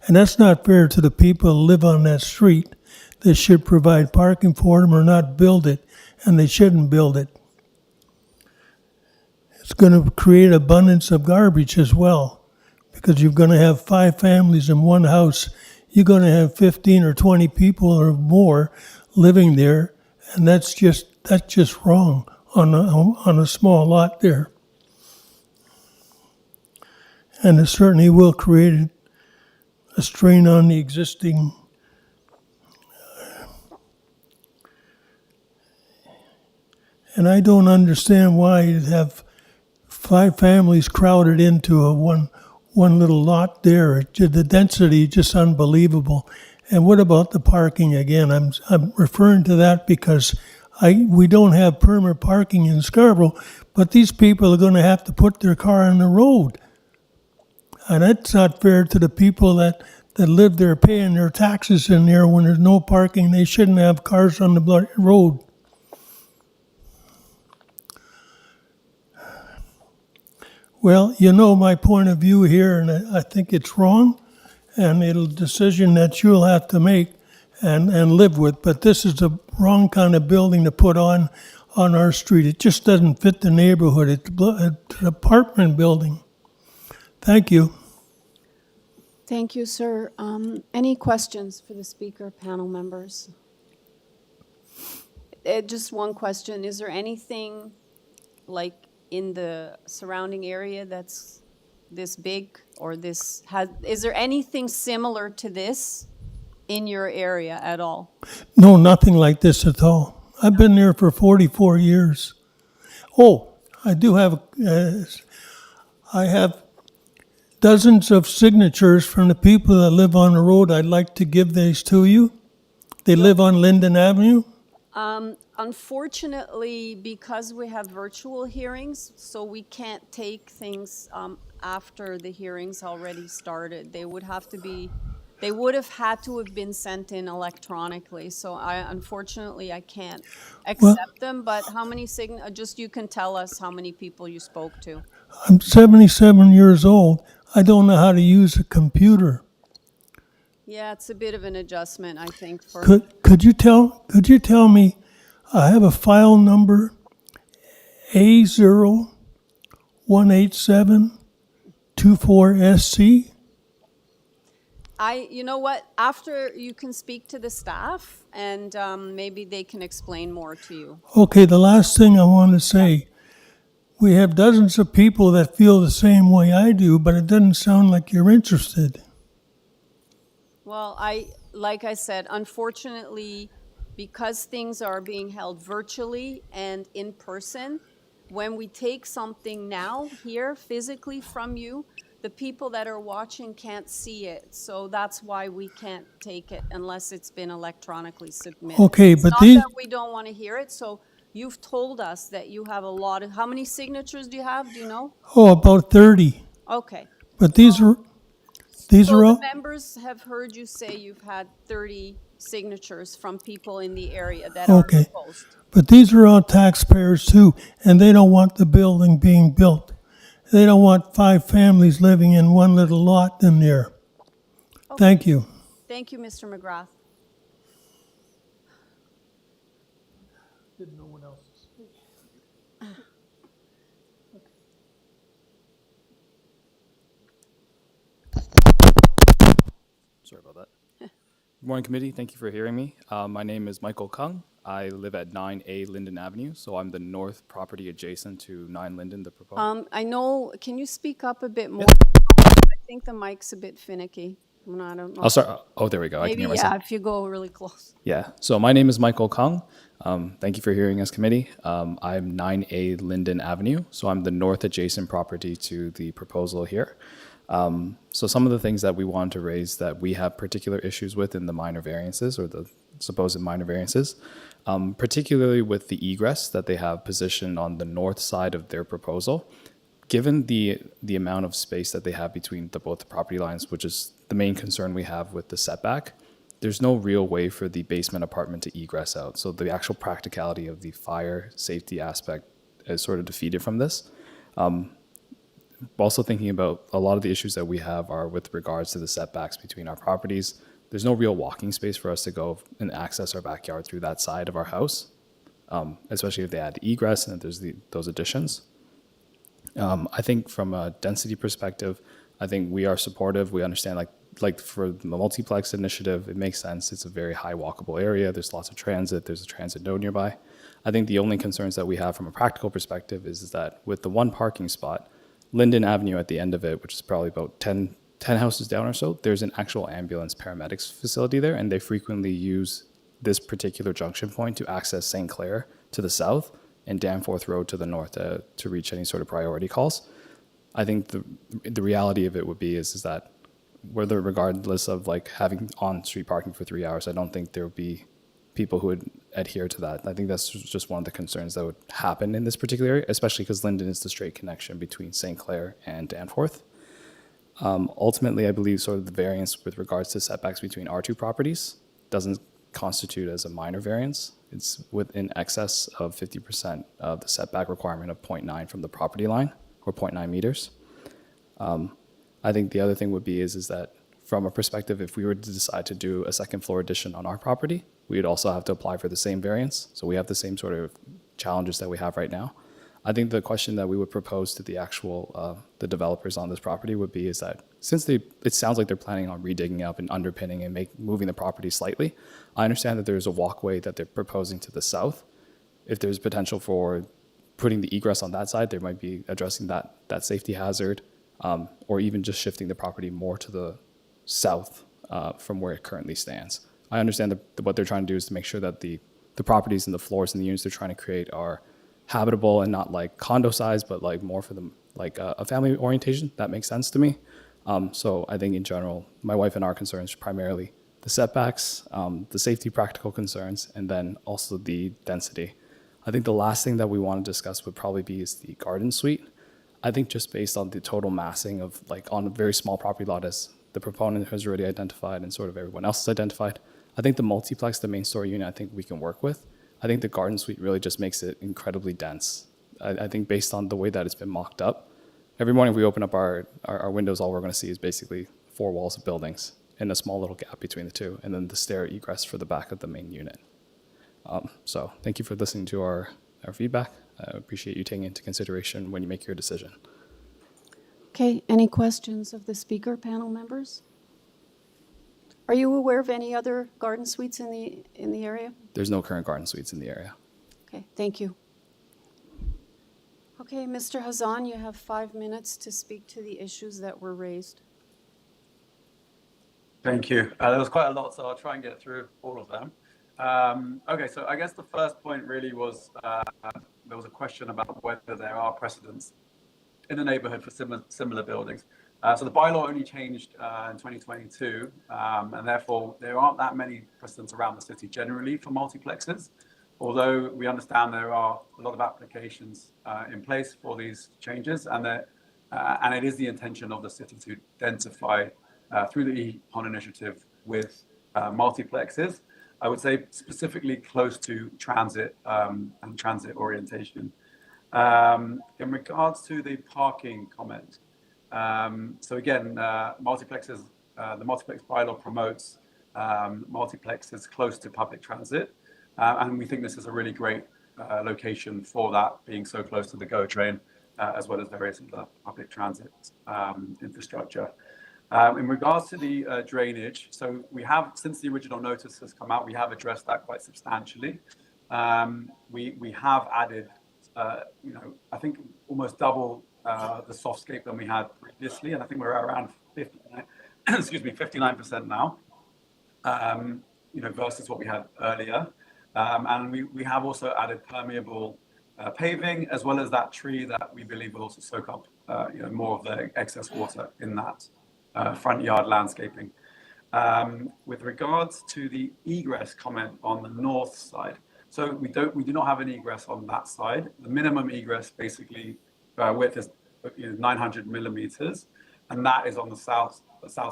K: And that's not fair to the people who live on that street. They should provide parking for them or not build it, and they shouldn't build it. It's going to create abundance of garbage as well, because you're going to have 5 families in one house. You're going to have 15 or 20 people or more living there, and that's just wrong on a small lot there. And it certainly will create a strain on the existing. And I don't understand why you'd have 5 families crowded into a one little lot there. The density is just unbelievable. And what about the parking again? I'm referring to that because we don't have permanent parking in Scarborough, but these people are going to have to put their car on the road. And that's not fair to the people that live there paying their taxes in there when there's no parking. They shouldn't have cars on the road. Well, you know my point of view here, and I think it's wrong, and it's a decision that you'll have to make and live with. But this is the wrong kind of building to put on our street. It just doesn't fit the neighborhood. It's an apartment building. Thank you.
B: Thank you, sir. Any questions for the speaker, panel members? Just one question. Is there anything like in the surrounding area that's this big or is there anything similar to this in your area at all?
K: No, nothing like this at all. I've been there for 44 years. Oh, I do have, I have dozens of signatures from the people that live on the road. I'd like to give these to you. They live on Linden Avenue.
B: Unfortunately, because we have virtual hearings, so we can't take things after the hearings already started. They would have had to have been sent in electronically. So unfortunately, I can't accept them. But how many just you can tell us how many people you spoke to.
K: I'm 77 years old. I don't know how to use a computer.
B: Yeah, it's a bit of an adjustment, I think, for.
K: Could you tell me, I have a file number A018724SC.
B: You know what, after you can speak to the staff and maybe they can explain more to you.
K: Okay, the last thing I want to say, we have dozens of people that feel the same way I do, but it doesn't sound like you're interested.
B: Well, like I said, unfortunately, because things are being held virtually and in person, when we take something now here physically from you, the people that are watching can't see it. So that's why we can't take it unless it's been electronically submitted.
K: Okay,
B: It's
K: but
B: not
K: these-
B: that we don't want to hear it. So you've told us that you have a lot of, how many signatures do you have? Do you know?
K: Oh, about 30.
B: Okay.
K: But these are
B: So
K: all,
B: the members have heard you say you've had 30 signatures from people in the area that are
K: okay.
B: opposed.
K: But these are all taxpayers too, and they don't want the building being built. They don't want 5 families living in one little lot in there.
B: Okay.
K: Thank you.
B: Thank you, Mr. McGrath.
K: Didn't know what else to say.
J: Sorry about that. Good morning, committee. Thank you for hearing me. My name is Michael Kung. I live at 9A Linden Avenue, so I'm the north property adjacent to 9 Linden, the proposed.
B: I know, can you speak up a bit more? I think the mic's a bit finicky. I don't know.
J: I'll start. Oh, there we go. I can
B: Maybe,
J: hear myself.
B: yeah, if you go really close.
J: Yeah. So my name is Michael Kung. Thank you for hearing us, committee. I'm 9A Linden Avenue, so I'm the north adjacent property to the proposal here. So some of the things that we wanted to raise that we have particular issues with in the minor variances or the supposed minor variances, particularly with the egress that they have positioned on the north side of their proposal. Given the amount of space that they have between both the property lines, which is the main concern we have with the setback, there's no real way for the basement apartment to egress out. So the actual practicality of the fire safety aspect is sort of defeated from this. Also thinking about a lot of the issues that we have are with regards to the setbacks between our properties. There's no real walking space for us to go and access our backyard through that side of our house, especially if they add egress and if there's those additions. I think from a density perspective, I think we are supportive. We understand like for the multiplex initiative, it makes sense. It's a very high walkable area. There's lots of transit. There's a transit node nearby. I think the only concerns that we have from a practical perspective is that with the one parking spot, Linden Avenue at the end of it, which is probably about 10 houses down or so, there's an actual ambulance paramedics facility there, and they frequently use this particular junction point to access St. Clair to the south and Danforth Road to the north to reach any sort of priority calls. I think the reality of it would be is that whether regardless of like having on-street parking for 3 hours, I don't think there would be people who would adhere to that. I think that's just one of the concerns that would happen in this particular area, especially because Linden is the straight connection between St. Clair and Danforth. Ultimately, I believe sort of the variance with regards to setbacks between our two properties doesn't constitute as a minor variance. It's within excess of 50% of the setback requirement of 0.9 from the property line, or 0.9 meters. I think the other thing would be is that from a perspective, if we were to decide to do a second floor addition on our property, we'd also have to apply for the same variance. So we have the same sort of challenges that we have right now. I think the question that we would propose to the actual, the developers on this property would be is that since it sounds like they're planning on redigging up and underpinning and moving the property slightly, I understand that there's a walkway that they're proposing to the south. If there's potential for putting the egress on that side, there might be addressing that safety hazard, or even just shifting the property more to the south from where it currently stands. I understand that what they're trying to do is to make sure that the properties and the floors and the units they're trying to create are habitable and not like condo size, but like more for them like a family orientation. That makes sense to me. So I think in general, my wife and our concerns are primarily the setbacks, the safety practical concerns, and then also the density. I think the last thing that we want to discuss would probably be is the garden suite. I think just based on the total massing of like on a very small property lot as the proponent has already identified and sort of everyone else has identified, I think the multiplex, the main story unit, I think we can work with. I think the garden suite really just makes it incredibly dense. I think based on the way that it's been mocked up, every morning we open up our windows, all we're going to see is basically 4 walls of buildings. and a small little gap between the two, and then the stair egress for the back of the main unit. So thank you for listening to our feedback. I appreciate you taking into consideration when you make your decision.
B: Okay, any questions of the speaker, panel members? Are you aware of any other garden suites in the area?
J: There's no current garden suites in the area.
B: Okay, thank you. Okay, Mr. Hazan, you have 5 minutes to speak to the issues that were raised.
I: Thank you. There was quite a lot, so I'll try and get through all of them. Okay, so I guess the first point really was there was a question about whether there are precedents in the neighborhood for similar buildings. So the bylaw only changed in 2022, and therefore there aren't that many precedents around the city generally for multiplexes, although we understand there are a lot of applications in place for these changes, and it is the intention of the city to densify through the EHON initiative with multiplexes. I would say specifically close to transit and transit orientation. In regards to the parking comment, so again, multiplexes, the multiplex bylaw promotes multiplexes close to public transit, and we think this is a really great location for that, being so close to the GO train, as well as various other public transit infrastructure. In regards to the drainage, so we have, since the original notice has come out, we have addressed that quite substantially. We have added, I think almost double the softscape than we had previously, and I think we're around 59% now, versus what we had earlier. And we have also added permeable paving, as well as that tree that we believe will also soak up, more of the excess water in that front yard landscaping. With regards to the egress comment on the north side, so we do not have an egress on that side. The minimum egress basically width is 900 millimeters, and that is on the south side.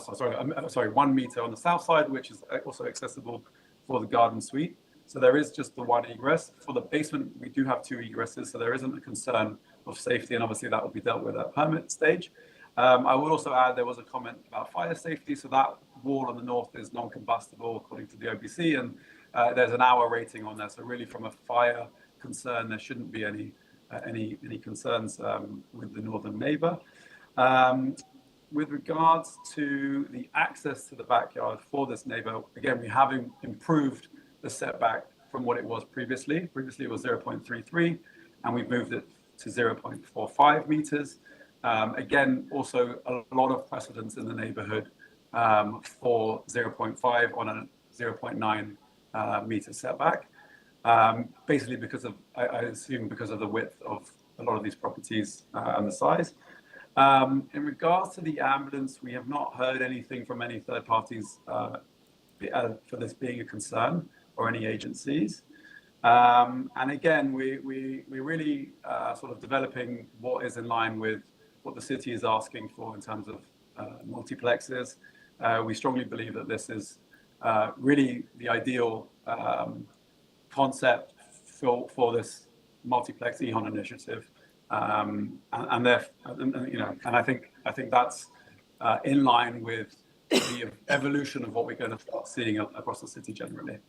I: Sorry, 1 meter on the south side, which is also accessible for the garden suite. So there is just the one egress. For the basement, we do have 2 egresses, so there isn't a concern of safety, and obviously that will be dealt with at permit stage. I will also add there was a comment about fire safety, so that wall on the north is non-combustible according to the OBC, and there's an hour rating on there. So really, from a fire concern, there shouldn't be any concerns with the northern neighbour. With regards to the access to the backyard for this neighbour, again, we have improved the setback from what it was previously. Previously, it was 0.33, and we've moved it to 0.45 meters. Again, also a lot of precedents in the neighborhood for 0.5 on a 0.9 meter setback. Basically because of, I assume because of the width of a lot of these properties and the size. In regards to the ambulance, we have not heard anything from any third parties for this being a concern, or any agencies. And again, we're really sort of developing what is in line with what the city is asking for in terms of multiplexes. We strongly believe that this is really the ideal concept for this multiplex EHON initiative, and I think that's in line with the evolution of what we're going to start seeing across the city generally.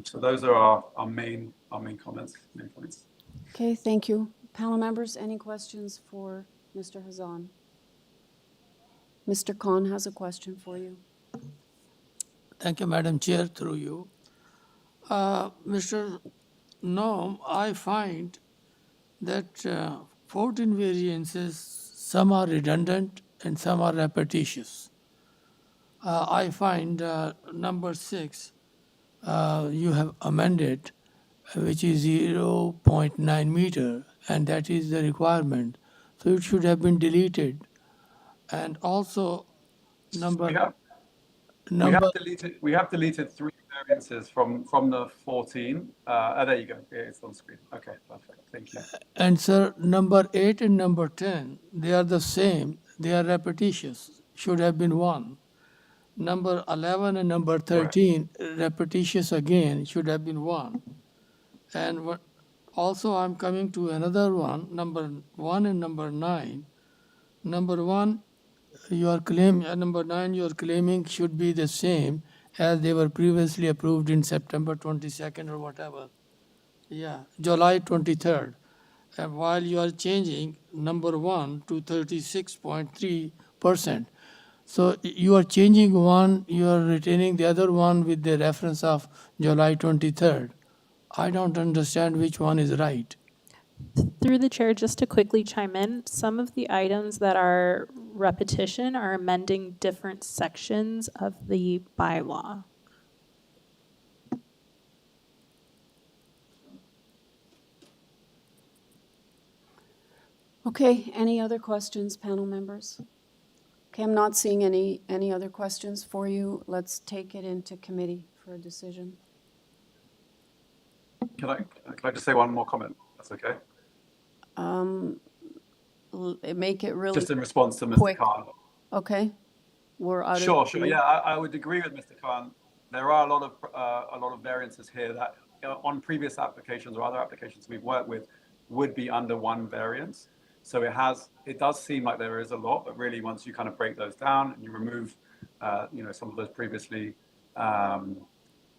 I: So those are our main comments, main points.
B: Okay, thank you. Panel members, any questions for Mr. Hazan? Mr. Khan has a question for you.
C: Thank you, Madam Chair, through you. Mr. Noam, I find that 14 variances, some are redundant and some are repetitious. I find number 6, you have amended, which is 0.9 meter, and that is the requirement. So it should have been deleted. And also,
I: We have deleted 3 variances from the 14. There you go. It's on screen. Okay, perfect. Thank you.
C: And sir, number 8 and number 10, they are the same. They are repetitious. Should have been 1. Number 11 and number 13, repetitious again, should have been 1. And also I'm coming to another one, number 1 and number 9. Number 1, your claim, number 9, your claiming should be the same as they were previously approved in September 22nd or whatever. Yeah, July 23rd. And while you are changing number 1 to 36.3%. So you are changing one, you are retaining the other one with the reference of July 23rd. I don't understand which one is right.
A: Through the chair, just to quickly chime in, some of the items that are repetition are amending different sections of the bylaw.
B: Okay, any other questions, panel members? Okay, I'm not seeing any other questions for you. Let's take it into committee for a decision.
I: Can I just say one more comment? That's okay.
B: Make it really
I: Just in response to Mr.
B: quick.
I: Khan.
B: Okay, we're out of.
I: Sure. Yeah, I would agree with Mr. Khan. There are a lot of variances here that on previous applications or other applications we've worked with would be under one variance. So it does seem like there is a lot, but really once you kind of break those down and you remove, some of those previously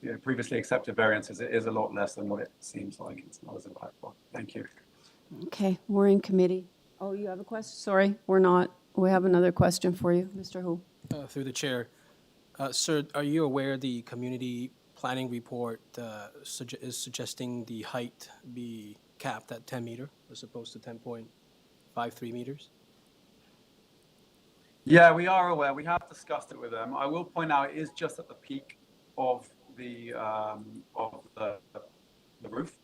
I: accepted variances, it is a lot less than what it seems like. It's not as impactful. Thank you.
B: Okay, we're in committee. Oh, you have a question? Sorry, we're not. We have another question for you, Mr. Hu.
H: Through the chair. Sir, are you aware the community planning report is suggesting the height be capped at 10 meters as opposed to 10.53 meters?
I: Yeah, we are aware. We have discussed it with them. I will point out it is just at the peak of the roof.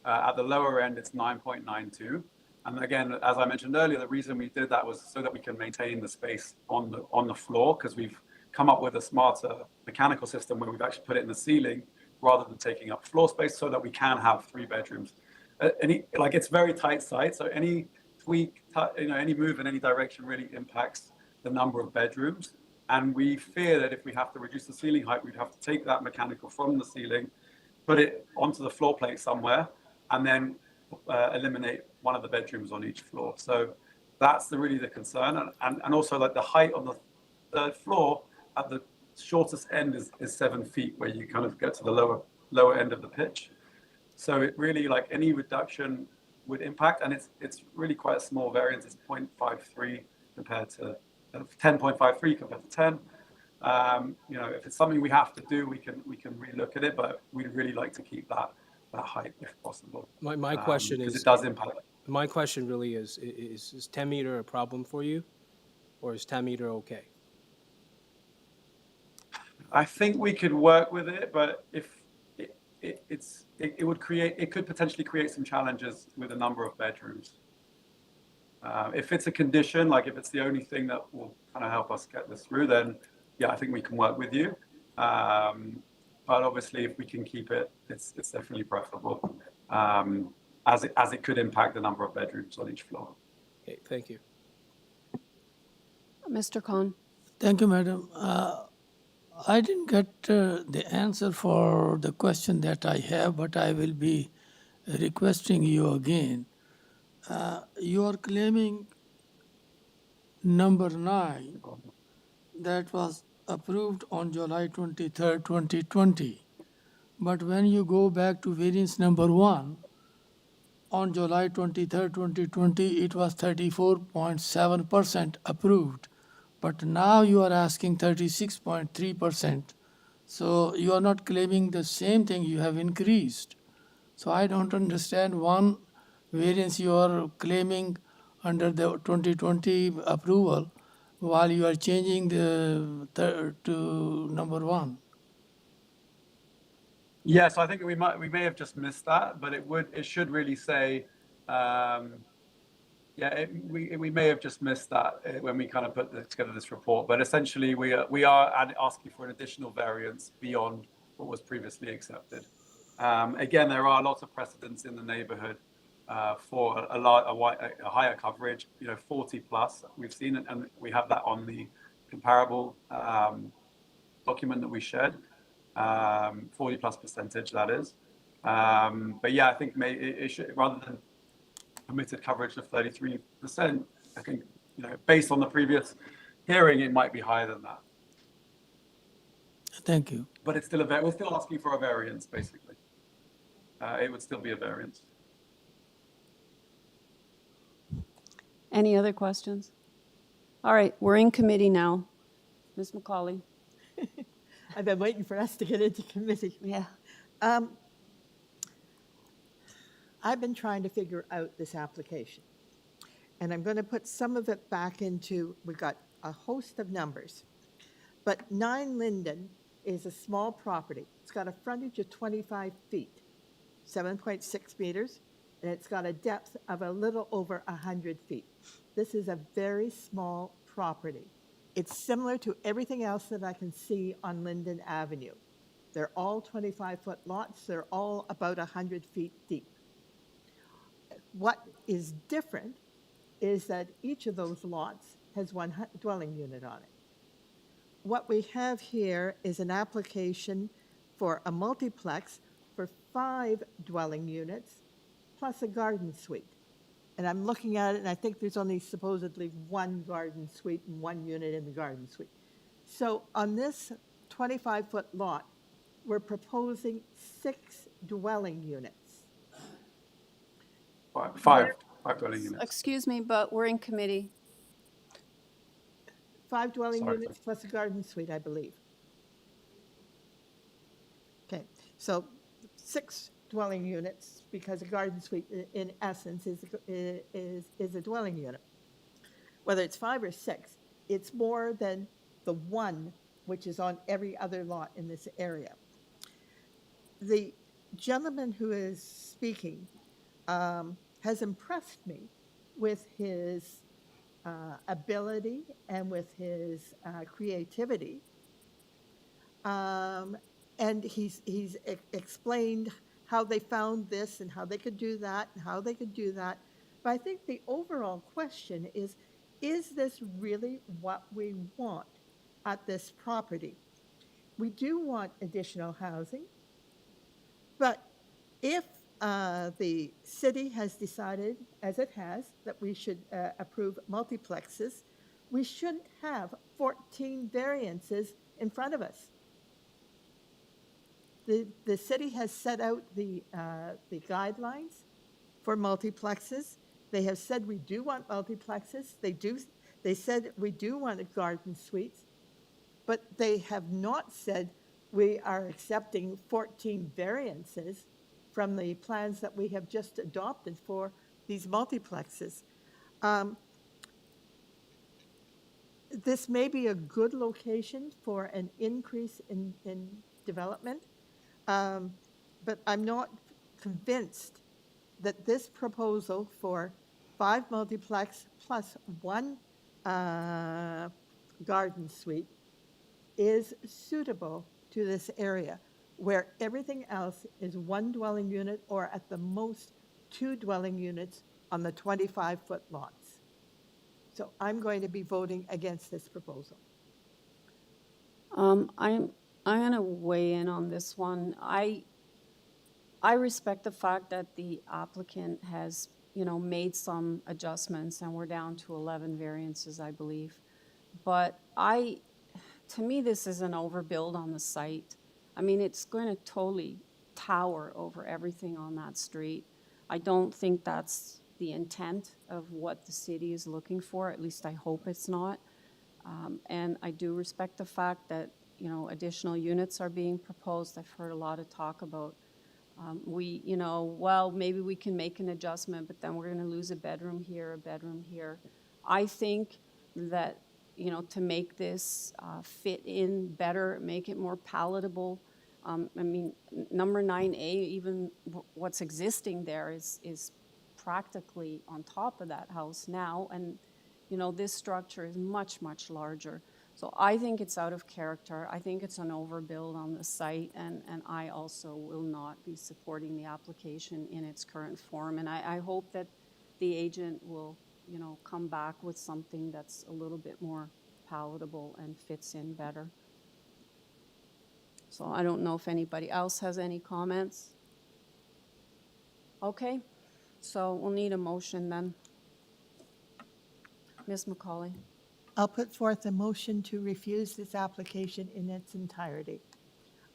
I: At the lower end, it's 9.92. And again, as I mentioned earlier, the reason we did that was so that we can maintain the space on the floor, because we've come up with a smarter mechanical system where we've actually put it in the ceiling rather than taking up floor space, so that we can have 3 bedrooms. It's very tight site, so any tweak, any move in any direction really impacts the number of bedrooms. And we fear that if we have to reduce the ceiling height, we'd have to take that mechanical from the ceiling, put it onto the floor plate somewhere, and then eliminate one of the bedrooms on each floor. So that's really the concern. And also, like, the height on the third floor at the shortest end is 7 feet, where you kind of get to the lower end of the pitch. So it really, like, any reduction would impact, and it's really quite a small variance. It's 0.53 compared to 10.53 compared to 10. If it's something we have to do, we can relook at it, but we'd really like to keep that height if possible.
H: My question is,
I: because it does impact.
H: My question really is 10 meter a problem for you, or is 10 meter okay?
I: I think we could work with it, but if it could potentially create some challenges with a number of bedrooms. If it's a condition, like if it's the only thing that will kind of help us get this through, then yeah, I think we can work with you. But obviously, if we can keep it, it's definitely preferable, as it could impact the number of bedrooms on each floor.
H: Okay, thank you.
B: Mr. Khan.
C: Thank you, madam. I didn't get the answer for the question that I have, but I will be requesting you again. You are claiming number 9 that was approved on July 23rd, 2020. But when you go back to variance number 1, on July 23rd, 2020, it was 34.7% approved. But now you are asking 36.3%. So you are not claiming the same thing, you have increased. So I don't understand one variance you are claiming under the 2020 approval while you are changing to number 1.
I: Yes, I think we may have just missed that, but it should really say, we may have just missed that when we kind of put together this report. But essentially, we are asking for an additional variance beyond what was previously accepted. Again, there are lots of precedents in the neighbourhood for a higher coverage, 40 plus. We've seen it, and we have that on the comparable document that we shared. 40 plus percentage, that is. But yeah, I think it should, rather than permitted coverage of 33%, I think, based on the previous hearing, it might be higher than that.
C: Thank you.
I: But it's still we're still asking for a variance, basically. It would still be a variance.
B: Any other questions? All right, we're in committee now. Ms. McCauley?
D: I've been waiting for us to get into committee.
B: Yeah.
D: I've been trying to figure out this application. And I'm going to put some of it back into, we've got a host of numbers. But 9 Linden is a small property. It's got a frontage of 25 feet, 7.6 meters, and it's got a depth of a little over 100 feet. This is a very small property. It's similar to everything else that I can see on Linden Avenue. They're all 25-foot lots. They're all about 100 feet deep. What is different is that each of those lots has one dwelling unit on it. What we have here is an application for a multiplex for 5 dwelling units plus a garden suite. And I'm looking at it, and I think there's only supposedly 1 garden suite and 1 unit in the garden suite. So on this 25-foot lot, we're proposing 6 dwelling units.
I: Five dwelling units.
B: Excuse me, but we're in committee.
D: 5 dwelling
I: Sorry.
D: units plus a garden suite, I believe. Okay, so 6 dwelling units, because a garden suite, in essence, is a dwelling unit. Whether it's 5 or 6, it's more than the 1 which is on every other lot in this area. The gentleman who is speaking has impressed me with his ability and with his creativity. And he's explained how they found this and how they could do that and how they could do that. But I think the overall question is this really what we want at this property? We do want additional housing, but if the city has decided, as it has, that we should approve multiplexes, we shouldn't have 14 variances in front of us. The city has set out the guidelines for multiplexes. They have said we do want multiplexes. They said we do want a garden suites, but they have not said we are accepting 14 variances from the plans that we have just adopted for these multiplexes. This may be a good location for an increase in development, but I'm not convinced that this proposal for 5 multiplex plus 1 garden suite is suitable to this area, where everything else is 1 dwelling unit or at the most 2 dwelling units on the 25-foot lots. So I'm going to be voting against this proposal.
B: I'm going to weigh in on this one. I respect the fact that the applicant has, made some adjustments, and we're down to 11 variances, I believe. But to me, this is an overbuild on the site. I mean, it's going to totally tower over everything on that street. I don't think that's the intent of what the city is looking for. At least I hope it's not. And I do respect the fact that, additional units are being proposed. I've heard a lot of talk about well, maybe we can make an adjustment, but then we're going to lose a bedroom here, a bedroom here. I think that, to make this fit in better, make it more palatable. I mean, number 9A, even what's existing there is practically on top of that house now. And, this structure is much, much larger. So I think it's out of character. I think it's an overbuild on the site, and I also will not be supporting the application in its current form. And I hope that the agent will, come back with something that's a little bit more palatable and fits in better. So I don't know if anybody else has any comments. Okay, so we'll need a motion then. Ms. McCauley.
D: I'll put forth a motion to refuse this application in its entirety.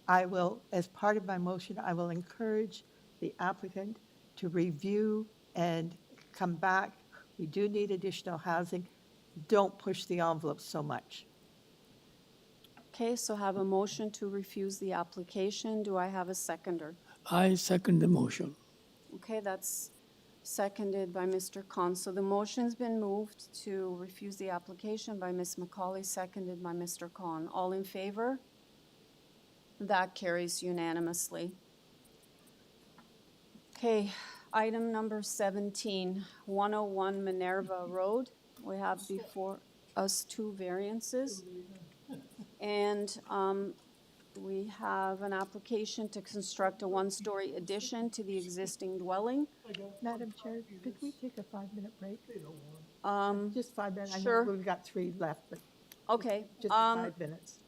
D: I will, as part of my motion, I will encourage the applicant to review and come back. We do need additional housing. Don't push the envelope so much.
B: Okay, so have a motion to refuse the application. Do I have a seconder?
C: I second the motion.
B: Okay, that's seconded by Mr. Khan. So the motion's been moved to refuse the application by Ms. McCauley, seconded by Mr. Khan. All in favor? That carries unanimously. Okay, item number 17, 101 Minerva Road. We have before us two variances. And we have an application to construct a one-story addition to the existing dwelling.
D: Madam Chair, could we take a 5-minute break? Just 5 minutes.
B: Sure.
D: I know we've got 3 left, but
B: Okay.
D: just 5 minutes.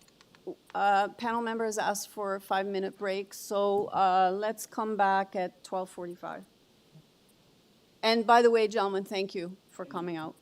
B: Panel members asked for a 5-minute break, so let's come back at 12:45. And by the way, gentlemen, thank you for coming out.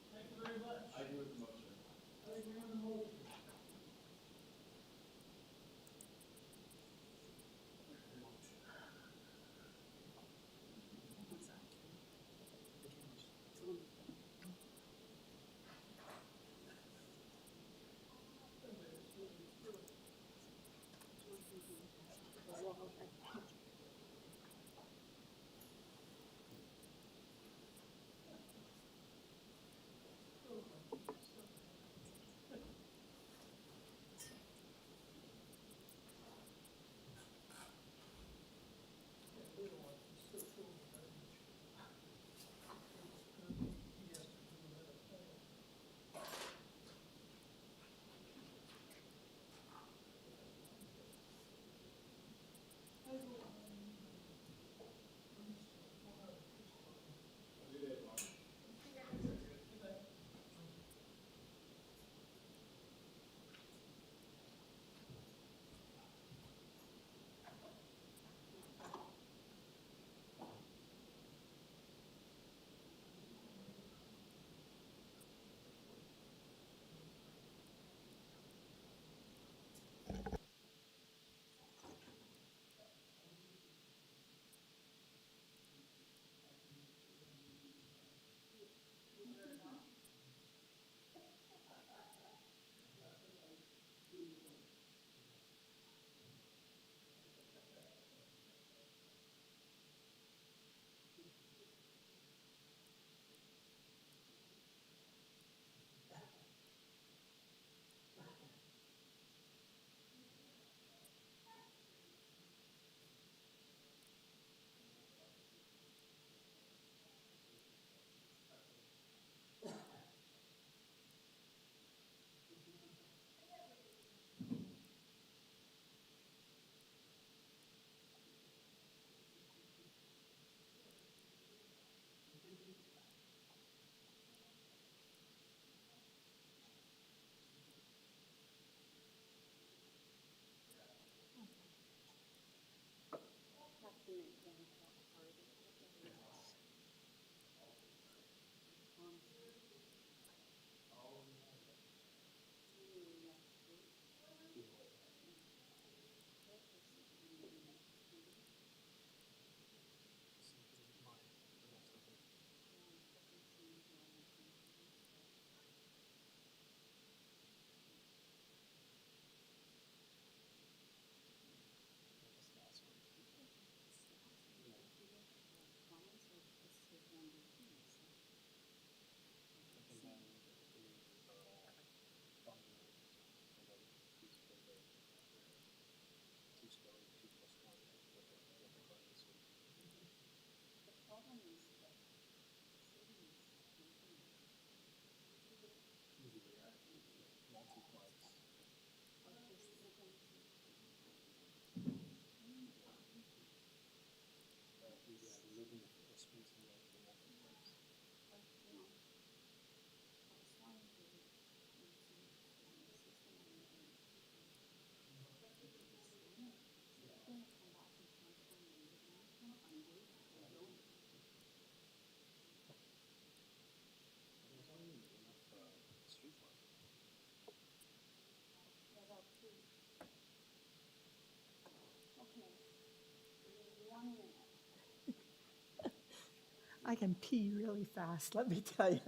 D: I can pee really fast, let me tell you.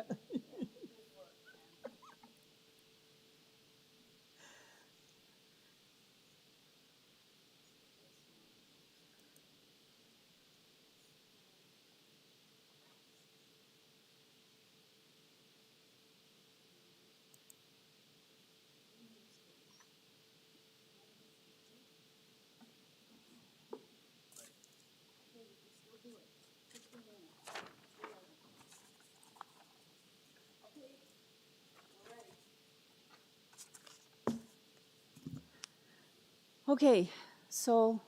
B: Okay, so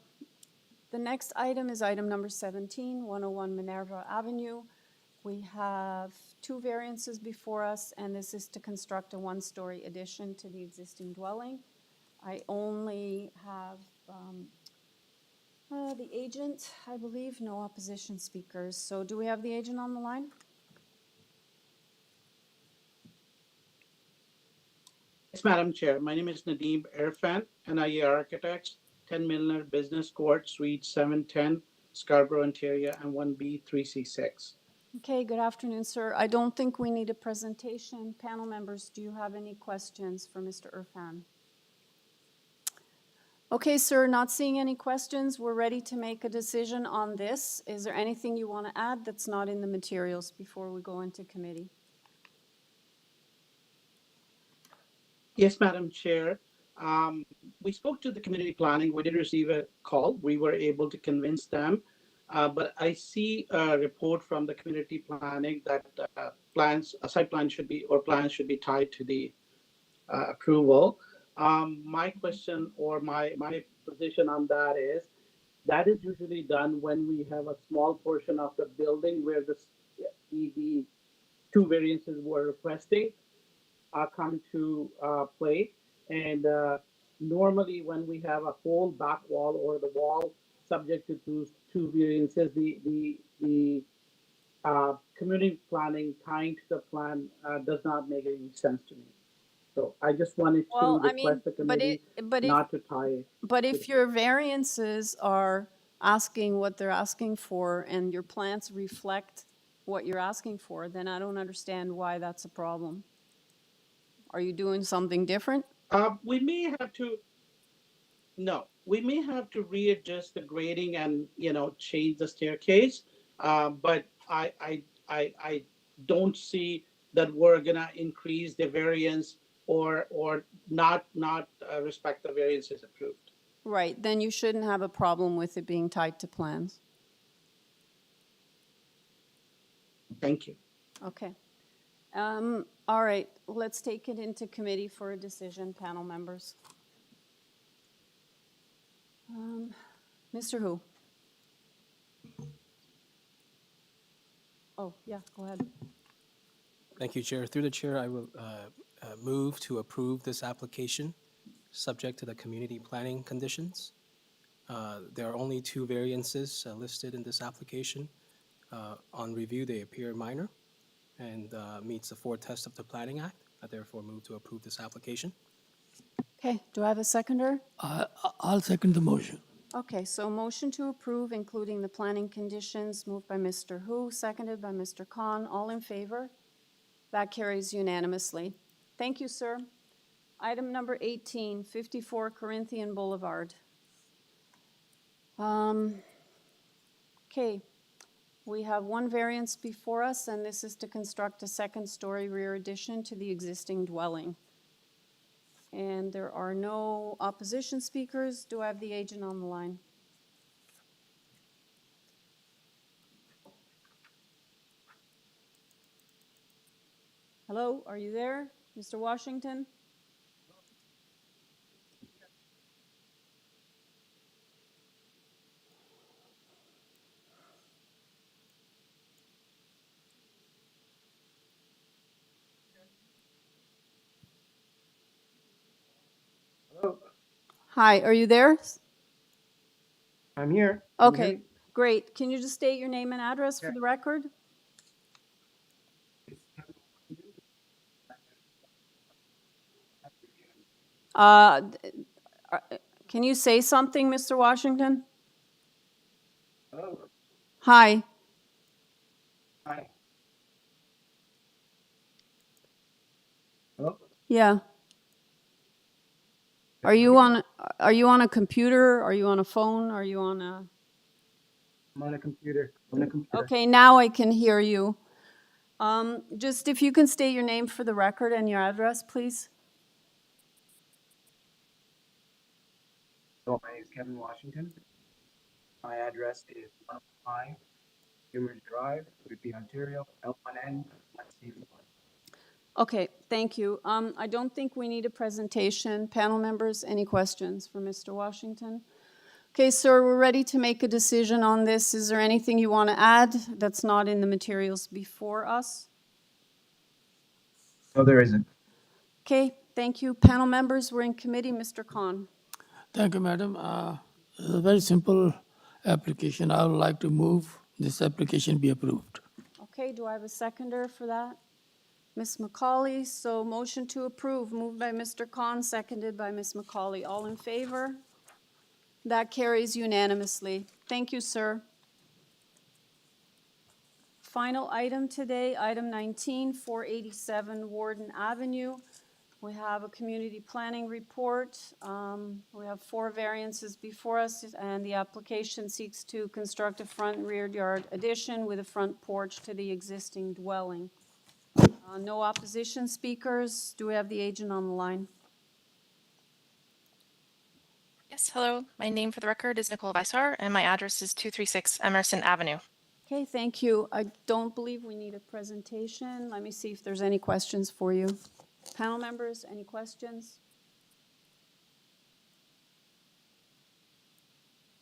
B: the next item is item number 17, 101 Minerva Avenue. We have two variances before us, and this is to construct a one-story addition to the existing dwelling. I only have the agent, I believe, no opposition speakers. So do we have the agent on the line?
L: Yes, Madam Chair. My name is Nadeem Irfan, NIA Architects, 10 Milner Business Court, Suite 710, Scarborough, Ontario, and 1B3C6.
B: Okay, good afternoon, sir. I don't think we need a presentation. Panel members, do you have any questions for Mr. Irfan? Okay, sir, not seeing any questions. We're ready to make a decision on this. Is there anything you want to add that's not in the materials before we go into committee?
L: Yes, Madam Chair. We spoke to the community planning. We did receive a call. We were able to convince them. But I see a report from the community planning that a site plan should be, or plans should be tied to the approval. My question or my position on that is usually done when we have a small portion of the building where the two variances we're requesting come to play. And normally when we have a whole back wall or the wall subject to those two variances, the community planning tying to the plan does not make any sense to me. So I just wanted to request the committee not to tie.
B: But if your variances are asking what they're asking for and your plans reflect what you're asking for, then I don't understand why that's a problem. Are you doing something different?
L: We may have to, no, we may have to readjust the grading and, change the staircase. But I don't see that we're gonna increase the variance or not respect the variances approved.
B: Right, then you shouldn't have a problem with it being tied to plans.
L: Thank you.
B: Okay. All right, let's take it into committee for a decision, panel members. Mr. Hu? Oh, yeah, go ahead.
H: Thank you, Chair. Through the chair, I will move to approve this application, subject to the community planning conditions. There are only two variances listed in this application. On review, they appear minor and meets the four tests of the Planning Act. I therefore move to approve this application.
B: Okay, do I have a seconder?
C: I'll second the motion.
B: Okay, so motion to approve, including the planning conditions, moved by Mr. Hu, seconded by Mr. Khan. All in favor? That carries unanimously. Thank you, sir. Item number 18, 54 Corinthian Boulevard. Okay, we have one variance before us, and this is to construct a second-story rear addition to the existing dwelling. And there are no opposition speakers. Do I have the agent on the line? Hello, are you there, Mr. Washington?
E: Hello,
B: Hi, are you there?
E: I'm here. Can you hear
B: Okay,
E: me?
B: great. Can you just state your name and address for the record? Can you say something, Mr. Washington?
E: Hello.
B: Hi.
E: Hi.
B: Yeah. Are you on a computer? Are you on a phone? Are you on a?
N: I'm on a computer.
B: Okay, now I can hear you. Just if you can state your name for the record and your address, please.
N: So my name is Kevin Washington. My address is 105 Humers Drive, Whitby, Ontario, L1N 1C1.
B: Okay, thank you. I don't think we need a presentation. Panel members, any questions for Mr. Washington? Okay, sir, we're ready to make a decision on this. Is there anything you want to add that's not in the materials before us?
N: No, there isn't.
B: Okay, thank you. Panel members, we're in committee. Mr. Khan.
C: Thank you, madam. It's a very simple application. I would like to move this application be approved.
B: Okay, do I have a seconder for that? Ms. McCauley, so motion to approve, moved by Mr. Khan, seconded by Ms. McCauley. All in favor? That carries unanimously. Thank you, sir. Final item today, item 19, 487 Warden Avenue. We have a community planning report. We have 4 variances before us, and the application seeks to construct a front and rear yard addition with a front porch to the existing dwelling. No opposition speakers. Do we have the agent on the line?
V: Yes, hello. My name for the record is Nicole Visar, and my address is 236 Emerson Avenue.
B: Okay, thank you. I don't believe we need a presentation. Let me see if there's any questions for you. Panel members, any questions?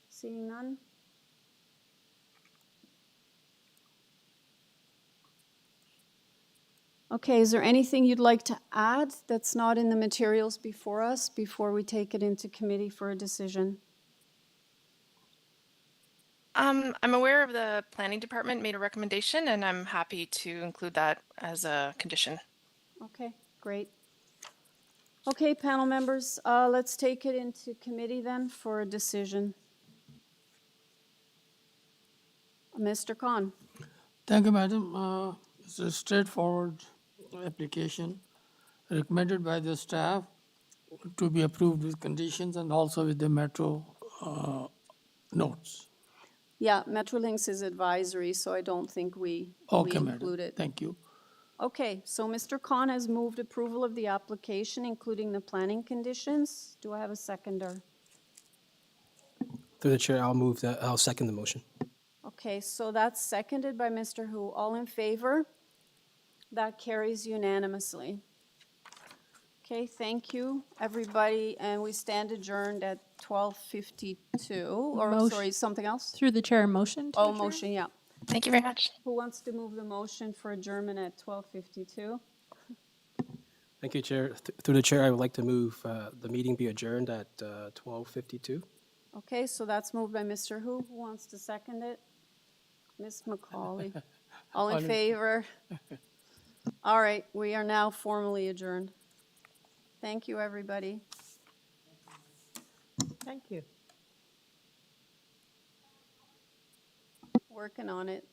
B: Seeing none? Okay, is there anything you'd like to add that's not in the materials before us before we take it into committee for a decision?
V: I'm aware of the planning department made a recommendation, and I'm happy to include that as a condition.
B: Okay, great. Okay, panel members, let's take it into committee then for a decision. Mr. Khan.
C: Thank you, madam. It's a straightforward application recommended by the staff to be approved with conditions and also with the metro notes.
B: Yeah, Metrolinx is advisory, so I don't think we
C: Okay,
B: include
C: madam.
B: it.
C: Thank you.
B: Okay, so Mr. Khan has moved approval of the application, including the planning conditions. Do I have a seconder?
H: Through the chair, I'll second the motion.
B: Okay, so that's seconded by Mr. Hu. All in favor? That carries unanimously. Okay, thank you, everybody, and we stand adjourned at 12:52, or
A: Motion-
B: sorry, something else?
A: Through the chair, motion to
B: Oh,
A: adjourn?
B: motion, yeah.
V: Thank you very much.
B: Who wants to move the motion for adjournment at 12:52?
H: Thank you, Chair. Through the chair, I would like to move the meeting be adjourned at 12:52.
B: Okay, so that's moved by Mr. Hu. Who wants to second it? Ms. McCauley. All in favor? All right, we are now formally adjourned. Thank you, everybody.
D: Thank you.
B: Working on it.